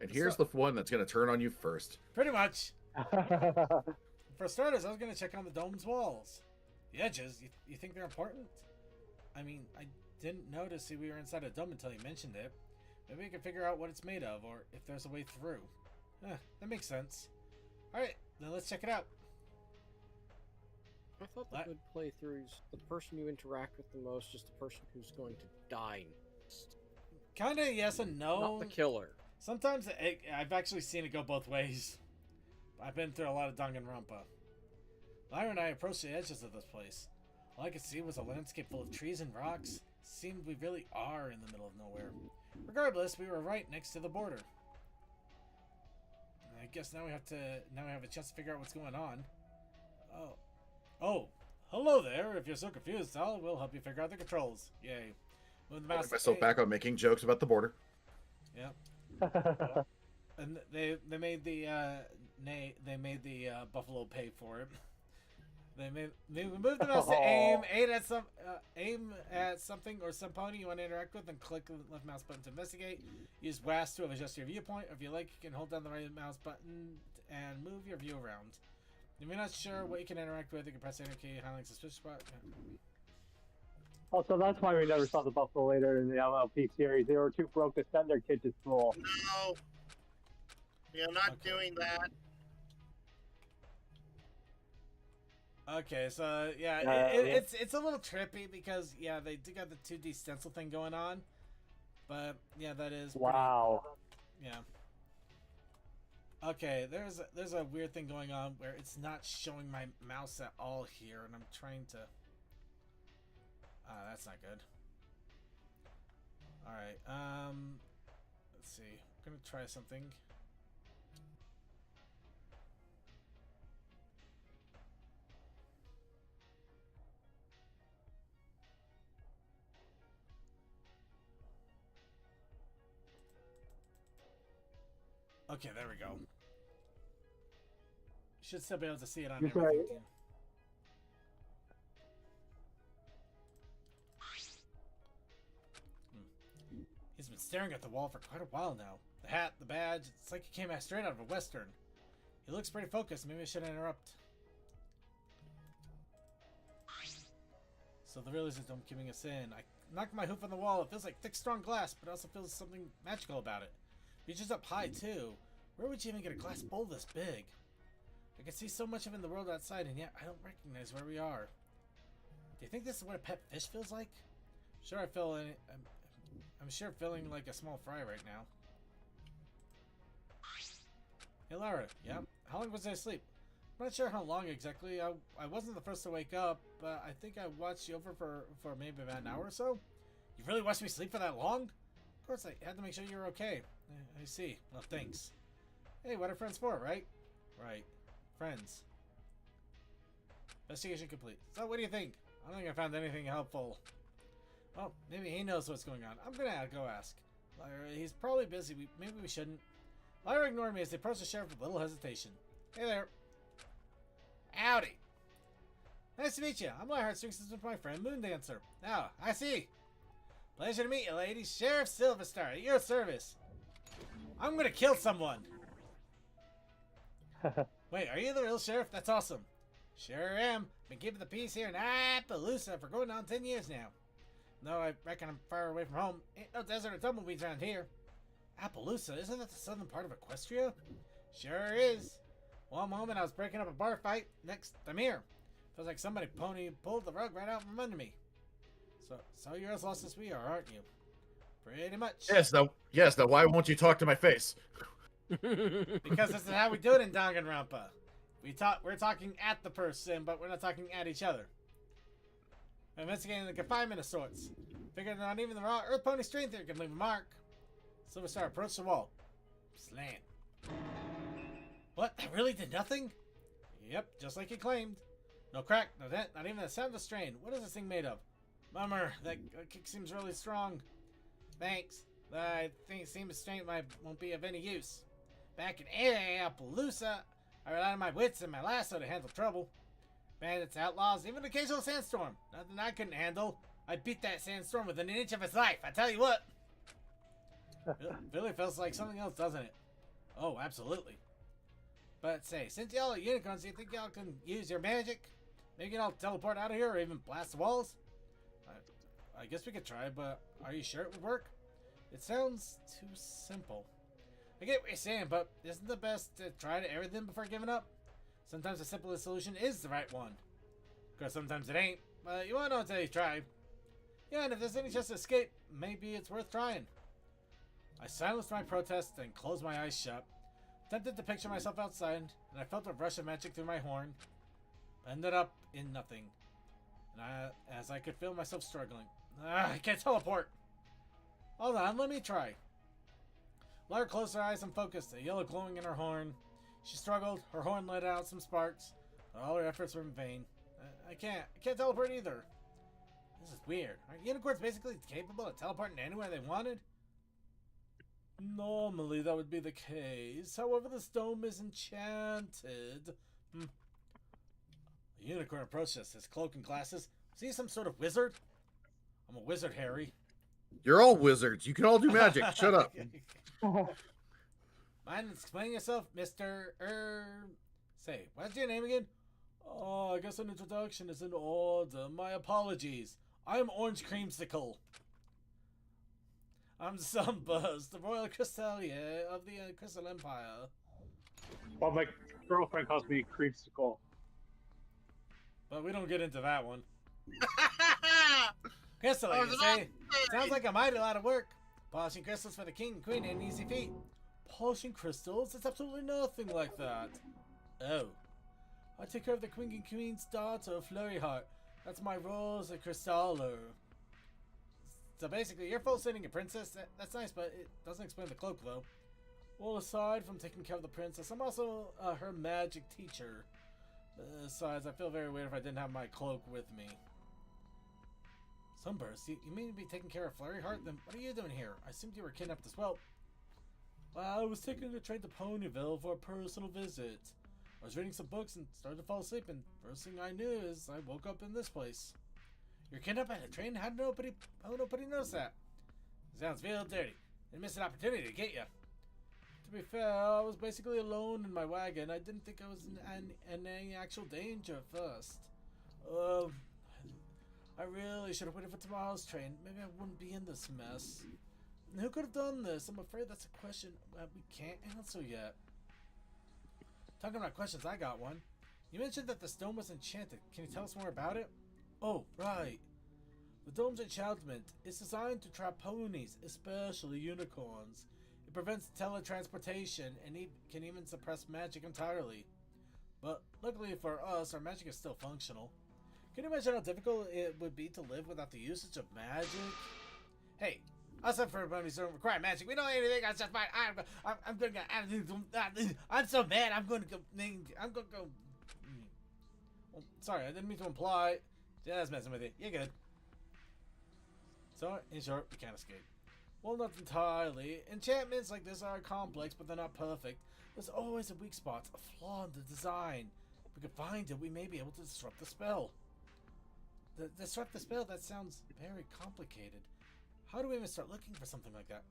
And here's the one that's going to turn on you first. Pretty much. For starters, I was going to check on the dome's walls. The edges, you think they're important? I mean, I didn't notice we were inside a dome until you mentioned it. Maybe we can figure out what it's made of, or if there's a way through. That makes sense. Alright, then let's check it out. I thought the good playthrough is the person you interact with the most is the person who's going to die next. Kinda yes and no. Not the killer. Sometimes I've actually seen it go both ways. I've been through a lot of Danganronpa. Lyra and I approached the edges of this place. All I could see was a landscape full of trees and rocks. It seemed we really are in the middle of nowhere. Regardless, we were right next to the border. I guess now we have a chance to figure out what's going on. Oh, hello there. If you're so confused, we'll help you figure out the controls. Yay. Move the I'll mouse. put myself back on making jokes about the border. Yep. and they made the buffalo pay for it. They moved the mouse to aim at something or some pony you want to interact with, and click the left mouse button to investigate. Use WASD to adjust your viewpoint. Or if you like, you can hold down the right mouse button and move your view around. If you're not sure what you can interact with, you can press enter key, highlighting suspicious spot. Also, that's why we never saw the Buffalo later in the MLP series. They were too broke to send their kid to school. No, we are not doing that. Okay, so yeah, it's a little trippy because yeah, they do got the 2D stencil thing going on, but yeah, that is pretty, Wow. yeah. Okay, there's a weird thing going on where it's not showing my mouse at all here, and I'm trying to. That's not good. All right, let's see. I'm gonna try something. Okay, there we go. Should still be able to see it on Just everything. right. Too. He's been staring at the wall for quite a while now. The hat, the badge, it's like he came out straight out of a western. He looks pretty focused. Maybe I should interrupt. So the realism don't keeping us in. I knocked my hoof on the wall. It feels like thick, strong glass, but it also feels something magical about it. Reaches up high too. Where would you even get a glass bowl this big? I can see so much of it in the world outside, and yet I don't recognize where we are. Do you think this is what a pet fish feels like? Sure, I'm sure feeling like a small fry right now. Hey Lara, yeah? How long was I asleep? I'm not sure how long exactly. I wasn't the first to wake up, but I think I watched you over for maybe about an hour or so. You really watched me sleep for that long? Of course, I had to make sure you were okay. I see. Well, thanks. Hey, what are friends for, right? Right. Friends. Investigation complete. So, what do you think? I don't think I found anything helpful. Well, maybe he knows what's going on. I'm gonna go ask. Lyra, he's probably busy. Maybe we shouldn't. Lyra ignored me as they approached the sheriff with little hesitation. Hey there. Howdy. Nice to meet you. I'm Lyra Strings with my friend Moondancer. Now, I see. Pleasure to meet you, lady. Sheriff Silverstar, at your service. I'm gonna kill someone. Wait, are you the real sheriff? That's awesome. Sure am. Been keeping the peace here in Appaloosa for going on 10 years now. No, I reckon I'm far away from home. Ain't no desert or tumbleweeds around here. Appaloosa? Isn't that the southern part of Equestria? Sure is. One moment I was breaking up a bar fight. Next, I'm here. Feels like somebody pulled the rug right out from under me. So you're as lost as we are, aren't you? Pretty much. Yes, now why won't you talk to my face? Because this is how we do it in Danganronpa. We're talking at the person, but we're not talking at each other. I'm investigating the confinement of sorts. Figured not even the raw earth pony strength here can leave a mark. Silverstar approached the wall. Slam. What? That really did nothing? Yep, just like you claimed. No crack, no dent, not even a sound of strain. What is this thing made of? Mummer, that kick seems really strong. Thanks. I think it seems strength won't be of any use. Back in Appaloosa, I relied on my wits and my lasso to handle trouble. Bandits, outlaws, even an occasional sandstorm. Nothing I couldn't handle. I beat that sandstorm within an inch of its life, I tell you what. Really feels like something else, doesn't it? Oh, absolutely. But say, since y'all are unicorns, do you think y'all can use your magic? Maybe you can all teleport out of here or even blast the walls? I guess we could try, but are you sure it would work? It sounds too simple. I get what you're saying, but isn't the best to try everything before giving up? Sometimes the simplest solution is the right one. Because sometimes it ain't, but you won't know until you try. Yeah, and if there's any chance to escape, maybe it's worth trying. I silenced my protest and closed my eyes shut. Tempted to picture myself outside, and I felt a rush of magic through my horn. Ended up in nothing. And as I could feel myself struggling. I can't teleport! Hold on, let me try. Lara closed her eyes and focused, a yellow glowing in her horn. She struggled, her horn let out some sparks, but all her efforts were in vain. I can't teleport either. This is weird. Aren't unicorns basically capable of teleporting anywhere they wanted? Normally that would be the case. However, this dome is enchanted. A unicorn approached us, his cloak and glasses. Is he some sort of wizard? I'm a wizard, Harry. You're all wizards. You can all do magic. Shut up. Mind explaining yourself, Mr. Say, what's your name again? Oh, I guess an introduction is in order. My apologies. I'm Orange Creamsicle. I'm Sunburst, the Royal Crystallier of the Crystal Empire. Well, my girlfriend calls me Creepsicle. But we don't get into that one. Crystal, Oh, you it's say? not- Sounds like a mighty lot of work. Polishing crystals for the king and queen ain't an easy feat. Polishing crystals? It's absolutely nothing like that. Oh. I take care of the queen and queen's daughter, Flurryheart. That's my rose, a crystaller. So basically, you're full sitting a princess. That's nice, but it doesn't explain the cloak, though. Well, aside from taking care of the princess, I'm also her magic teacher. Besides, I feel very weird if I didn't have my cloak with me. Sunburst, you mean to be taking care of Flurryheart? Then what are you doing here? I assumed you were kidnapped as well. Well, I was taking a train to Ponyville for a personal visit. I was reading some books and started to fall asleep, and first thing I knew is I woke up in this place. You're kidnapped by a train? How did nobody notice that? Sounds real dirty. They missed an opportunity to get you. To be fair, I was basically alone in my wagon. I didn't think I was in any actual danger at first. I really should have waited for tomorrow's train. Maybe I wouldn't be in this mess. Who could have done this? I'm afraid that's a question we can't answer yet. Talking about questions, I got one. You mentioned that the stone was enchanted. Can you tell us more about it? Oh, right. The dome's enchantment is designed to trap ponies, especially unicorns. It prevents teletransportation and can even suppress magic entirely. But luckily for us, our magic is still functional. Can you imagine how difficult it would be to live without the usage of magic? Hey, us up for ponies don't require magic. We don't need anything. That's just fine. I'm gonna go. I'm so mad. I'm gonna go. Well, sorry, I didn't mean to imply. Just messing with you. You're good. So, in short, we can't escape. Well, not entirely. Enchantments like this are complex, but they're not perfect. There's always a weak spot, a flaw in the design. If we could find it, we may be able to disrupt the spell. Disrupt the spell? That sounds very complicated. How do we even start looking for something like that?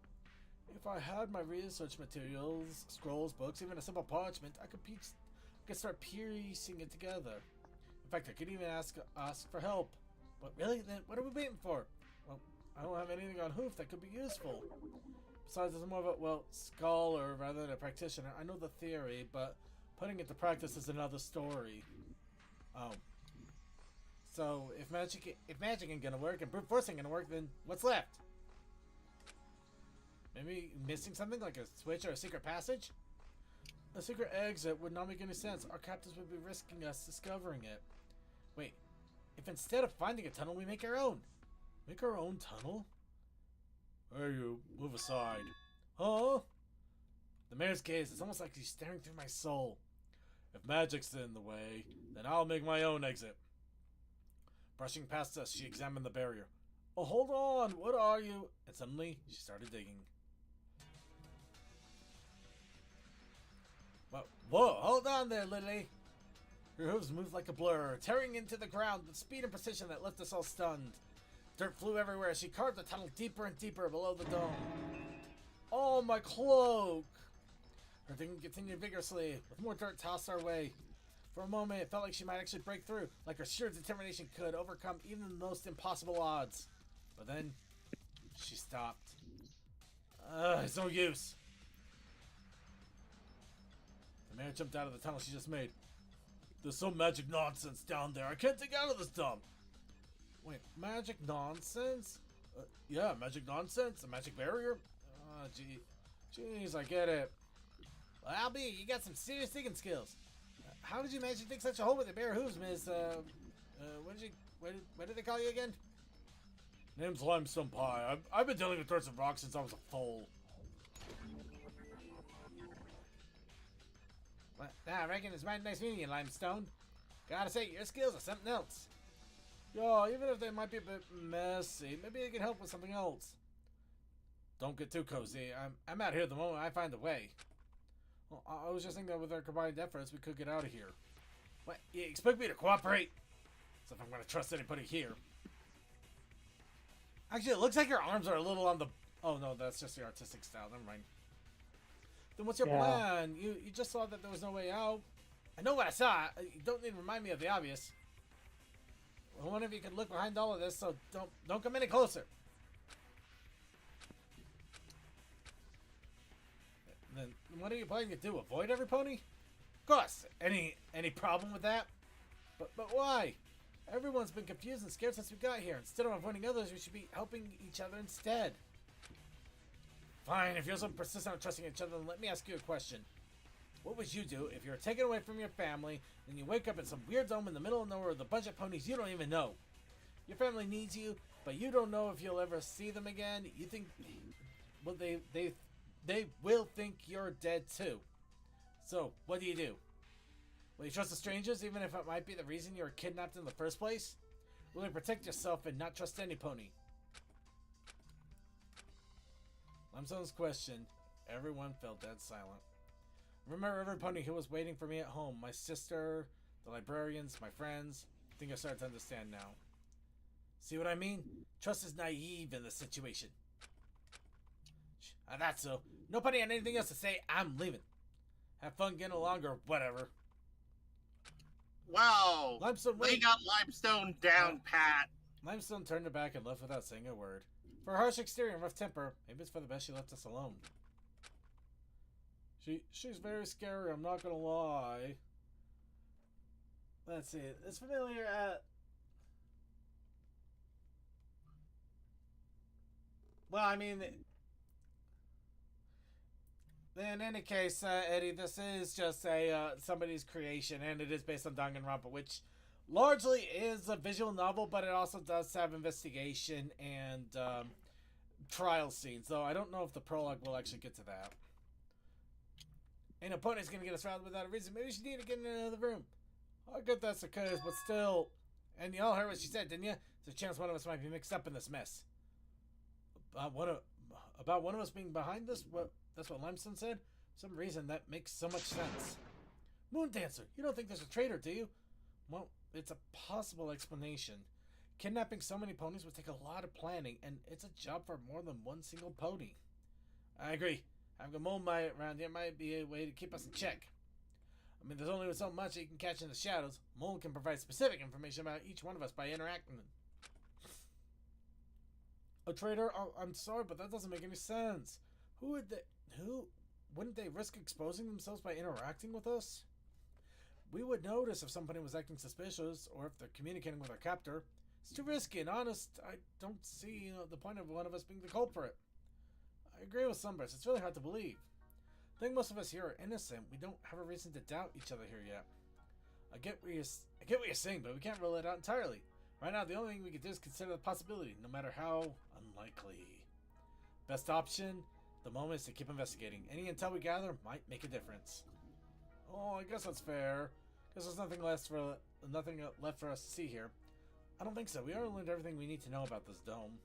If I had my research materials, scrolls, books, even a simple parchment, I could start piecing it together. In fact, I could even ask for help. But really, then what are we waiting for? Well, I don't have anything on Hoof that could be useful. Besides, I'm more of a, scholar rather than a practitioner. I know the theory, but putting it to practice is another story. Oh. So, if magic ain't gonna work and brute force ain't gonna work, then what's left? Maybe missing something like a switch or a secret passage? A secret exit would not make any sense. Our captors would be risking us discovering it. Wait, if instead of finding a tunnel, we make our own? Make our own tunnel? Hey, you, move aside. Huh? The mayor's gaze, it's almost like he's staring through my soul. If magic's in the way, then I'll make my own exit. Brushing past us, she examined the barrier. Oh, hold on, what are you? And suddenly, she started digging. Whoa, hold on there, Lily. Her hooves moved like a blur, tearing into the ground with speed and precision that left us all stunned. Dirt flew everywhere as she carved the tunnel deeper and deeper below the dome. Oh, my cloak! Her digging continued vigorously, with more dirt tossed our way. For a moment, it felt like she might actually break through, like her sheer determination could overcome even the most impossible odds. But then, she stopped. It's no use. The mayor jumped out of the tunnel she just made. There's some magic nonsense down there. I can't dig out of this dump. Wait, magic nonsense? Yeah, magic nonsense? A magic barrier? Oh, jeez, I get it. Well, Albie, you got some serious digging skills. How did you manage to dig such a hole with your bare hooves, Miss, what did they call you again? Name's Limestone Pie. I've been dealing with dirt and rocks since I was a foal. Well, I reckon it's mighty nice meeting you, Limestone. Gotta say, your skills are something else. Yeah, even if they might be a bit messy, maybe you can help with something else. don't get too cozy. I'm out here the moment I find a way. Well, I was just thinking that with our combined efforts, we could get out of here. What? You expect me to cooperate? So if I'm going to trust anybody here. Actually, it looks like your arms are a little on the... Oh, no, that's just the artistic style. Never mind. Then what's your plan? You just saw that there was no way out. I know what I saw. You don't need to remind me of the obvious. Well, one of you could look behind all of this, so don't come any closer. Then what are you planning to do? Avoid every pony? Of course. Any problem with that? But why? Everyone's been confused and scared since we got here. Instead of avoiding others, we should be helping each other instead. Fine, if you're so persistent on trusting each other, then let me ask you a question. What would you do if you were taken away from your family, and you wake up in some weird dome in the middle of nowhere with a bunch of ponies you don't even know? Your family needs you, but you don't know if you'll ever see them again. You think, well, they will think you're dead too. So, what do you do? Will you trust the strangers, even if it might be the reason you were kidnapped in the first place? Will you protect yourself and not trust any pony? Limstone's question. Everyone fell dead silent. I remember every pony who was waiting for me at home. My sister, the librarians, my friends. I think I started to understand now. See what I mean? Trust is naive in this situation. That's so. No pony had anything else to say. I'm leaving. Have fun getting along or whatever. Wow. Limestone, they got Limestone down pat. Limestone turned her back and left without saying a word. For her harsh exterior and rough temper, maybe it's for the best she left us alone. She's very scary, I'm not gonna lie. Let's see. It's familiar at... Well, I mean... In any case, Eddie, this is just somebody's creation, and it is based on Danganronpa, which largely is a visual novel, but it also does have investigation and trial scenes, though I don't know if the prologue will actually get to that. Ain't no pony's gonna get us riled without a reason. Maybe she need to get in another room. I get that's the case, but still. And you all heard what she said, didn't you? There's a chance one of us might be mixed up in this mess. About one of us being behind this? What? That's what Limestone said? For some reason, that makes so much sense. Moon Dancer, you don't think there's a traitor, do you? Well, it's a possible explanation. Kidnapping so many ponies would take a lot of planning, and it's a job for more than one single pony. I agree. Having a mole around here might be a way to keep us in check. I mean, there's only so much that you can catch in the shadows. Mole can provide specific information about each one of us by interacting. A traitor? Oh, I'm sorry, but that doesn't make any sense. Wouldn't they risk exposing themselves by interacting with us? We would notice if somebody was acting suspicious, or if they're communicating with our captor. It's too risky, and honest, I don't see the point of one of us being the culprit. I agree with Sunburst. It's really hard to believe. I think most of us here are innocent. We don't have a reason to doubt each other here yet. I get what you're saying, but we can't rule it out entirely. Right now, the only thing we can do is consider the possibility, no matter how unlikely. Best option, the moment, is to keep investigating. Any intel we gather might make a difference. Oh, I guess that's fair. Guess there's nothing left for us to see here. I don't think so. We already learned everything we need to know about this dome.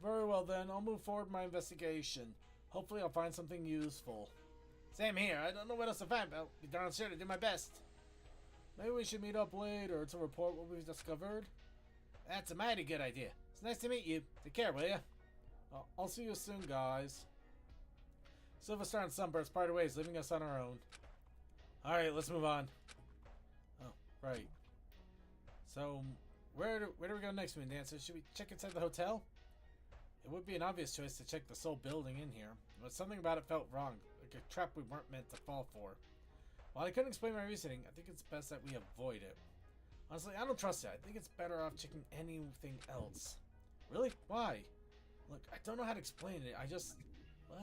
Very well then, I'll move forward my investigation. Hopefully I'll find something useful. Same here. I don't know what else to find, but I'll be darn sure to do my best. Maybe we should meet up later to report what we've discovered. That's a mighty good idea. It's nice to meet you. Take care, will ya? I'll see you soon, guys. Silver Star and Sunburst parted ways, leaving us on our own. Alright, let's move on. Oh, right. So, where do we go next, Moon Dancer? Should we check inside the hotel? It would be an obvious choice to check the sole building in here, but something about it felt wrong, like a trap we weren't meant to fall for. While I couldn't explain my reasoning, I think it's best that we avoid it. Honestly, I don't trust it. I think it's better off checking anything else. Really? Why? Look, I don't know how to explain it.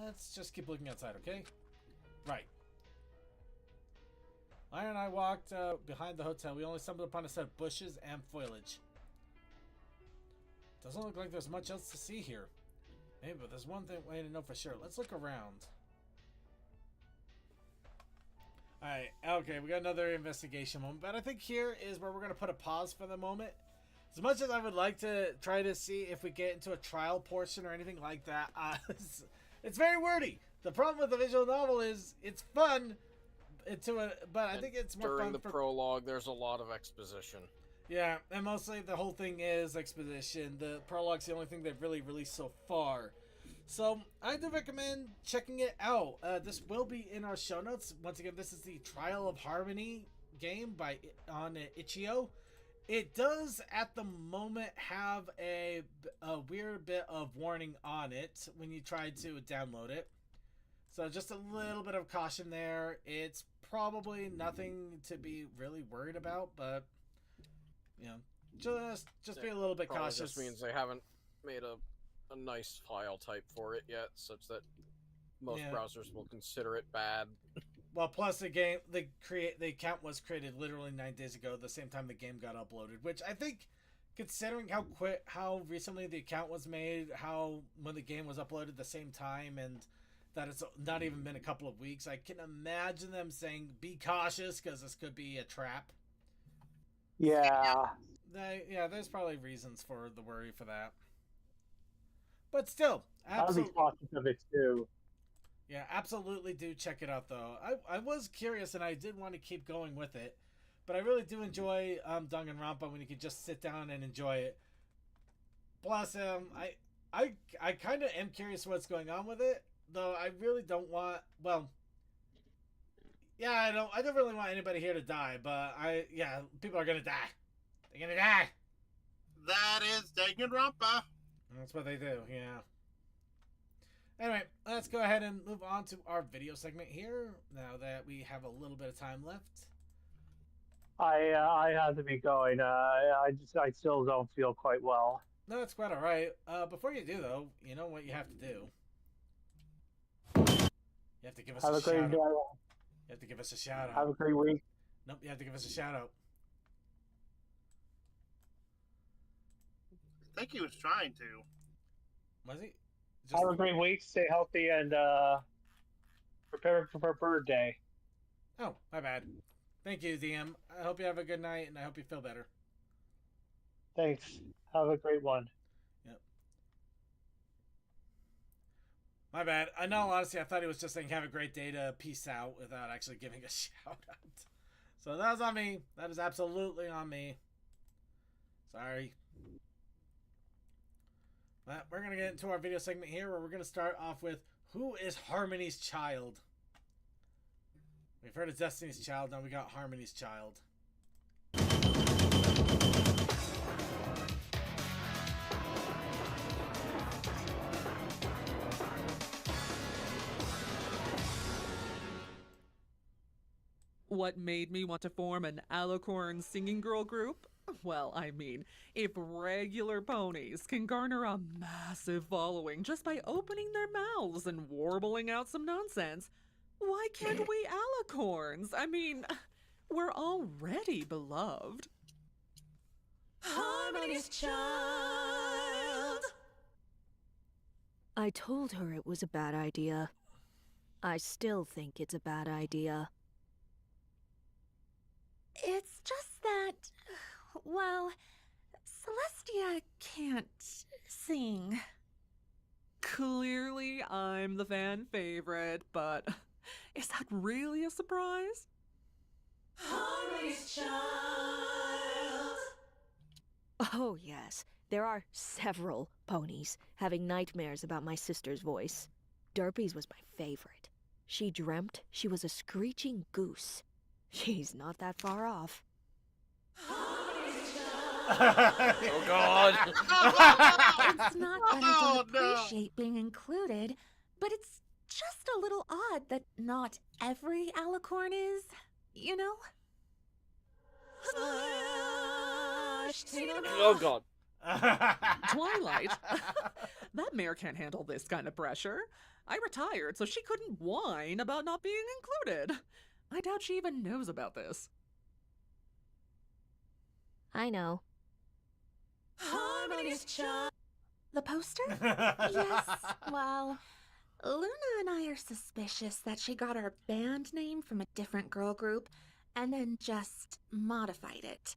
Let's just keep looking outside, okay? Right. Lion and I walked behind the hotel. We only stumbled upon a set of bushes and foliage. Doesn't look like there's much else to see here. Maybe, but there's one way to know for sure. Let's look around. Alright, okay, we got another investigation moment. But I think here is where we're going to put a pause for the moment. as much as I would like to try to see if we get into a trial portion or anything like that, it's very wordy. The problem with the visual novel is it's fun, but I think it's more During fun the for prologue, there's a lot of exposition. yeah, and mostly the whole thing is exposition. The prologue's the only thing they've really released so far. So I do recommend checking it out. This will be in our show notes. Once again, this is the Trial of Harmony game on Itch.io. It does at the moment have a weird bit of warning on it when you try to download it. So just a little bit of caution there. It's probably nothing to be really worried about, but you know, just be a little bit Probably cautious. just means they haven't made a nice file type for it yet, such that most Yeah. browsers will consider it bad. Well, plus the account was created literally 9 days ago, the same time the game got uploaded, which I think, considering how recently the account was made, when the game was uploaded the same time, and that it's not even been a couple of weeks, I can imagine them saying, be cautious, because this could be a trap. Yeah. There's probably reasons for the worry for that. But still, I'll be absolutely. cautious of it too. Yeah, absolutely do check it out, though. I was curious, and I did want to keep going with it. But I really do enjoy Danganronpa when you can just sit down and enjoy it. Plus, I kind of am curious what's going on with it, though I really don't want... Well, yeah, I don't really want anybody here to die, but people are going to die. They're going to die. That is Danganronpa. That's what they do, yeah. Anyway, let's go ahead and move on to our video segment here, now that we have a little bit of time left. I have to be going. I still don't feel quite well. No, that's quite alright. Before you do, though, you know what you have to do. You have to give us Have a a great shout day. out. You have to give us a shout out. Have a great week. Nope, you have to give us a shout out. I think he was trying to. Was he? Have a great week. Stay healthy and prepare for Bird Day. Oh, my bad. Thank you, DM. I hope you have a good night, and I hope you feel better. Thanks. Have a great one. Yep. My bad. I know, honestly, I thought he was just saying have a great day to peace out without actually giving a shout out. So that was on me. That is absolutely on me. Sorry. But we're going to get into our video segment here where we're going to start off with who is Harmony's child? We've heard of Destiny's Child, now we got Harmony's child. What made me want to form an alicorn singing girl group? Well, I mean, if regular ponies can garner a massive following just by opening their mouths and warbling out some nonsense, why can't we alicorns? I mean, we're already beloved. Harmony's child! I told her it was a bad idea. I still think it's a bad idea. It's just that, well, Celestia can't sing. Clearly, I'm the fan favorite, but is that really a surprise? Harmony's child! Oh, yes. There are several ponies having nightmares about my sister's voice. Derpy's was my favorite. She dreamt she was a screeching goose. She's not that far off. Oh God! It's not that I don't appreciate being included, but it's just a little odd that not every alicorn is, you know? Oh God! Twilight? That mare can't handle this kind of pressure. I retired, so she couldn't whine about not being included. I doubt she even knows about this. I know. Harmony's child. The poster? Yes, well, Luna and I are suspicious that she got our band name from a different girl group and then just modified it.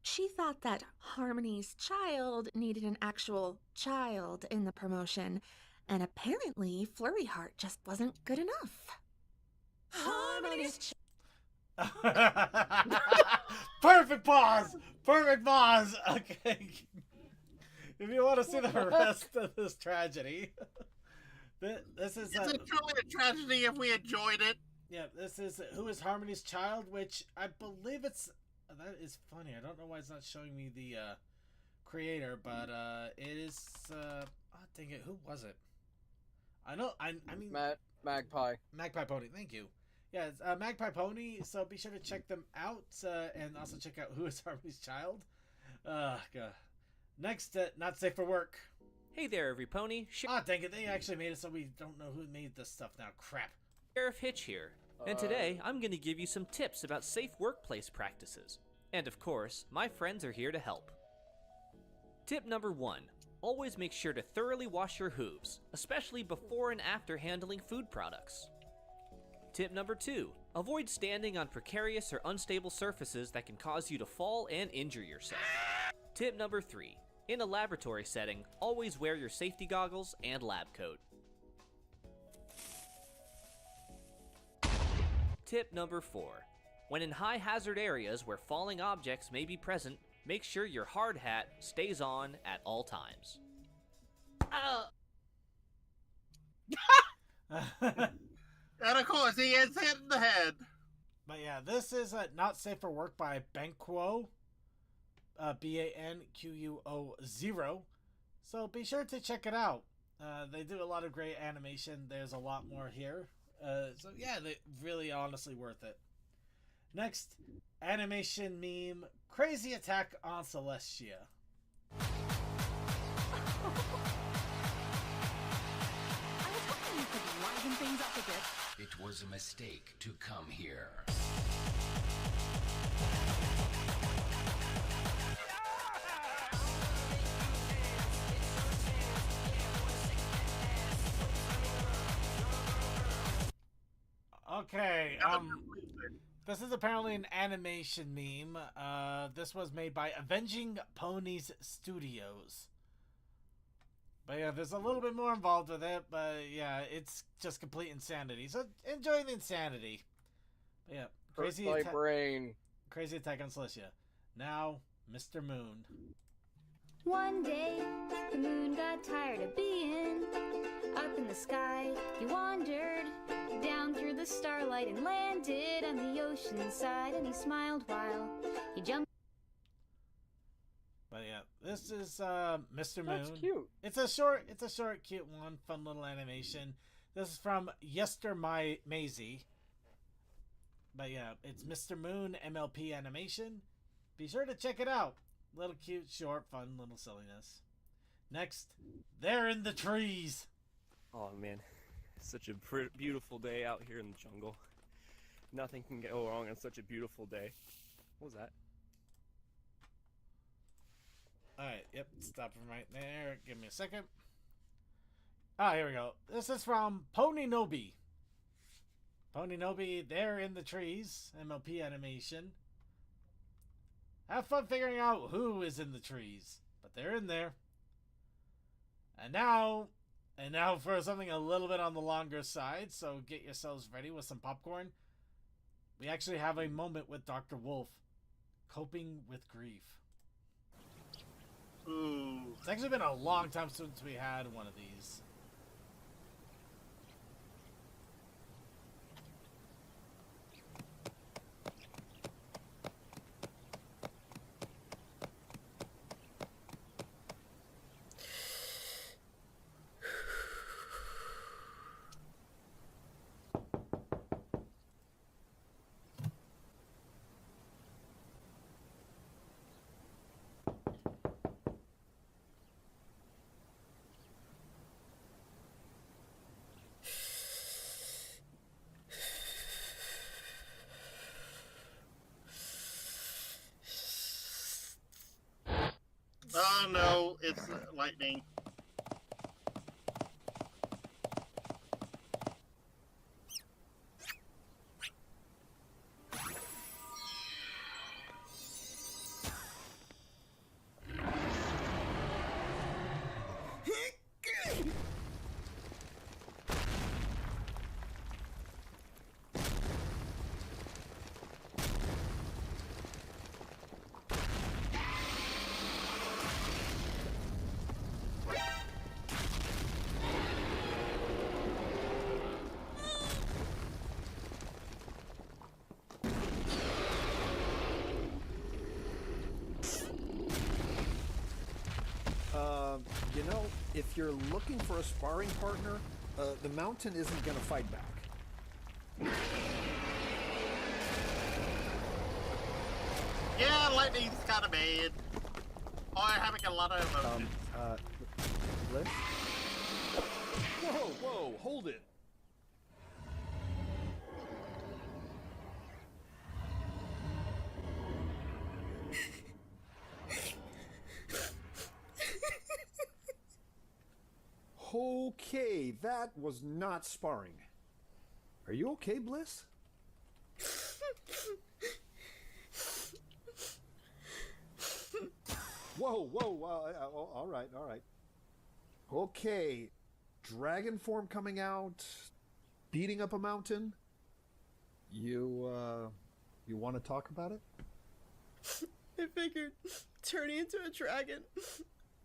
She thought that Harmony's child needed an actual child in the promotion, and apparently Flurry Heart just wasn't good enough. Harmony's Perfect pause! Perfect pause! Okay. If you want to see the rest of this tragedy, this is... Is it truly a tragedy if we enjoyed it? Yeah, this is Who is Harmony's Child, which I believe it's... That is funny. I don't know why it's not showing me the creator, but it is... oh, dang it. Who was it? I mean... Magpie. Magpie Pony. Thank you. Yeah, it's Magpie Pony, so be sure to check them out, and also check out Who is Harmony's Child. God. Next, Not Safe for Work. Hey there, every pony. Dang it. They actually made it so we don't know who made this stuff now. Crap. Sheriff Hitch here. And today, I'm going to give you some tips about safe workplace practices. And of course, my friends are here to help. Tip number 1. Always make sure to thoroughly wash your hooves, especially before and after handling food products. Tip number 2. Avoid standing on precarious or unstable surfaces that can cause you to fall and injure yourself. Tip number 3. In a laboratory setting, always wear your safety goggles and lab coat. Tip number 4. When in high hazard areas where falling objects may be present, make sure your hard hat stays on at all times. And of course, he is hit in the head. But yeah, this is Not Safe for Work by Banquo. Banquo0. So be sure to check it out. They do a lot of great animation. There's a lot more here. So yeah, they really honestly worth it. Next, animation meme, Crazy Attack on Celestia. I was hoping you could liven things up a bit. It was a mistake to come here. Okay, this is apparently an animation meme. This was made by Avenging Ponies Studios. But yeah, there's a little bit more involved with it, but yeah, it's just complete insanity. So enjoy the insanity. But yeah, Crazy Attack on Celestia. Now, Mr. Moon. One day, the moon got tired of being up in the sky. He wandered down through the starlight and landed on the ocean side, and he smiled while he jumped. But yeah, this is Mr. Moon. That's cute. It's a short, cute one, fun little animation. This is from Yester Maisie. But yeah, it's Mr. Moon MLP animation. Be sure to check it out. Little cute, short, fun, little silliness. Next, They're in the Trees. Oh man, such a beautiful day out here in the jungle. Nothing can go wrong on such a beautiful day. What was that? Alright, yep, stop him right there. Give me a second. Ah, here we go. This is from Pony Nobi. Pony Nobi, They're in the Trees, MLP animation. Have fun figuring out who is in the trees, but they're in there. And now for something a little bit on the longer side, so get yourselves ready with some popcorn. We actually have a moment with Dr. Wolf, coping with grief. Ooh. It's actually been a long time since we had one of these. Oh no, it's lightning. if you're looking for a sparring partner, the mountain isn't going to fight back. Yeah, lightning's kind of bad. Or having a lot of emotions. Bliss? Whoa, hold it. Okay, that was not sparring. Are you okay, Bliss? Whoa, all right. Okay, dragon form coming out, beating up a mountain. You want to talk about it? I figured turning into a dragon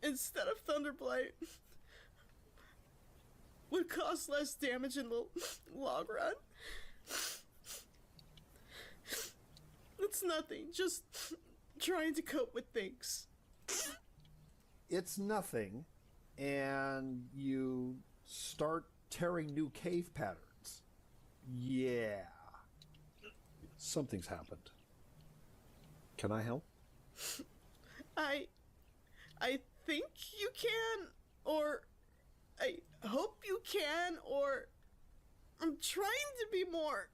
instead of Thunderblight would cause less damage in the long run. It's nothing, just trying to cope with things. It's nothing, and you start tearing new cave patterns. Yeah. Something's happened. Can I help? I think you can, or I hope you can, or I'm trying to be more.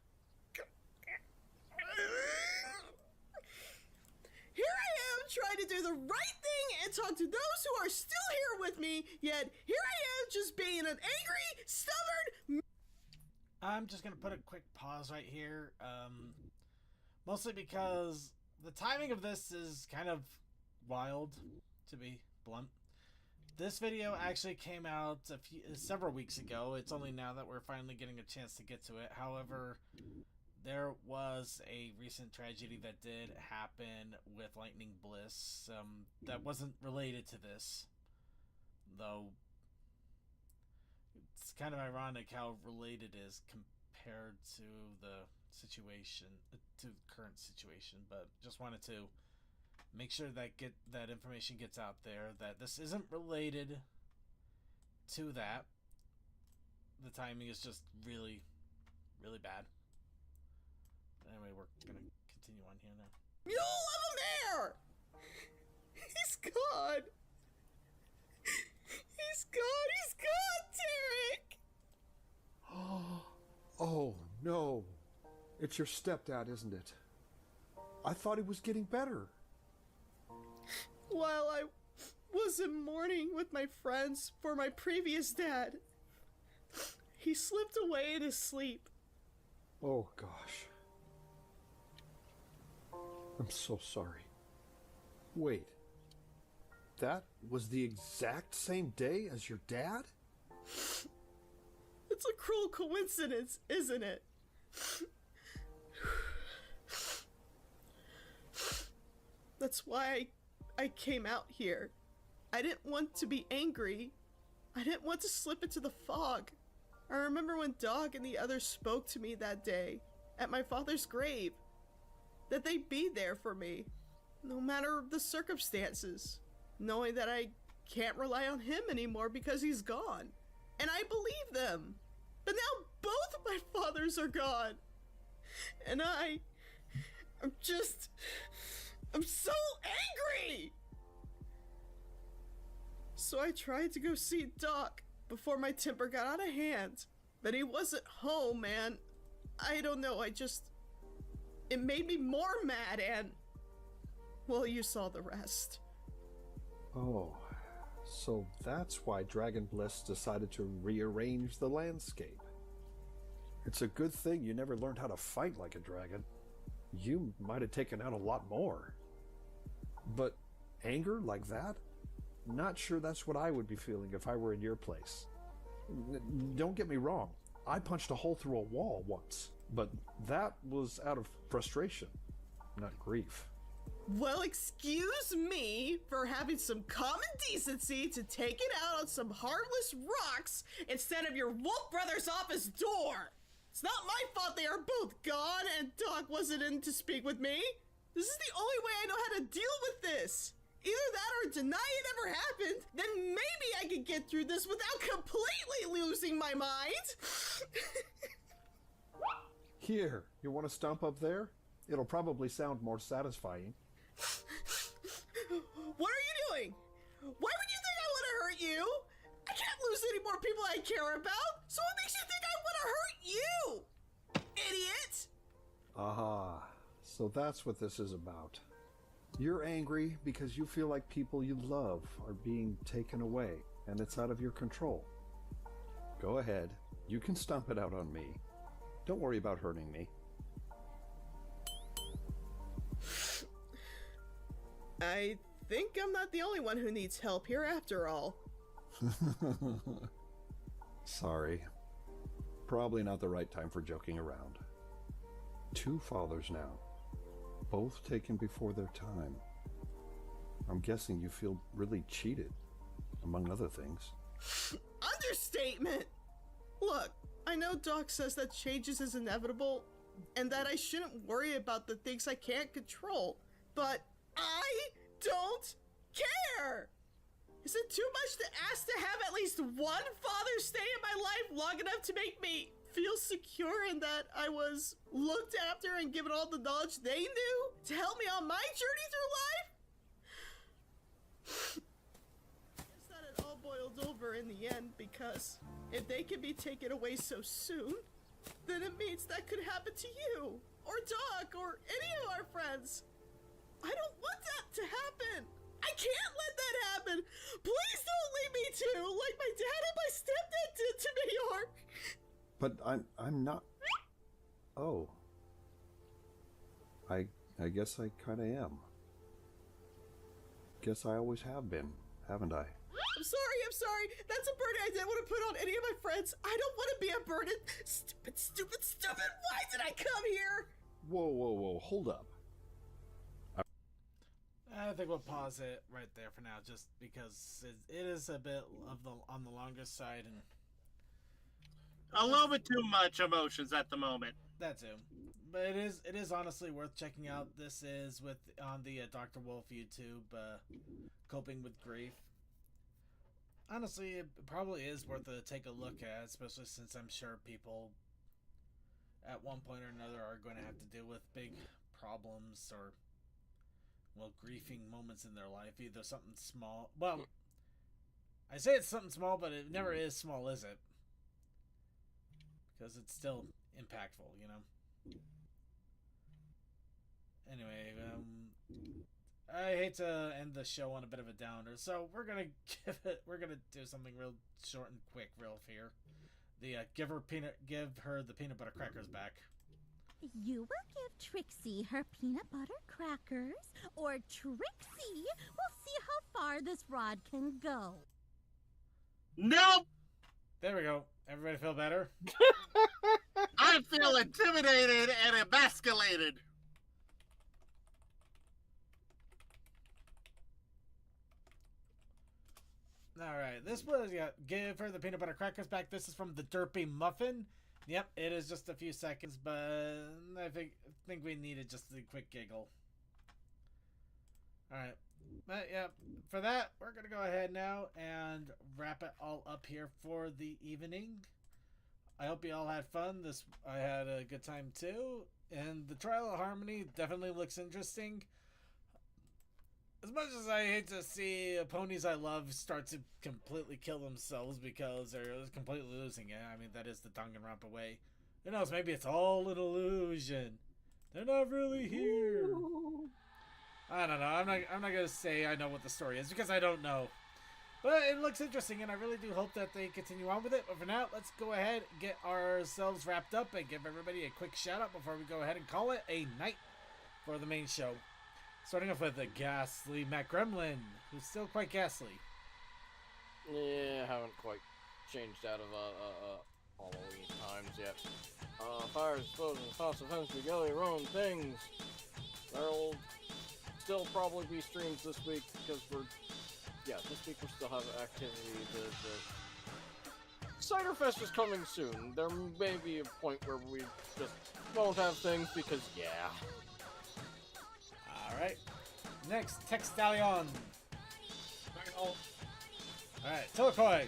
Here I am trying to do the right thing and talk to those who are still here with me, yet here I am just being an angry, stubborn... I'm just going to put a quick pause right here, mostly because the timing of this is kind of wild, to be blunt. This video actually came out several weeks ago. It's only now that we're finally getting a chance to get to it. However, there was a recent tragedy that did happen with Lightning Bliss that wasn't related to this, though it's kind of ironic how related it is compared to the situation, to the current situation. But just wanted to make sure that information gets out there, that this isn't related to that. The timing is just really, really bad. Anyway, we're gonna continue on here now. You don't love him there! He's gone! He's gone, Derek! Oh, no. It's your stepdad, isn't it? I thought he was getting better. While I was in mourning with my friends for my previous dad, he slipped away in his sleep. Oh, gosh. I'm so sorry. Wait. That was the exact same day as your dad? It's a cruel coincidence, isn't it? That's why I came out here. I didn't want to be angry. I didn't want to slip into the fog. I remember when Dog and the others spoke to me that day at my father's grave, that they'd be there for me, no matter the circumstances, knowing that I can't rely on him anymore because he's gone. And I believe them. But now both of my fathers are gone. And I'm so angry! So I tried to go see Doc before my temper got out of hand. But he wasn't home, and I don't know, it made me more mad, and well, you saw the rest. Oh, so that's why Dragon Bliss decided to rearrange the landscape. It's a good thing you never learned how to fight like a dragon. You might have taken out a lot more. But anger like that? Not sure that's what I would be feeling if I were in your place. Don't get me wrong, I punched a hole through a wall once, but that was out of frustration, not grief. Well, excuse me for having some common decency to take it out on some harmless rocks instead of your wolf brother's office door. It's not my fault they are both gone and Doc wasn't in to speak with me. This is the only way I know how to deal with this. Either that or deny it ever happened, then maybe I could get through this without completely losing my mind. Here, you want to stomp up there? It'll probably sound more satisfying. What are you doing? Why would you think I want to hurt you? I can't lose any more people I care about, so what makes you think I want to hurt you? Idiot! Aha, so that's what this is about. You're angry because you feel like people you love are being taken away, and it's out of your control. Go ahead, you can stomp it out on me. Don't worry about hurting me. I think I'm not the only one who needs help here after all. Sorry. Probably not the right time for joking around. 2 fathers now, both taken before their time. I'm guessing you feel really cheated, among other things. Understatement! Look, I know Doc says that changes is inevitable, and that I shouldn't worry about the things I can't control, but I don't care! Is it too much to ask to have at least one father stay in my life long enough to make me feel secure in that I was looked after and given all the knowledge they knew to help me on my journey through life? I guess that it all boiled over in the end, because if they can be taken away so soon, then it means that could happen to you, or Doc, or any of our friends. I don't want that to happen. I can't let that happen. Please don't leave me too, like my dad and my stepdad did to me, or... But I'm not... Oh. I guess I kinda am. Guess I always have been, haven't I? I'm sorry. That's a burden I didn't want to put on any of my friends. I don't want to be a burden. Stupid. Why did I come here? Whoa, hold up. I think we'll pause it right there for now, just because it is a bit on the longer side, and a little bit too much emotions at the moment. That too, but it is honestly worth checking out. This is on the Dr. Wolf YouTube, coping with grief. Honestly, it probably is worth to take a look at, especially since I'm sure people at one point or another are going to have to deal with big problems or, well, grieving moments in their life. Either something small. Well, I say it's something small, but it never is small, is it? Because it's still impactful, you know? Anyway, I hate to end the show on a bit of a downer, so we're gonna do something real short and quick, real here. Give her the peanut butter crackers back. You will give Trixie her peanut butter crackers, or Trixie will see how far this rod can go. Nope! There we go. Everybody feel better? I feel intimidated and emasculated. Alright, this was, give her the peanut butter crackers back. This is from the Derpy Muffin. Yep, it is just a few seconds, but I think we needed just a quick giggle. Alright, but yeah, for that, we're going to go ahead now and wrap it all up here for the evening. I hope you all had fun. I had a good time too, and the Trial of Harmony definitely looks interesting. As much as I hate to see ponies I love start to completely kill themselves because they're completely losing it. I mean, that is the Danganronpa way. Who knows? Maybe it's all an illusion. They're not really here. I don't know. I'm not gonna say I know what the story is because I don't know. But it looks interesting, and I really do hope that they continue on with it. But for now, let's go ahead and get ourselves wrapped up and give everybody a quick shout out before we go ahead and call it a night for the main show. Starting off with the ghastly Matt Gremlin, who's still quite ghastly. Yeah, I haven't quite changed out of Halloween times yet. Fires, explosions, thoughts, events, regalia, your own things. There'll still probably be streams this week because this week we still have activity. The Ciderfest is coming soon. There may be a point where we just won't have things because, yeah. Alright. Next, Textalion. Uh-oh. Alright, Tokoi.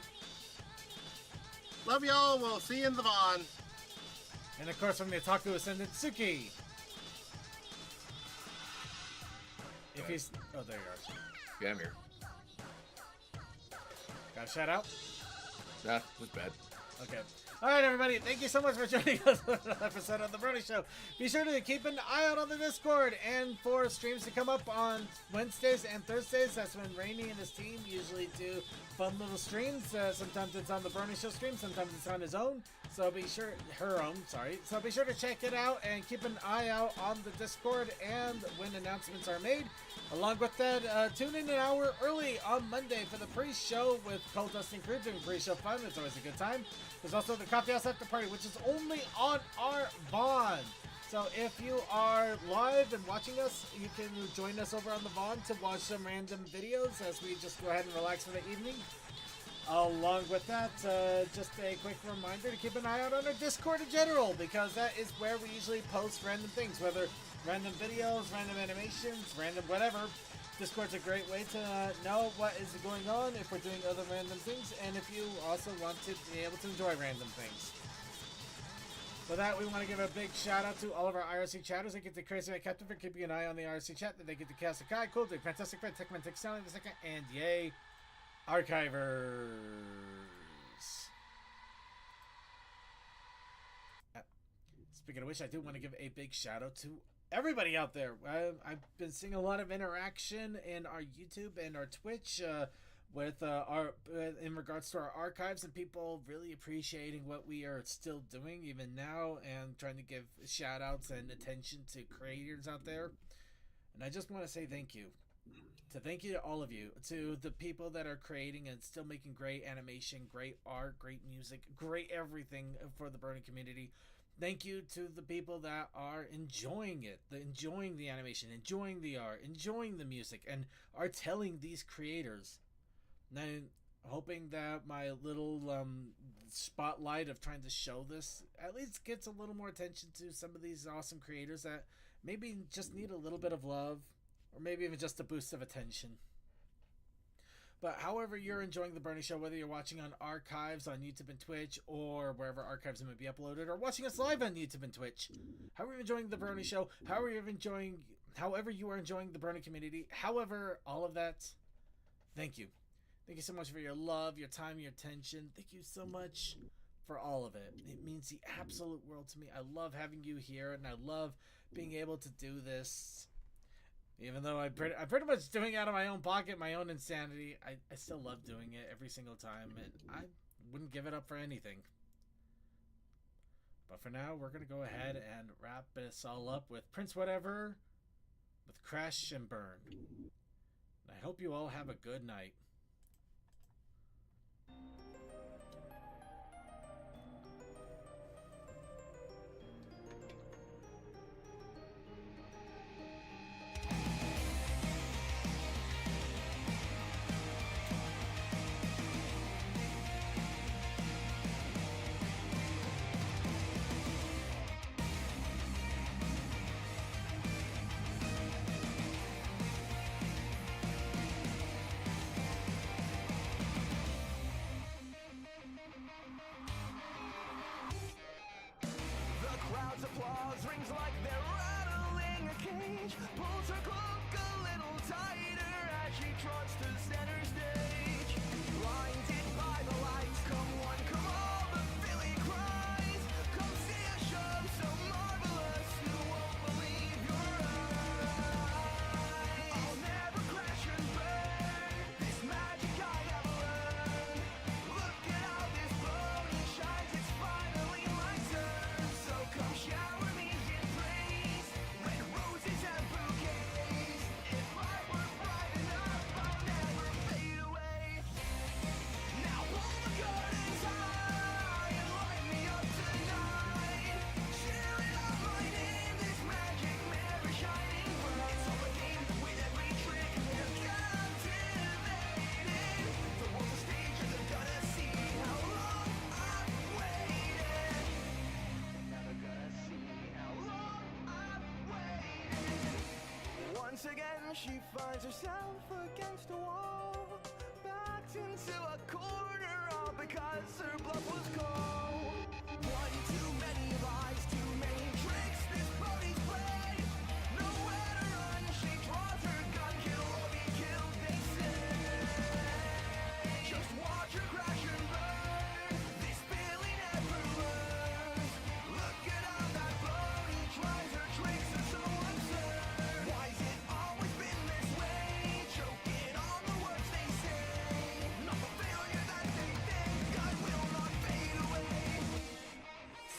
Love y'all. We'll see you in the Vaughn. And of course from the Otaku Ascendant, Suki. If he's... Oh, there you are. Yeah, I'm here. Got a shout out? Nah, was bad. Okay. Alright, everybody. Thank you so much for joining us on another episode of The Brony Show. Be sure to keep an eye out on the Discord and for streams to come up on Wednesdays and Thursdays. That's when Rainy and his team usually do fun little streams. Sometimes it's on the Brony Show stream. Sometimes it's on his own. So be sure... Her own, sorry. So be sure to check it out and keep an eye out on the Discord and when announcements are made. Along with that, tune in an hour early on Monday for the pre-show with Cold Dust and Crew doing pre-show fun. It's always a good time. There's also the Coffee House After Party, which is only on our Vaughn. So if you are live and watching us, you can join us over on the Vaughn to watch some random videos as we just go ahead and relax for the evening. Along with that, just a quick reminder to keep an eye out on our Discord in general, because that is where we usually post random things, whether random videos, random animations, random whatever. Discord's a great way to know what is going on if we're doing other random things, and if you also want to be able to enjoy random things. For that, we want to give a big shout out to all of our IRC chatters. They get the Crazy Man Captain for keeping an eye on the IRC chat. Then they get the Kasakai, Cool, the Fantastic Fred, Techman, Tech Sound in a second, and yay, Archivers. Speaking of which, I do want to give a big shout out to everybody out there. I've been seeing a lot of interaction in our YouTube and our Twitch with in regards to our archives, and people really appreciating what we are still doing even now and trying to give shout outs and attention to creators out there. And I just want to say thank you. Thank you to all of you, to the people that are creating and still making great animation, great art, great music, great everything for the Brony community. Thank you to the people that are enjoying it, enjoying the animation, enjoying the art, enjoying the music, and are telling these creators. And I'm hoping that my little spotlight of trying to show this at least gets a little more attention to some of these awesome creators that maybe just need a little bit of love, or maybe even just a boost of attention. But however you're enjoying the Brony Show, whether you're watching on archives on YouTube and Twitch, or wherever archives may be uploaded, or watching us live on YouTube and Twitch, however you're enjoying the Brony Show, however you are enjoying the Brony community, however, all of that, thank you. Thank you so much for your love, your time, your attention. Thank you so much for all of it. It means the absolute world to me. I love having you here, and I love being able to do this. Even though I'm pretty much doing it out of my own pocket, my own insanity, I still love doing it every single time, and I wouldn't give it up for anything. But for now, we're going to go ahead and wrap this all up with Prince Whatever, with Crash and Burn. And I hope you all have a good night. Applause rings like they're rattling a cage. Pulls her cloak a little tighter as she trots to center stage. Blinded by the lights, come one, come all, the filly cries. Come see a show so marvelous you won't believe your eyes. I'll never crash and burn, this magic I have learned. Look at how this Brony shines, it's finally my turn. So come shower me in praise, red roses and bouquets. If I were bright enough, I'll never fade away. Now hold the curtains high and light me up tonight. Cheering out my name, this magic mirror shining bright. It's all a game with every trick and captivated. The world's a stage and they're gonna see how long I've waited. Never gonna see how long I've waited. Once again, she finds herself against a wall. backed into a corner all because her bluff was cold. One too many lies, too many tricks this Brony's played. Nowhere to run, she draws her gun, kill or be killed, they say. Just watch her crash and burn. This feeling never learns. Look at how that Brony tries her tricks are so absurd. Why's it always been this way? Choking on the words they say. Not the failure that they think I will not fade away.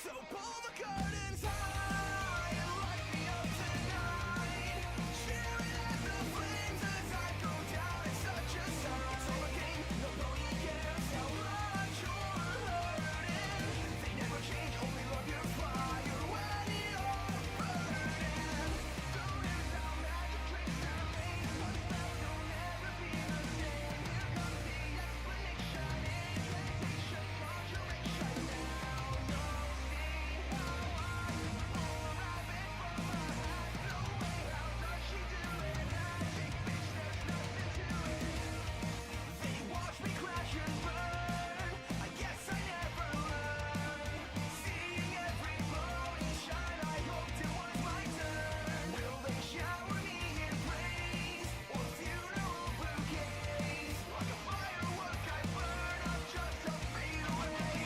So pull the curtains high and light me up tonight. Cheering at the flames as I go down in such a sorrow. It's all a game, nobody cares how much you're hurting. They never change, only love your fire when you're burning. Don't lose how magic tricks are made. One spell, you'll never be the same. Here comes the explanation. Incantation, conjuration now. You'll see how I pull a rabbit from a hat. No way, how does she do it? Magic, bitch, there's nothing to it. They watch me crash and burn. I guess I never learned. Seeing every Brony shine, I hoped it was my turn. Will they shower me in praise or funeral bouquets? Like a firework, I burn up just to fade away.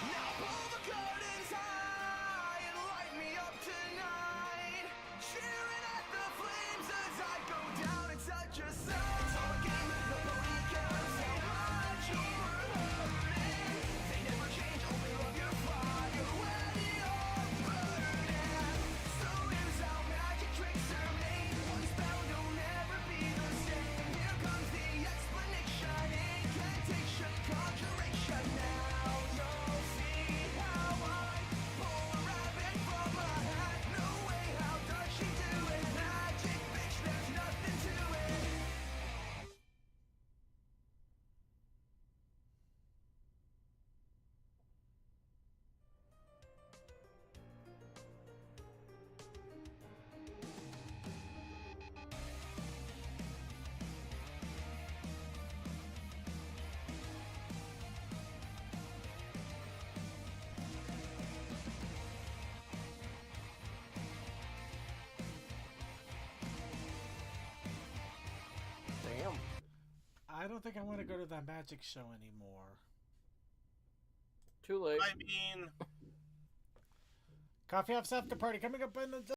Now pull the curtains high and light me up tonight. Cheering at the flames as I go down in such a sight. It's all a game, nobody cares how much you're hurting. They never change, only love your fire when you're burning. So here's how magic tricks are made. One spell, you'll never be the same. Here comes the explanation. Incantation, conjuration now. You'll see how I pull a rabbit from a hat. No way, how does she do it? Magic, bitch, there's nothing to it. Damn. I don't think I want to go to that magic show anymore. Too late. I mean, Coffee House After Party coming up in the